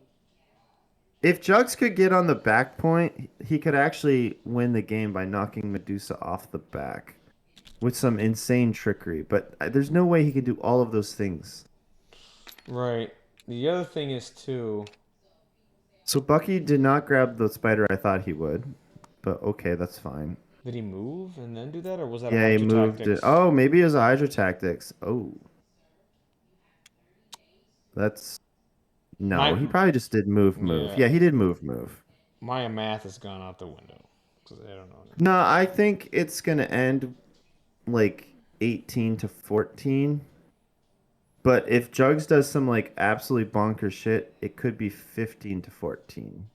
If Jugs could get on the back point, he could actually win the game by knocking Medusa off the back with some insane trickery. But there's no way he could do all of those things. right. The other thing is too. So Bucky did not grab the spider I thought he would. But okay, that's fine. Did he move and then do that, or was that a Yeah, he Hydra moved it. Tactics? Oh, maybe it was a Hydra Tactics. Oh, that's no. My He probably just did move. yeah. Yeah, he did move. My math has gone out the window because I don't know. No, I think it's gonna end like 18 to 14. But if Jugs does some like absolutely bonkers shit, it could be 15 to 14.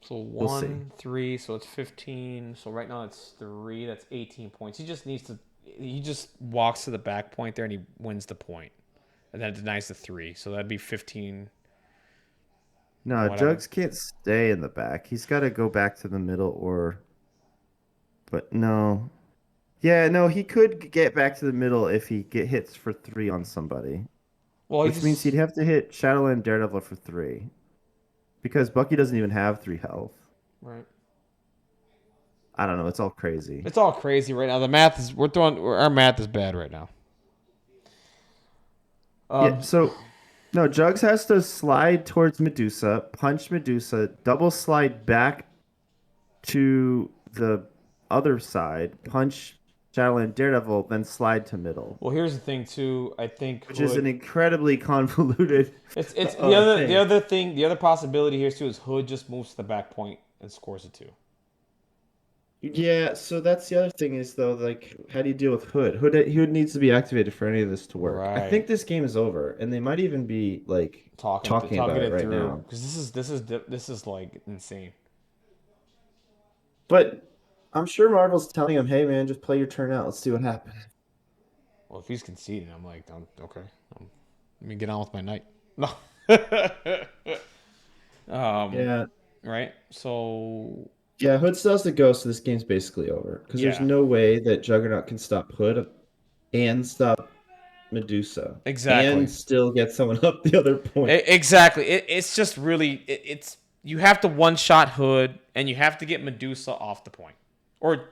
So We'll see. 1, 3, so it's 15. So right now it's 3. That's 18 points. He just needs to. He just walks to the back point there and he wins the point, and then it denies the 3. So that'd be 15. No, Whatever. Jugs can't stay in the back. He's got to go back to the middle or. But no. Yeah, no, he could get back to the middle if he get hits for 3 on somebody, Well, he which means he'd just have to hit Shadowland Daredevil for 3 because Bucky doesn't even have 3 health. right. I don't know. It's all crazy. It's all crazy right now. The math is we're throwing our math is bad right now. Yeah, Um, so no, Jugs has to slide towards Medusa, punch Medusa, double slide back to the other side, punch Shadowland Daredevil, then slide to middle, well, here's the thing too. I think which is Hood. an incredibly convoluted It's the thing. other thing. The other possibility here too is Hood just moves to the back point and scores it too. Yeah, so that's the other thing is though, like, how do you deal with Hood? Hood needs to be activated for any of this to work. I Right. think this game is over, and they might even be like talking Talking about it it right through now. because this is like insane. But I'm sure Marvel's telling him, "Hey, man, just play your turn out. Let's see what happens." Well, if he's conceding, I'm like, okay, let me get on with my night. No. um. Yeah, Right. So yeah. Hood still has to go, so this game's basically over. Because there's yeah. no way that Juggernaut can stop Hood and stop Medusa and Exactly. still get someone up the other point. Exactly. It's just really it's you have to one shot Hood and you have to get Medusa off the point or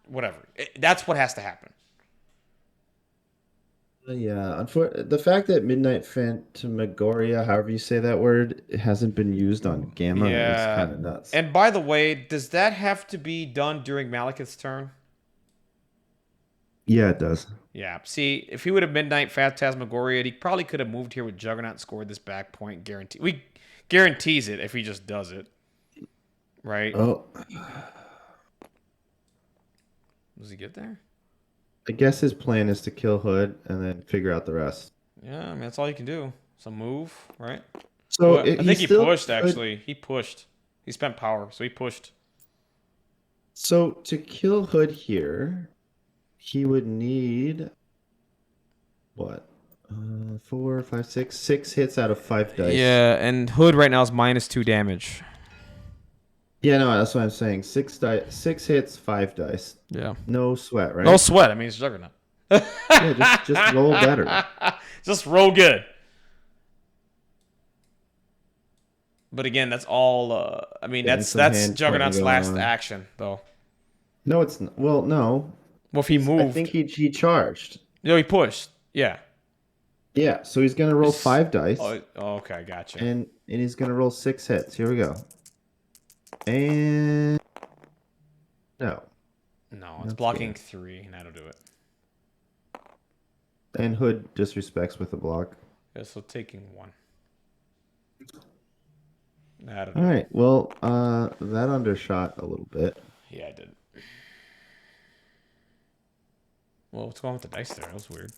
whatever. That's what has to happen. Yeah, the fact that Midnight Phantasmagoria, however you say that word, it hasn't been used on Gamma is Yeah. kind of nuts. And by the way, does that have to be done during Malekith's turn? Yeah, it does. Yeah. See, if he would have Midnight Phantasmagoria, he probably could have moved here with Juggernaut and scored this back point. Guarantee. We guarantees it if he just does it. Right? Oh, Does he get there? I guess his plan is to kill Hood and then figure out the rest. Yeah, I mean that's all you can do. Some move, right? So Well, I he think he still pushed could. actually. He pushed. He spent power, so he pushed. So to kill Hood here, he would need what? 4, 5, 6 hits out of 5 dice. Yeah, and Hood right now is -2 damage. Yeah, no, that's what I'm saying. 6 dice, 6 hits, 5 dice. Yeah. No sweat, right? No sweat. I mean, it's Juggernaut. Yeah, just roll better. Just roll good. But again, that's all. I mean, Getting that's some that's hand Juggernaut's pointing last going on. action, though. No, it's not. Well, no. Well, if he I moved, think he charged. no, he pushed. Yeah. Yeah, so he's gonna roll 5 dice, Oh, okay, gotcha. and he's gonna roll 6 hits. Here we go. And no, No, it's That's blocking good. 3, and that'll do it. and Hood disrespects with a block. Yeah, so taking 1. That'll do All it. right. Well, that undershot a little bit. Yeah, I did. Well, what's going on with the dice there? That was weird.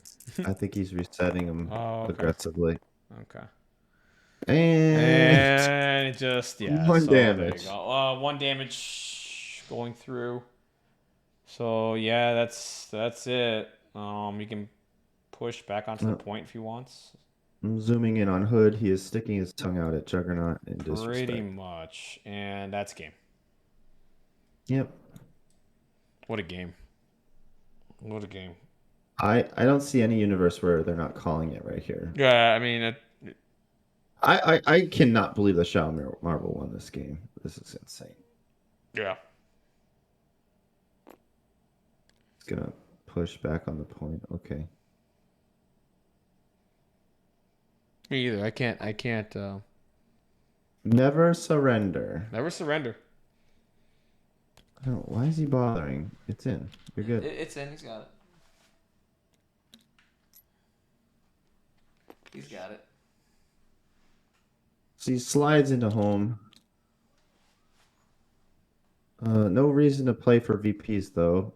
I think he's resetting them Oh, okay. aggressively. Okay. And And it just, yeah. One so there you damage. go. 1 damage going through. So yeah, that's it. You can push back onto the point if he wants. I'm zooming in on Hood. He is sticking his tongue out at Juggernaut in disrespect. Pretty much. And that's game. Yep. What a game. What a game. I don't see any universe where they're not calling it right here. Yeah, I mean, I cannot believe that Shadow Marvel won this game. This is insane. yeah. It's gonna push back on the point. Okay. Me either. I can't Never surrender. never surrender. Oh, why is he bothering? It's in. You're good. It's in. He's got it. He's got it. So he slides into home. No reason to play for VPs though.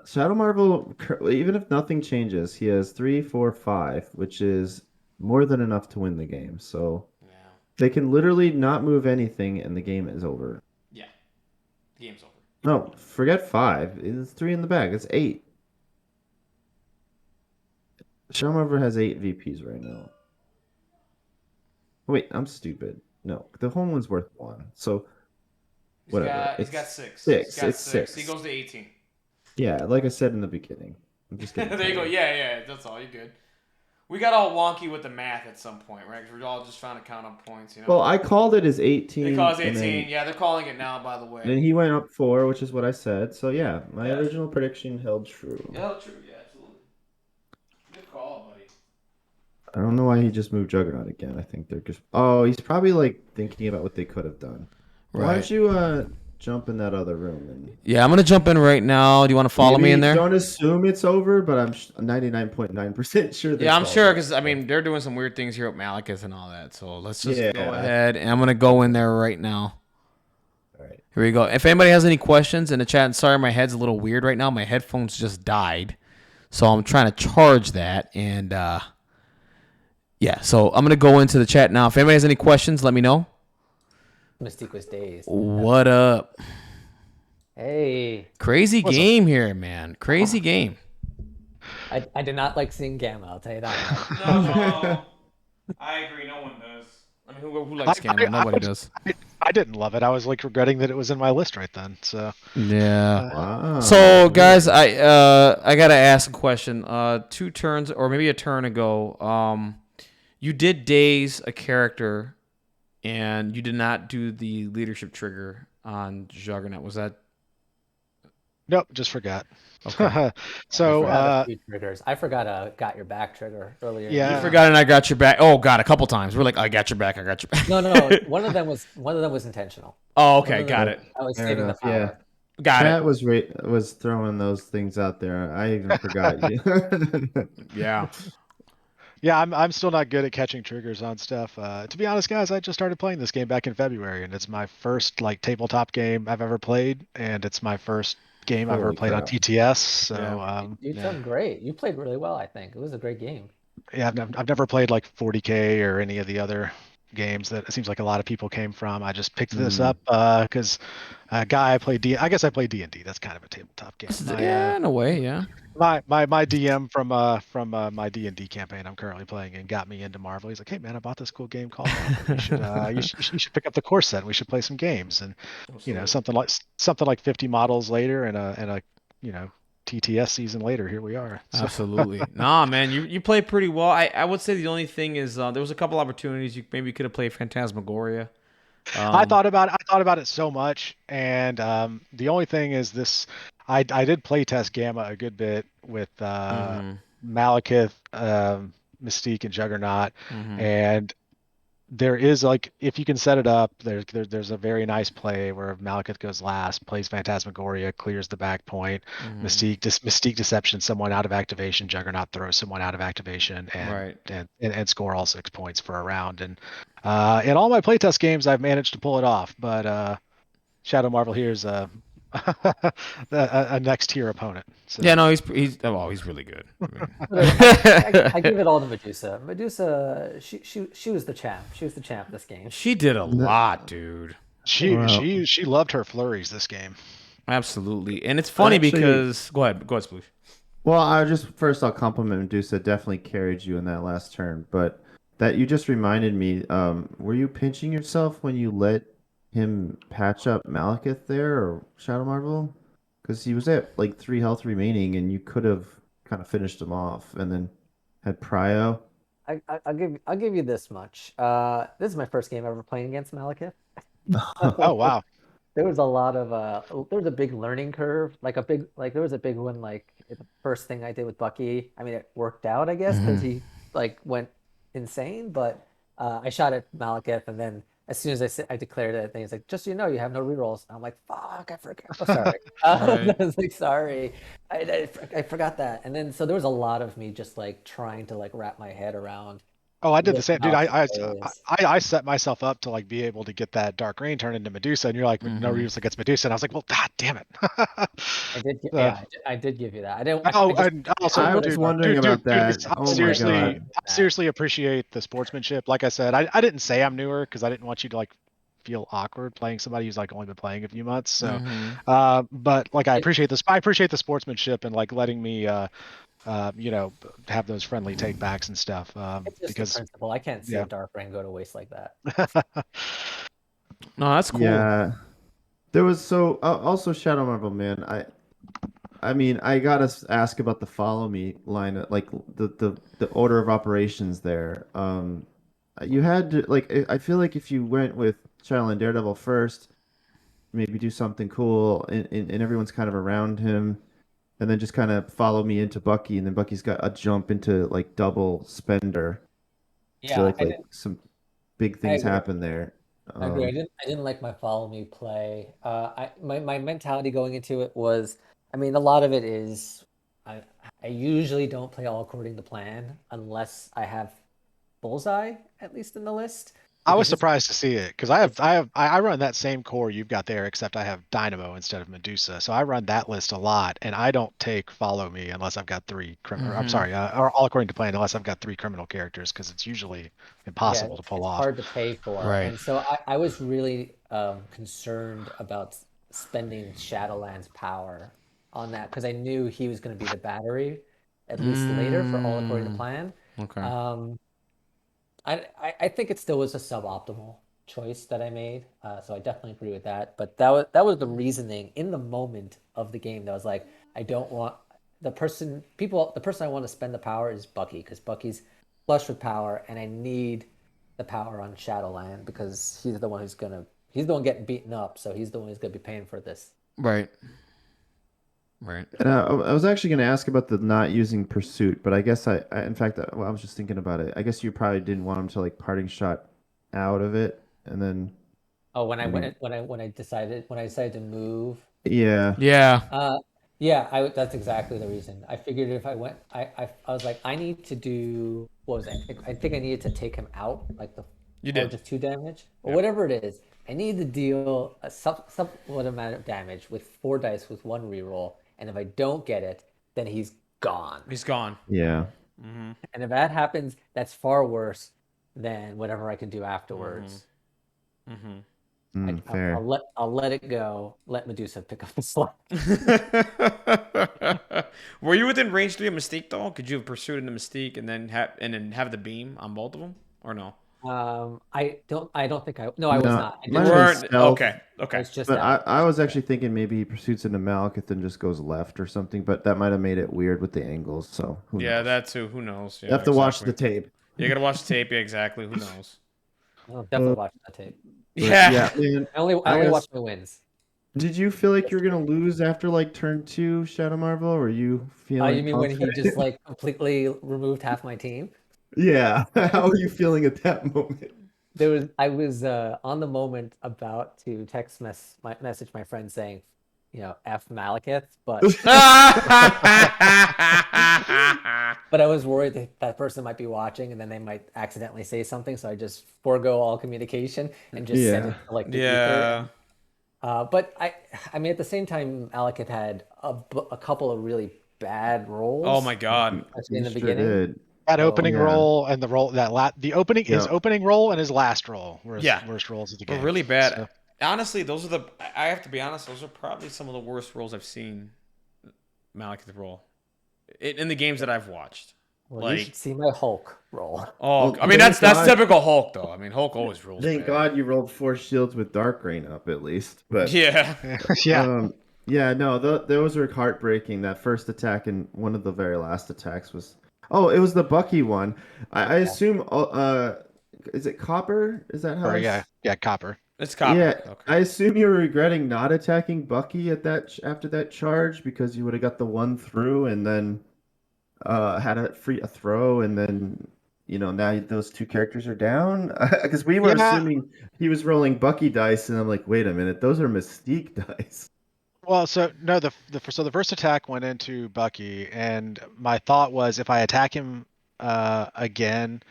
Shadow Marvel, even if nothing changes, he has 3, 4, 5, which is more than enough to win the game. So Yeah. they can literally not move anything and the game is over. Yeah. The game's over. No, forget 5. It's 3 in the bag. It's 8. Shadow Marvel has 8 VPs right now. Wait, I'm stupid. No, the home one's worth 1. So whatever. He's got 6. 6. He's got It's 6. He goes to 18. Yeah, like I said in the beginning. I'm just getting There you go. tired. Yeah. That's all. You're good. We got all wonky with the math at some point, right? 'Cause we're all just trying to count up points, you know. Well, I called it as 18. They call us and 18. then- Yeah, they're calling it now, by the way. Then he went up 4, which is what I said. So yeah, my Yeah. original prediction held true. Yeah, true. Yeah, absolutely. Good call, buddy. I don't know why he just moved Juggernaut again. I think they're just. Oh, he's probably like thinking about what they could have done. Why don't you jump in that other room and Yeah, I'm gonna jump in right now. Do you want to follow me in there? Don't assume it's over, but I'm 99.9% sure. Yeah, I'm sure because I mean they're doing some weird things here at Malekith and all that. So let's just Yeah. go ahead and I'm gonna go in there right now. All right. Here we go. If anybody has any questions in the chat, sorry my head's a little weird right now. My headphones just died, so I'm trying to charge that. And yeah, so I'm gonna go into the chat now. If anybody has any questions, let me know. Mystiquous days. What up? Hey, Crazy game here, man. Crazy game. I did not like seeing Gamma. I'll tell you that. No, I agree. No one does. I mean, who likes Gamma? Nobody does. I didn't love it. I was like regretting that it was in my list right then. So Yeah. Wow. So guys, I gotta ask a question. 2 turns or maybe a turn ago, you did daze a character, and you did not do the leadership trigger on Juggernaut. Was that Nope, just forgot. Okay. I So forgot a few triggers. I forgot a got your back trigger earlier in the You yeah. game. forgot and I got your back. Oh god, a couple times. We're like, I got your back. I got your back. No. One of them was intentional. Oh, One okay, of them got Oh, it. I was fair saving the enough. Yeah. power. Got it. Chat was throwing those things out there. I even forgot you. Yeah. Yeah, I'm still not good at catching triggers on stuff. To be honest, guys, I just started playing this game back in February, and it's my first like tabletop game I've ever played, and it's my first game I've ever Holy played on crap. TTS. So Yeah. You've Yeah. done great. You played really well, I think. It was a great game. yeah, I've never played like 40K or any of the other games that it seems like a lot of people came from. I just picked this Mm. up because a guy I played D. I guess I played D&D. That's kind of a tabletop game. Yeah, in a way, yeah. My DM from my D&D campaign I'm currently playing and got me into Marvel. He's like, "Hey man, I bought this cool game called Marvel. You should pick up the core set. And we should play some games." And something like 50 models later and a you know TTS season later, here we are. So Absolutely. Nah, man, you played pretty well. I would say the only thing is there was a couple opportunities you maybe could have played Phantasmagoria. Um, I thought about it so much, and the only thing is this: I did play test Gamma a good bit with mhm, Malekith, Mystique, and Juggernaut, mhm, and there is like if you can set it up, there's a very nice play where Malekith goes last, plays Phantasmagoria, clears the back point, mhm. Mystique deception someone out of activation, Juggernaut throws someone out of activation, and Right. and score all 6 points for a round. And in all my playtest games, I've managed to pull it off, but Shadow Marvel here is a next tier opponent. Yeah, So no, he's really good. I mean, I give it all to Medusa. Medusa, she was the champ. She was the champ this game. she did a No- lot, dude. Well, she loved her flurries this game. Absolutely. And it's I funny actually, because go ahead, Sploosh. well, I'll compliment Medusa. Definitely carried you in that last turn, but that you just reminded me. Were you pinching yourself when you let him patch up Malekith there or Shadow Marvel? Because he was at like 3 health remaining, and you could have kind of finished him off, and then had Prio. I'll give you this much. This is my first game ever playing against Malekith. Oh wow. There was a lot of there was a big learning curve, there was a big one the first thing I did with Bucky. I mean, it worked out, I guess, because Hmm. he like went insane. But I shot at Malekith, and then as soon as I declared it, he's like, "Just so you know, you have no rerolls." And I'm like, "Fuck, I forgot." Oh, sorry. Right. I was like, "Sorry, I forgot that." And then so there was a lot of me just like trying to like wrap my head around Oh, I did the what same, dude. Malekith is. I set myself up to like be able to get that Dark Rain turned into Medusa, and you're like, no Hmm. reason against Medusa, and I was like, well, god damn it. Yeah, uh, I did give you that. I didn't. I oh, just and I I also, really was love wondering about that. I Oh really my like god. I that. seriously appreciate the sportsmanship. Like I said, I didn't say I'm newer because I didn't want you to like feel awkward playing somebody who's like only been playing a few months. So, Hmm. but like It, I appreciate the sportsmanship and like letting me, you know, have those friendly take backs and stuff. it's just a Because principle. I can't see a yeah. dark rain go to waste like that. No, that's cool. Yeah. There was also Shadow Marvel, man. I mean, I gotta ask about the follow me line, like the order of operations there. You had to like I feel like if you went with Shadow and Daredevil first, maybe do something cool, and everyone's kind of around him, and then just kind of follow me into Bucky, and then Bucky's got a jump into like double spender. I feel Yeah, like some big I things agree. happen there. I agree. Um, I didn't like my follow me play. My mentality going into it was, I mean, a lot of it is, I I usually don't play all according to plan unless I have Bullseye at least in the list I was because surprised to see it because it's I run that same core you've got there, except I have Dynamo instead of Medusa. So I run that list a lot, and I don't take Follow Me unless I've got three criminal. I'm Hmm. sorry, or all according to plan unless I've got three criminal characters because it's usually yeah, impossible to pull it's off. hard to pay for. Right. And so I was really concerned about spending Shadowland's power on that because I knew he was going to be the battery, at least later for all according to Mm, plan. okay. Um, I think it still was a suboptimal choice that I made. So I definitely agree with that. But that was the reasoning in the moment of the game that was like, I don't want the person I want to spend the power is Bucky because Bucky's flush with power, and I need the power on Shadowland because he's the one getting beaten up, so he's the one who's gonna be paying for this. Right. Right. And I was actually going to ask about the not using pursuit, but I guess in fact, well, I was just thinking about it. I guess you probably didn't want him to like parting shot out of it, and then Oh, maybe, when I decided to move. yeah, Yeah. Yeah, that's exactly the reason. I figured if I went, I was like, I need to do, what was it? I think I needed to take him out, like You or did. just 2 damage, or Yeah. whatever it is. I need to deal a somewhat amount of damage with 4 dice with 1 reroll, and if I don't get it, then he's gone. He's gone. yeah. And if that happens, that's far worse than whatever I can do afterwards. Fair. I'll let it go. Let Medusa pick up the slack. Were you within range 3 of Mystique though? Could you have pursued into Mystique and then have the beam on both of them, or no? I don't think I. No, I was No, not. I might did have been Weren't stealth. okay. I Okay. was just But out. I was actually thinking maybe he pursuits into Malekith and just goes left or something, but that might have made it weird with the angles, so who Yeah, knows? that too. Who knows? Yeah, You have to watch the exactly. tape. You gotta watch the tape. Yeah, exactly. Who knows? I'll definitely watch that tape. But Yeah. man, I only guess- watch my wins. Did you feel like you were gonna lose after like turn 2, Shadow Marvel, or were you feeling You mean when he confident? just like completely removed half my team? Yeah. How are you feeling at that moment? I was on the moment about to message my friend saying, F Malekith, but but I was worried that that person might be watching and then they might accidentally say something, so I just forego all communication and just send it to like the Yeah. ether. But I mean, at the same time, Malekith had a couple of really bad rolls. Oh my god. Especially in the He sure beginning. did. That opening yeah. roll and the roll his Yeah. opening roll and his last roll were his Yeah. worst rolls of the Were game. really bad. So, Honestly, those are I have to be honest. Those are probably some of the worst rolls I've seen. Malekith roll in the games that I've watched. Well, you Like, should see my Hulk roll. oh, Well, I mean that's thank God- typical Hulk though. I mean Hulk always rolls. Thank bad. God you rolled 4 shields with Dark Rain up at least. But Yeah. yeah. yeah, no, those were heartbreaking. That first attack and one of the very last attacks was. Oh, it was the Bucky one. I assume. Is it Copper? Is that how? Or yeah, Copper. It's copper. Yeah, Okay. I assume you were regretting not attacking Bucky at that after that charge because you would have got the one through and then had a throw and then now those 2 characters are down because we were Yeah. assuming he was rolling Bucky dice and I'm like, wait a minute, those are Mystique dice. Well, so no, the first attack went into Bucky, and my thought was if I attack him again,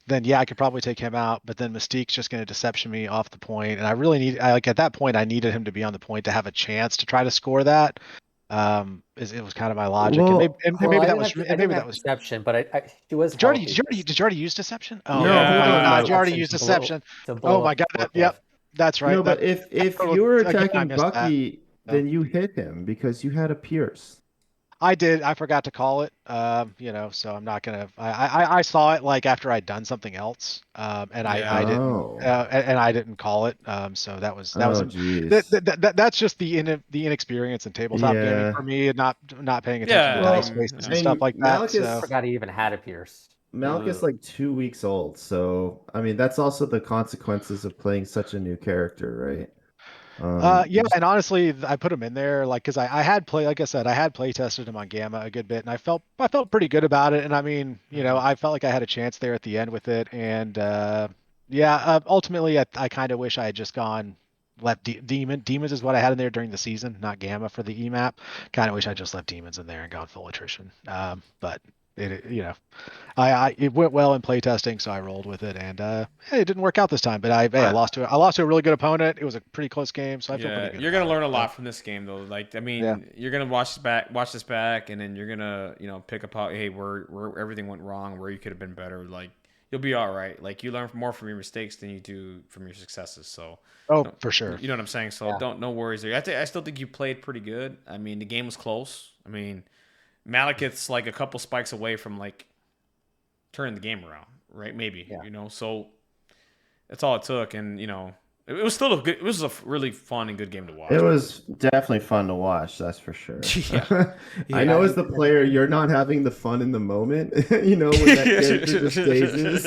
then yeah, I could probably take him out. But then Mystique's just going to deception me off the point, and I really like at that point I needed him to be on the point to have a chance to try to score that. It was kind of my logic, Well, and maybe I that didn't was have- I maybe didn't that have was. deception, but she was. Did you already healthy. did you already use deception? Oh, No, my hold on, God, no. you already Deception used to blow- deception. to blow Oh my up God, Warcraft. yep, that's right. No, but if you were again, I attacking missed that. Bucky, then you hit him because you had a pierce. I did. I forgot to call it. So I'm not gonna. I saw it like after I'd done something else, and I didn't. Oh. And I didn't call it. So that was Oh, jeez. that's just the inexperience in tabletop gaming Yeah. for me, and not paying attention Yeah, to Well, dice spaces I and mean, stuff like that. Malekith- I So. forgot he even had a pierce. Malekith's like 2 weeks old, so I mean that's also the consequences of playing such a new character, right? Yeah, and honestly, I put him in there because I had like I said, I had play tested him on Gamma a good bit, and I felt pretty good about it. And I mean, I felt like I had a chance there at the end with it, and ultimately, I kind of wish I had just gone left demons is what I had in there during the season, not Gamma for the EMAP. Kind of wish I just left demons in there and gone full attrition. But it went well in playtesting, so I rolled with it, and it didn't work out this time. But I lost to a really good opponent. It was a pretty close game, so I feel pretty good. You're gonna about learn it. a lot from this game, though. Like, I mean, Yeah. you're gonna watch this back, and then you're gonna, pick up how, hey, where everything went wrong, where you could have been better. Like, you'll be all right. Like, you learn more from your mistakes than you do from your successes. So, Oh, for sure. you know what I'm saying. So, no worries there. I still think you played pretty good. I mean, the game was close. I mean, Malekith's like a couple spikes away from like turning the game around, right? Maybe, so that's all it took. And, it was still it was a really fun and good game to watch. It was definitely fun to watch, that's for sure. Yeah. I know as the player, you're not having the fun in the moment, when that character just phases.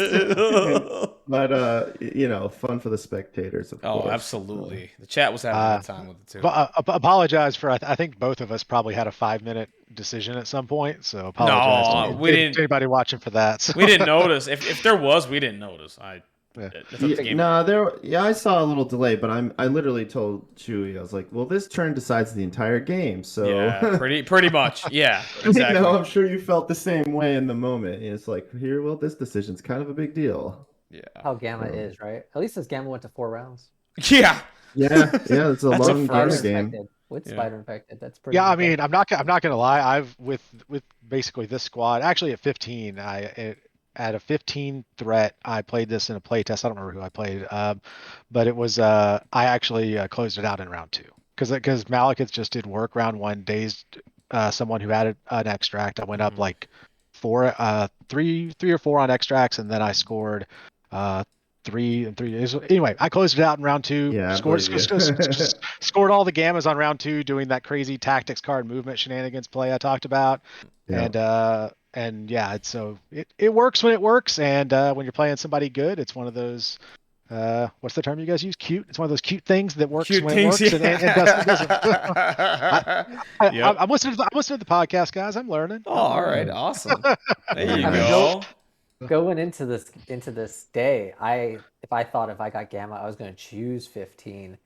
But fun for the spectators, of Oh, course. absolutely. The chat was having a good time with it too. Apologize for. I think both of us probably had a 5-minute decision at some point, so apologize No, to we didn't. anybody watching for that. So. We didn't notice. If there was, we didn't notice. Yeah. I thought the game. I saw a little delay, but I literally told Chewy, I was like, well, this turn decides the entire game, so Yeah, pretty much. Yeah, You exactly. know, I'm sure you felt the same way in the moment. It's like, here, well, this decision's kind of a big deal. Yeah. How Gamma is, right? At least this Gamma went to 4 rounds. Yeah. Yeah, it's a That's a long first. game. Infected. With Yeah. Spider Infected. That's pretty Yeah, I impressive. mean, I'm not gonna lie. I've with basically this squad. Actually, at 15, at a 15 threat, I played this in a playtest. I don't remember who I played, but it was I actually closed it out in round 2 because Malekith just did work round 1, dazed someone who had an extract. I went up like 3 or 4 on extracts, and then I scored 3 and 3 days. Anyway, I closed it out in round 2. Yeah, I Scored believe you. scored all the gammas on round 2, doing that crazy tactics card movement shenanigans play I talked about. Yeah. And yeah, it works when it works, and when you're playing somebody good, it's one of those. What's the term you guys use? Cute. It's one of those cute things that works Cute when things. it works, and doesn't. Yep. I'm listening to the podcast, guys. I'm learning. Oh, all right, awesome. There you I mean, go. going into this day, if I thought if I got Gamma, I was going to choose 15,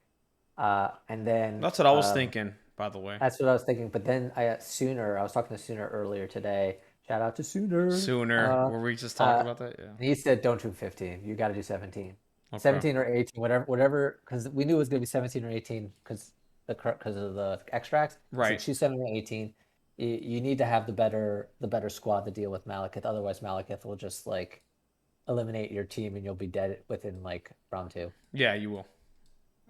and then That's what I was thinking, by the way. That's what I was thinking. But then I was talking to Sooner earlier today. Shout out to Sooner. Sooner, were we just talking about that? Yeah. And he said, "Don't do 15. You got to do 17, Okay. 17 or 18, whatever. Because we knew it was going to be 17 or 18 because of the extracts. Right. So choose 17 or 18. You need to have the better squad to deal with Malekith. Otherwise, Malekith will just like eliminate your team and you'll be dead within like round 2. Yeah, you will.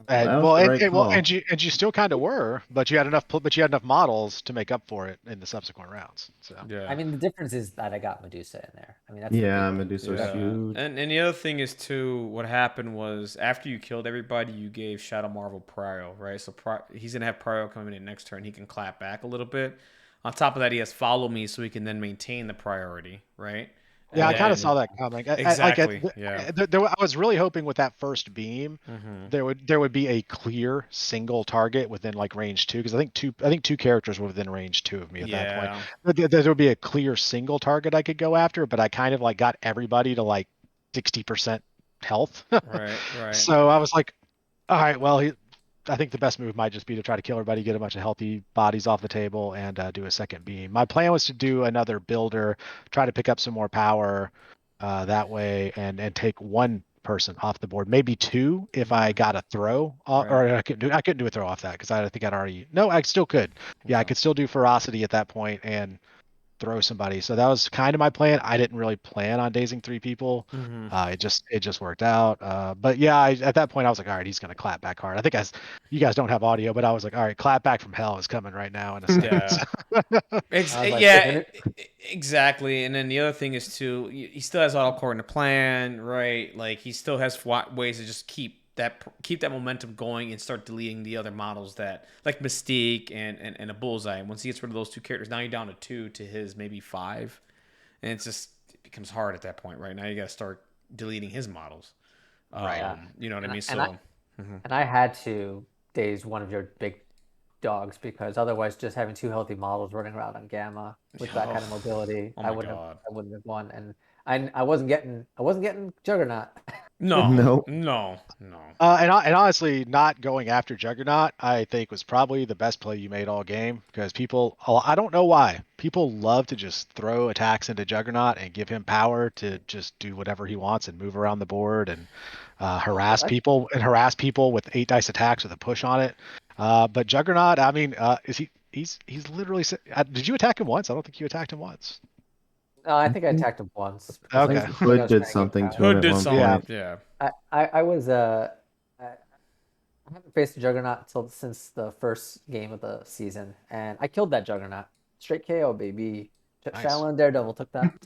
And, That was well, the and, right and, well, call. and you still kind of were, but you had enough models to make up for it in the subsequent rounds. So Yeah. I mean, the difference is that I got Medusa in there. I mean, that's the Yeah, big- Medusa was Yeah. huge. And the other thing is too, what happened was after you killed everybody, you gave Shadow Marvel Prio, right? So he's gonna have Prio coming in next turn. He can clap back a little bit. On top of that, he has Follow Me, so he can then maintain the priority, right? yeah, And I kind of then- saw that coming. Exactly. Yeah. I was really hoping with that first beam, there would be a clear single target within like range 2, because I think two characters were within range 2 of me at that point. Yeah. There would be a clear single target I could go after, but I kind of like got everybody to like 60% health. Right. Right. So I was like, all right, well, I think the best move might just be to try to kill everybody, get a bunch of healthy bodies off the table, and do a second beam. My plan was to do another builder, try to pick up some more power that way, and take one person off the board, maybe 2 if I got a throw, or I couldn't do a throw off that because I think I still could. Yeah, I could still do ferocity at that point and throw somebody. So that was kind of my plan. I didn't really plan on dazing 3 people. It just worked out. But yeah, at that point I was like, all right, he's gonna clap back hard. I think you guys don't have audio, but I was like, all right, clap back from hell is coming right now in a second. Yeah. Exactly. And then the other thing is too, he still has auto core in the plan, right? Like he still has ways to just keep that momentum going and start deleting the other models that like Mystique and a Bullseye. And once he gets rid of those 2 characters, now you're down to 2 to his maybe 5, and it becomes hard at that point, right? Now you got to start deleting his models. Right. You know what I mean? And I had to daze one of your big dogs because otherwise, just having 2 healthy models running around on Gamma with that kind of mobility, Oh I my wouldn't God. have won. And I wasn't getting Juggernaut. No. And honestly, not going after Juggernaut, I think was probably the best play you made all game, because I don't know why, people love to just throw attacks into Juggernaut and give him power to just do whatever he wants and move around the board and harass people with 8 dice attacks with a push on it. But Juggernaut, I mean, he's literally. Did you attack him once? I don't think you attacked him once. No, I think I attacked him once. Okay. Hood did something to him Hood at did one something. point. Yeah. I haven't faced a Juggernaut since the first game of the season, and I killed that Juggernaut. Straight KO, baby. Nice. Shaolin Daredevil took them.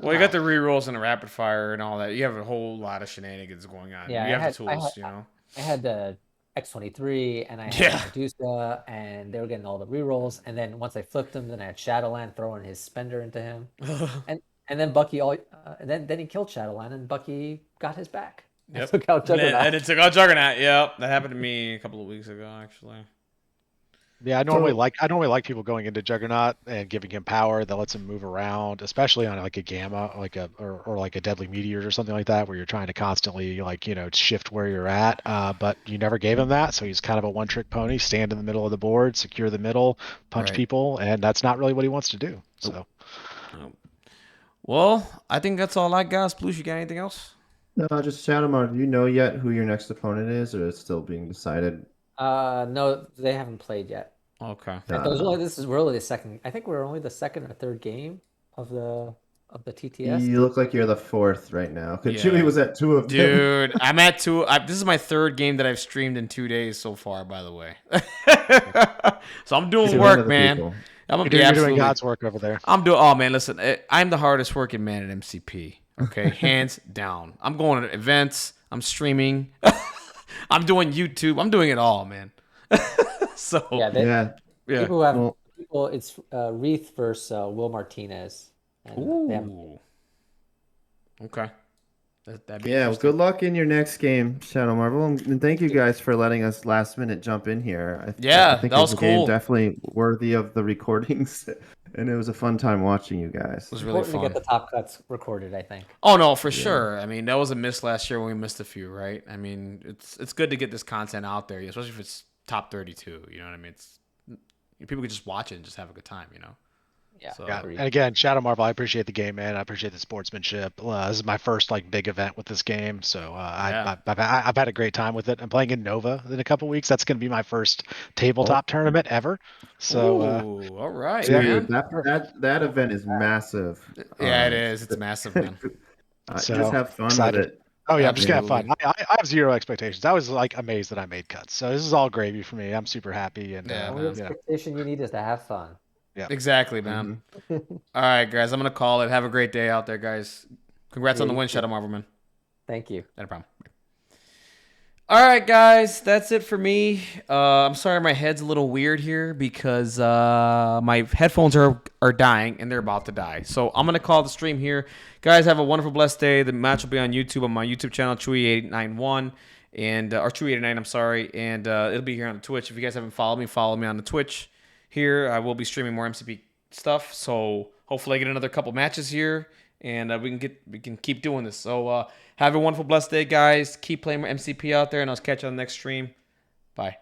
Well, you got the rerolls and the rapid fire and all that. You have a whole lot of shenanigans going on. Yeah, you I have had- the tools, you know. I had the X-23 and I had Yeah. Medusa, and they were getting all the rerolls. And then once I flipped him, then I had Shadowland throwing his spender into him, and then Bucky and then he killed Shadowland, and Bucky got his back. And Yep. took out Juggernaut. And it took out Juggernaut. Yep, that happened to me a couple of weeks ago, actually. Yeah, I normally like people going into Juggernaut and giving him power that lets him move around, especially on like a Gamma, or like a Deadly Meteor or something like that, where you're trying to constantly shift where you're at. But you never gave him that, so he's kind of a one-trick pony. Stand in the middle of the board, secure the middle, punch Right. people, and that's not really what he wants to do. So, Well, I think that's all I got. Sploosh, you got anything else? No, just Shadow Marvel. Do you know yet who your next opponent is, or it's still being decided? No, they haven't played yet. Okay. This is really the second. I think we're only the second or third game of the TTS. You look like you're the fourth right now. Because Yeah. Chewy was at 2 of them. Dude, I'm at 2. This is my third game that I've streamed in 2 days so far, by the way. So I'm doing Two work, other man. people. you're doing God's work over there. Oh man, listen, I'm the hardest working man at MCP. Okay, hands down. I'm going to events. I'm streaming. I'm doing YouTube. I'm doing it all, man. So Yeah, Yeah. people who have Well- it's Wreath versus Will Martinez. And they haven't- Ooh. Okay. That'd be Yeah, well, interesting. good luck in your next game, Shadow Marvel, and thank you guys for letting us last minute jump in here. Yeah, I think that it was a game cool. definitely worthy of the recordings, and it was a fun time watching you guys. It was really important to fun. get the top cuts recorded, I think. Oh no, for sure. I mean, that was a miss last year when we missed a few, right? I mean, it's good to get this content out there, especially if it's top 32. You know what I mean? It's people can just watch it and just have a good time, you know. Yeah. So- Yeah, and again, Shadow Marvel, I appreciate the game, man. I appreciate the sportsmanship. This is my first big event with this game, so Yeah. I've had a great time with it. I'm playing in Nova in a couple weeks. That's going to be my first tabletop tournament ever. So Ooh, all right, Yeah. Dude, man. that event is massive. Yeah, it is. It's massive, man. So, just have fun excited. with it. oh yeah, I'm just gonna have fun. Absolutely. I have zero expectations. I was amazed that I made cuts. So this is all gravy for me. I'm super happy, and Yeah, The only man. expectation you need is to have fun. Exactly, man. All right, guys, I'm gonna call it. Have a great day out there, guys. Congrats Yeah, on the you win, too. Shadow Marvel, man. Thank you. Not a problem. All right, guys, that's it for me. I'm sorry my head's a little weird here because my headphones are dying and they're about to die. So I'm gonna call the stream here. Guys, have a wonderful, blessed day. The match will be on YouTube on my YouTube channel, Chewy891, and or Chewy89. I'm sorry, and it'll be here on the Twitch. If you guys haven't followed me on the Twitch. Here, I will be streaming more MCP stuff. So hopefully, I get another couple matches here, and we can keep doing this. So have a wonderful, blessed day, guys. Keep playing MCP out there, and I'll catch you on the next stream. Bye.